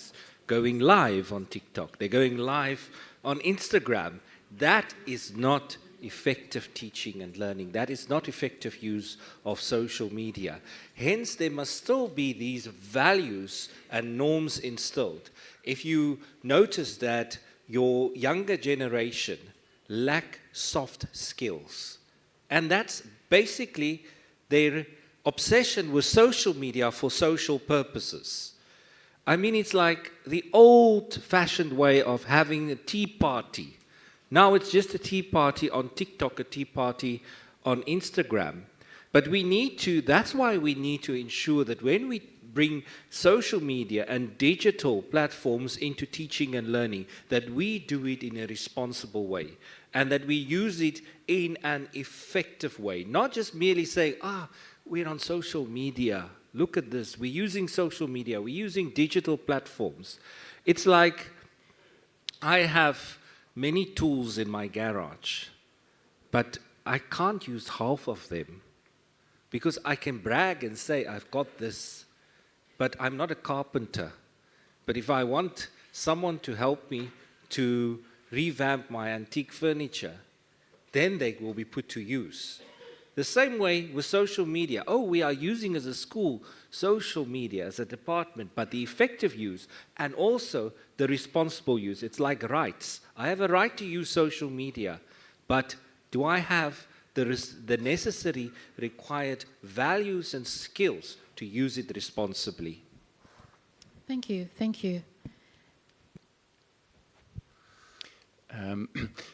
going live on TikTok. They're going live on Instagram. That is not effective teaching and learning. That is not effective use of social media. Hence, there must still be these values and norms instilled. If you notice that your younger generation lack soft skills, and that's basically their obsession with social media for social purposes. I mean, it's like the old-fashioned way of having a tea party. Now it's just a tea party on TikTok, a tea party on Instagram. But we need to, that's why we need to ensure that when we bring social media and digital platforms into teaching and learning, that we do it in a responsible way and that we use it in an effective way. Not just merely saying, we're on social media, look at this, we're using social media, we're using digital platforms. It's like I have many tools in my garage, but I can't use half of them because I can brag and say, I've got this, but I'm not a carpenter. But if I want someone to help me to revamp my antique furniture, then they will be put to use. The same way with social media. We are using as a school social media as a department, but the effective use and also the responsible use. It's like rights. I have a right to use social media, but do I have the necessary required values and skills to use it responsibly? Thank you. Thank you.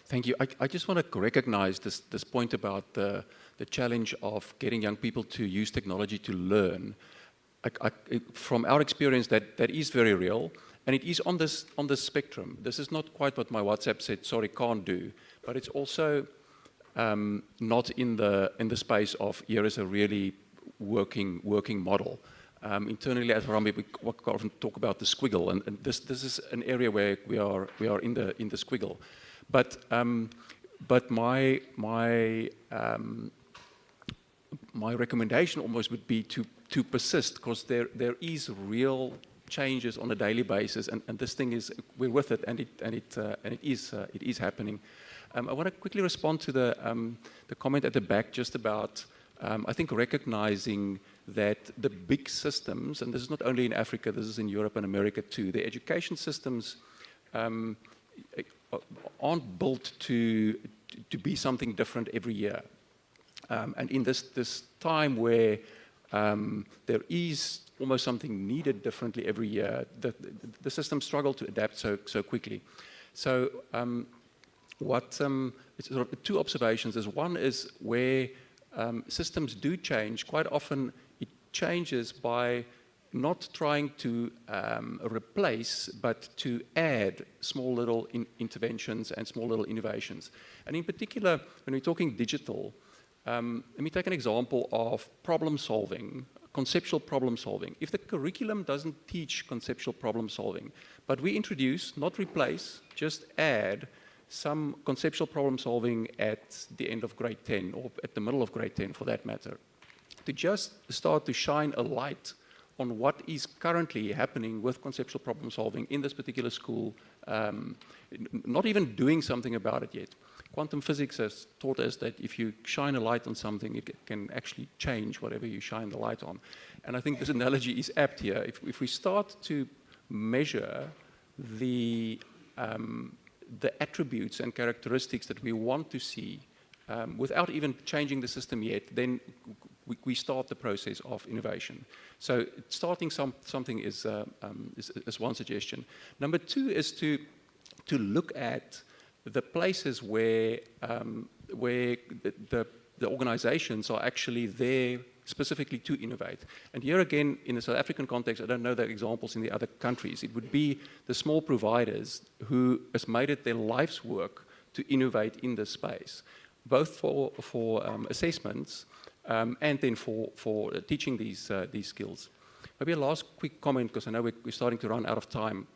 Thank you. I just want to recognize this point about the challenge of getting young people to use technology to learn. From our experience, that is very real, and it is on this spectrum. This is not quite what my WhatsApp said, sorry, can't do, but it's also not in the space of here is a really working model. Internally at Harambee, we often talk about the squiggle, and this is an area where we are in the squiggle. But my recommendation almost would be to persist, because there is real changes on a daily basis, and this thing is, we're with it, and it is happening. I want to quickly respond to the comment at the back just about I think recognizing that the big systems, and this is not only in Africa, this is in Europe and America too, the education systems aren't built to be something different every year. And in this time where there is almost something needed differently every year, the systems struggle to adapt so quickly. So it's sort of two observations. One is where systems do change, quite often it changes by not trying to replace, but to add small little interventions and small little innovations. And in particular, when we're talking digital, let me take an example of problem solving, conceptual problem solving. If the curriculum doesn't teach conceptual problem solving, but we introduce, not replace, just add some conceptual problem solving at the end of grade 10 or at the middle of grade 10 for that matter, to just start to shine a light on what is currently happening with conceptual problem solving in this particular school, not even doing something about it yet. Quantum physics has taught us that if you shine a light on something, it can actually change whatever you shine the light on. And I think this analogy is apt here. If we start to measure the attributes and characteristics that we want to see without even changing the system yet, then we start the process of innovation. So starting something is one suggestion. Number two is to look at the places where the organizations are actually there specifically to innovate. And here again, in the South African context, I don't know the examples in the other countries, it would be the small providers who has made it their life's work to innovate in this space, both for assessments and then for teaching these skills. Maybe a last quick comment, because I know we're starting to run out of time.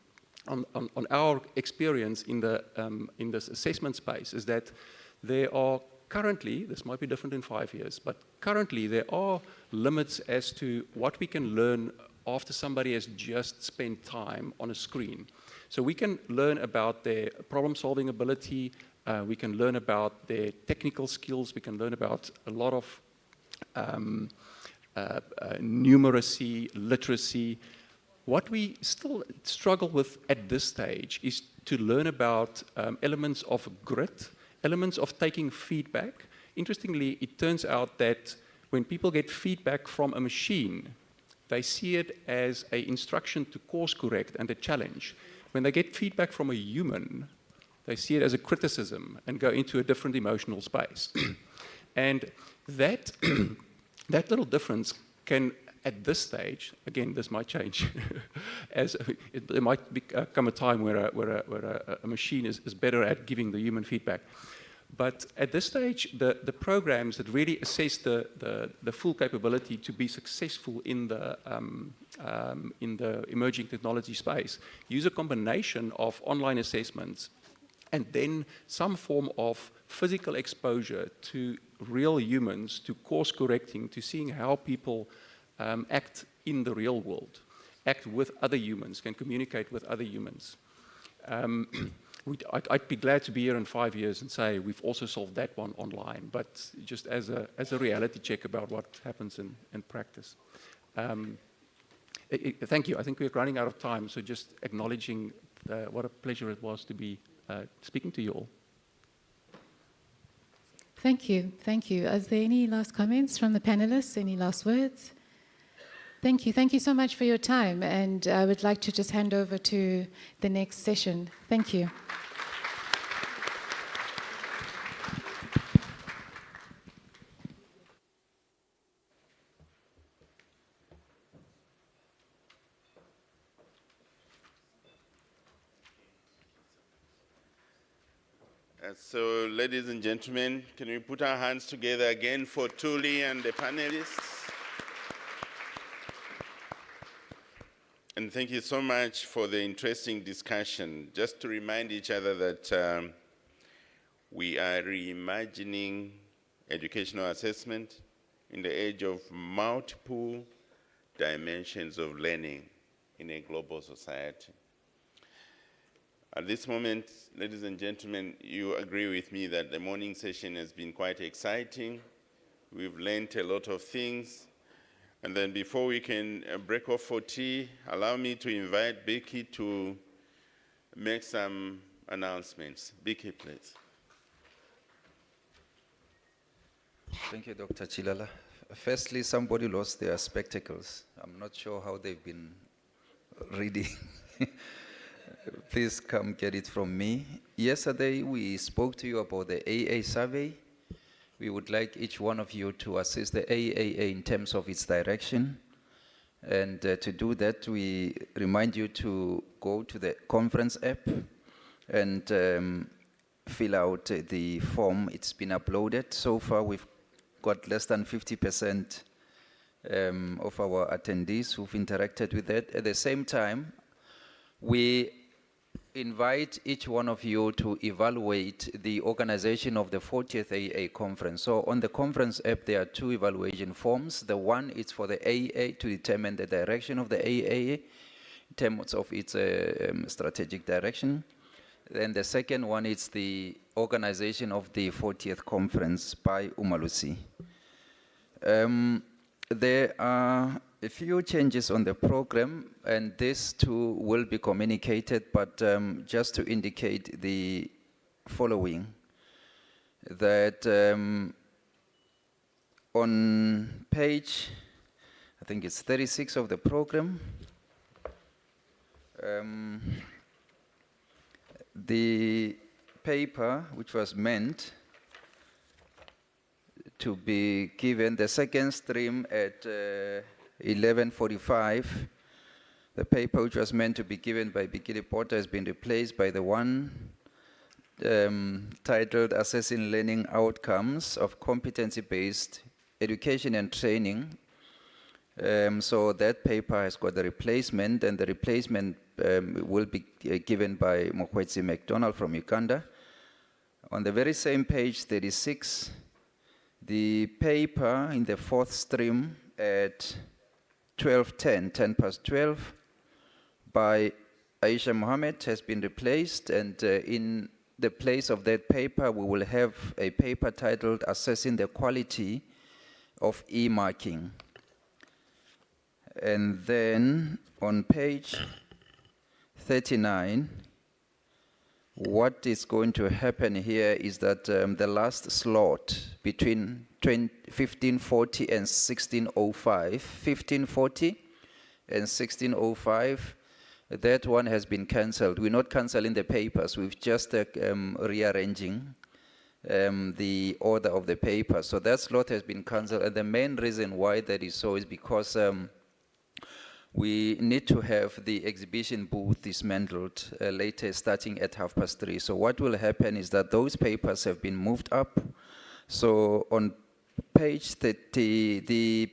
On our experience in this assessment space is that there are currently, this might be different in 5 years, but currently there are limits as to what we can learn after somebody has just spent time on a screen. So we can learn about their problem-solving ability, we can learn about their technical skills, we can learn about a lot of numeracy, literacy. What we still struggle with at this stage is to learn about elements of grit, elements of taking feedback. Interestingly, it turns out that when people get feedback from a machine, they see it as an instruction to course correct and a challenge. When they get feedback from a human, they see it as a criticism and go into a different emotional space. And that, that little difference can, at this stage, again, this might change, there might come a time where a machine is better at giving the human feedback. But at this stage, the programs that really assess the full capability to be successful in the emerging technology space use a combination of online assessments and then some form of physical exposure to real humans, to course correcting, to seeing how people act in the real world, act with other humans, can communicate with other humans. I'd be glad to be here in 5 years and say we've also solved that one online, but just as a reality check about what happens in practice. Thank you. I think we're running out of time, so just acknowledging what a pleasure it was to be speaking to you all. Thank you. Thank you. Is there any last comments from the panelists? Any last words? Thank you. Thank you so much for your time. And I would like to just hand over to the next session. Thank you. So, ladies and gentlemen, can we put our hands together again for Thuli and the panelists? And thank you so much for the interesting discussion. Just to remind each other that we are reimagining educational assessment in the age of multiple dimensions of learning in a global society. At this moment, ladies and gentlemen, you agree with me that the morning session has been quite exciting. We've learned a lot of things. And then before we can break off for tea, allow me to invite Becky to make some announcements. Becky, please. Thank you, Dr. Chilala. Firstly, somebody lost their spectacles. I'm not sure how they've been reading. Please come get it from me. Yesterday, we spoke to you about the AEAA survey. We would like each one of you to assess the AEAA in terms of its direction. And to do that, we remind you to go to the conference app and fill out the form. It's been uploaded. So far, we've got less than 50% of our attendees who've interacted with that. At the same time, we invite each one of you to evaluate the organization of the 40th AEA conference. So on the conference app, there are 2 evaluation forms. The one is for the AEA to determine the direction of the AEA in terms of its strategic direction. Then the second one is the organization of the 40th conference by Umalusi. There are a few changes on the program, and this too will be communicated, but just to indicate the following, that on page, I think it's 36 of the program, the paper which was meant to be given the second stream at 11:45, the paper which was meant to be given by Bikili Porter has been replaced by the one titled Assessing Learning Outcomes of Competency-Based Education and Training. So that paper has got the replacement, and the replacement will be given by Mokwetsi McDonald from Uganda. On the very same page, 36, The paper in the fourth stream at 12:10, 10 past 12, by Aisha Mohammed has been replaced, and in the place of that paper, we will have a paper titled Assessing the Quality of E-Marking. And then on page 39, what is going to happen here is that the last slot between 1540 and 1605, 1540 and 1605, that one has been cancelled. We're not cancelling the papers, we're just rearranging the order of the paper. So that slot has been cancelled, and the main reason why that is so is because we need to have the exhibition booth dismantled later, starting at 3:30. So what will happen is that those papers have been moved up. So on page 30, the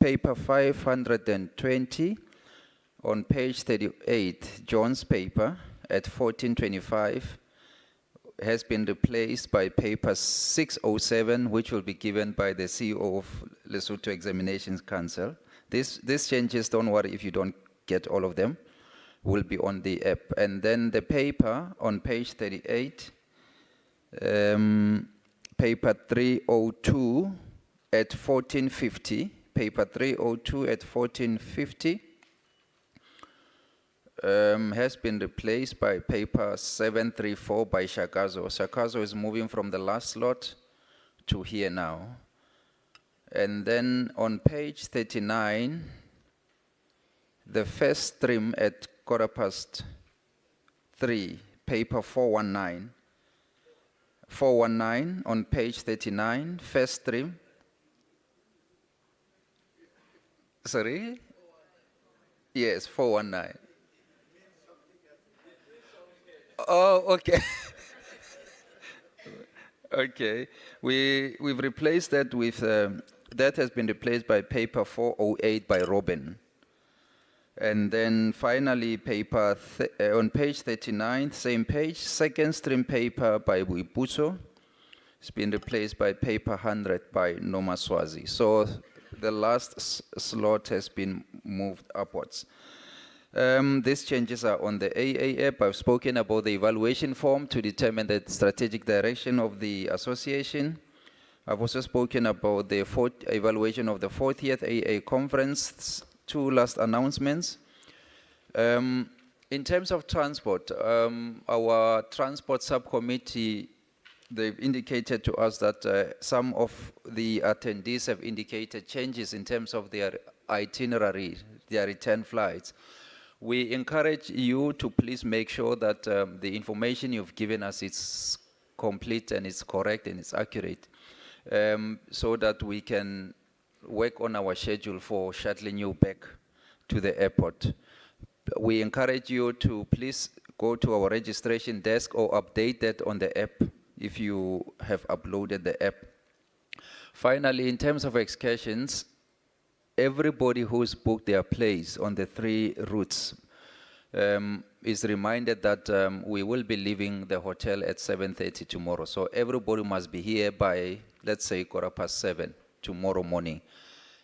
paper 520, on page 38, John's paper at 1425 has been replaced by paper 607, which will be given by the CEO of Lesotho Examinations Council. These changes, don't worry if you don't get all of them, will be on the app. And then the paper on page 38, paper 302 at 1450, paper 302 at 1450, has been replaced by paper 734 by Shakazo. Shakazo is moving from the last slot to here now. And then on page 39, the first stream at 3:15, paper 419. 419 on page 39, first stream. Sorry? Yes, 419. Oh, okay. Okay. We've replaced that with, that has been replaced by paper 408 by Robin. And then finally, paper on page 39, same page, second stream paper by Buipuso. It's been replaced by paper 100 by Noma Swazi. So the last slot has been moved upwards. These changes are on the AEAA app. I've spoken about the evaluation form to determine the strategic direction of the association. I've also spoken about the evaluation of the 40th AEAA conference, two last announcements. In terms of transport, our transport subcommittee, they've indicated to us that some of the attendees have indicated changes in terms of their itinerary, their return flights. We encourage you to please make sure that the information you've given us is complete and it's correct and it's accurate, so that we can work on our schedule for shuttling you back to the airport. We encourage you to please go to our registration desk or update that on the app if you have uploaded the app. Finally, in terms of excursions, everybody who's booked their place on the 3 routes is reminded that we will be leaving the hotel at 7:30 tomorrow. So everybody must be here by, let's say, 7:15 tomorrow morning.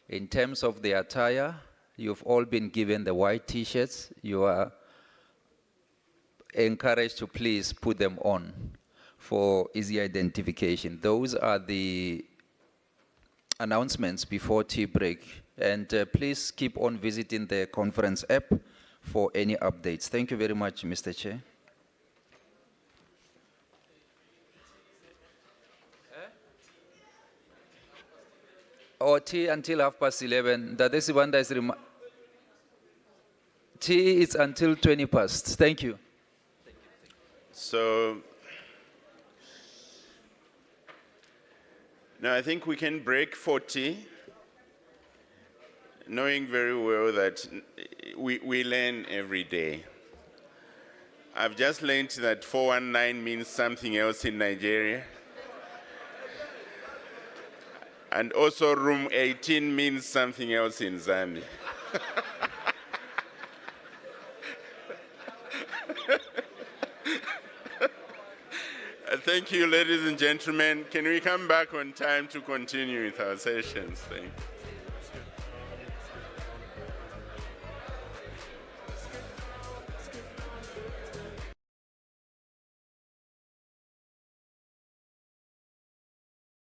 In terms of the attire, you've all been given the white t-shirts. You are encouraged to please put them on for easy identification. Those are the announcements before tea break. And please keep on visiting the conference app for any updates. Thank you very much, Mr. Chair. Or tea until 11:30. That is one that is tea is until 20 past. Thank you. So now I think we can break for tea, knowing very well that we learn every day. I've just learned that 419 means something else in Nigeria. And also room 18 means something else in Zambia. Thank you, ladies and gentlemen. Can we come back on time to continue with our sessions? Thank you.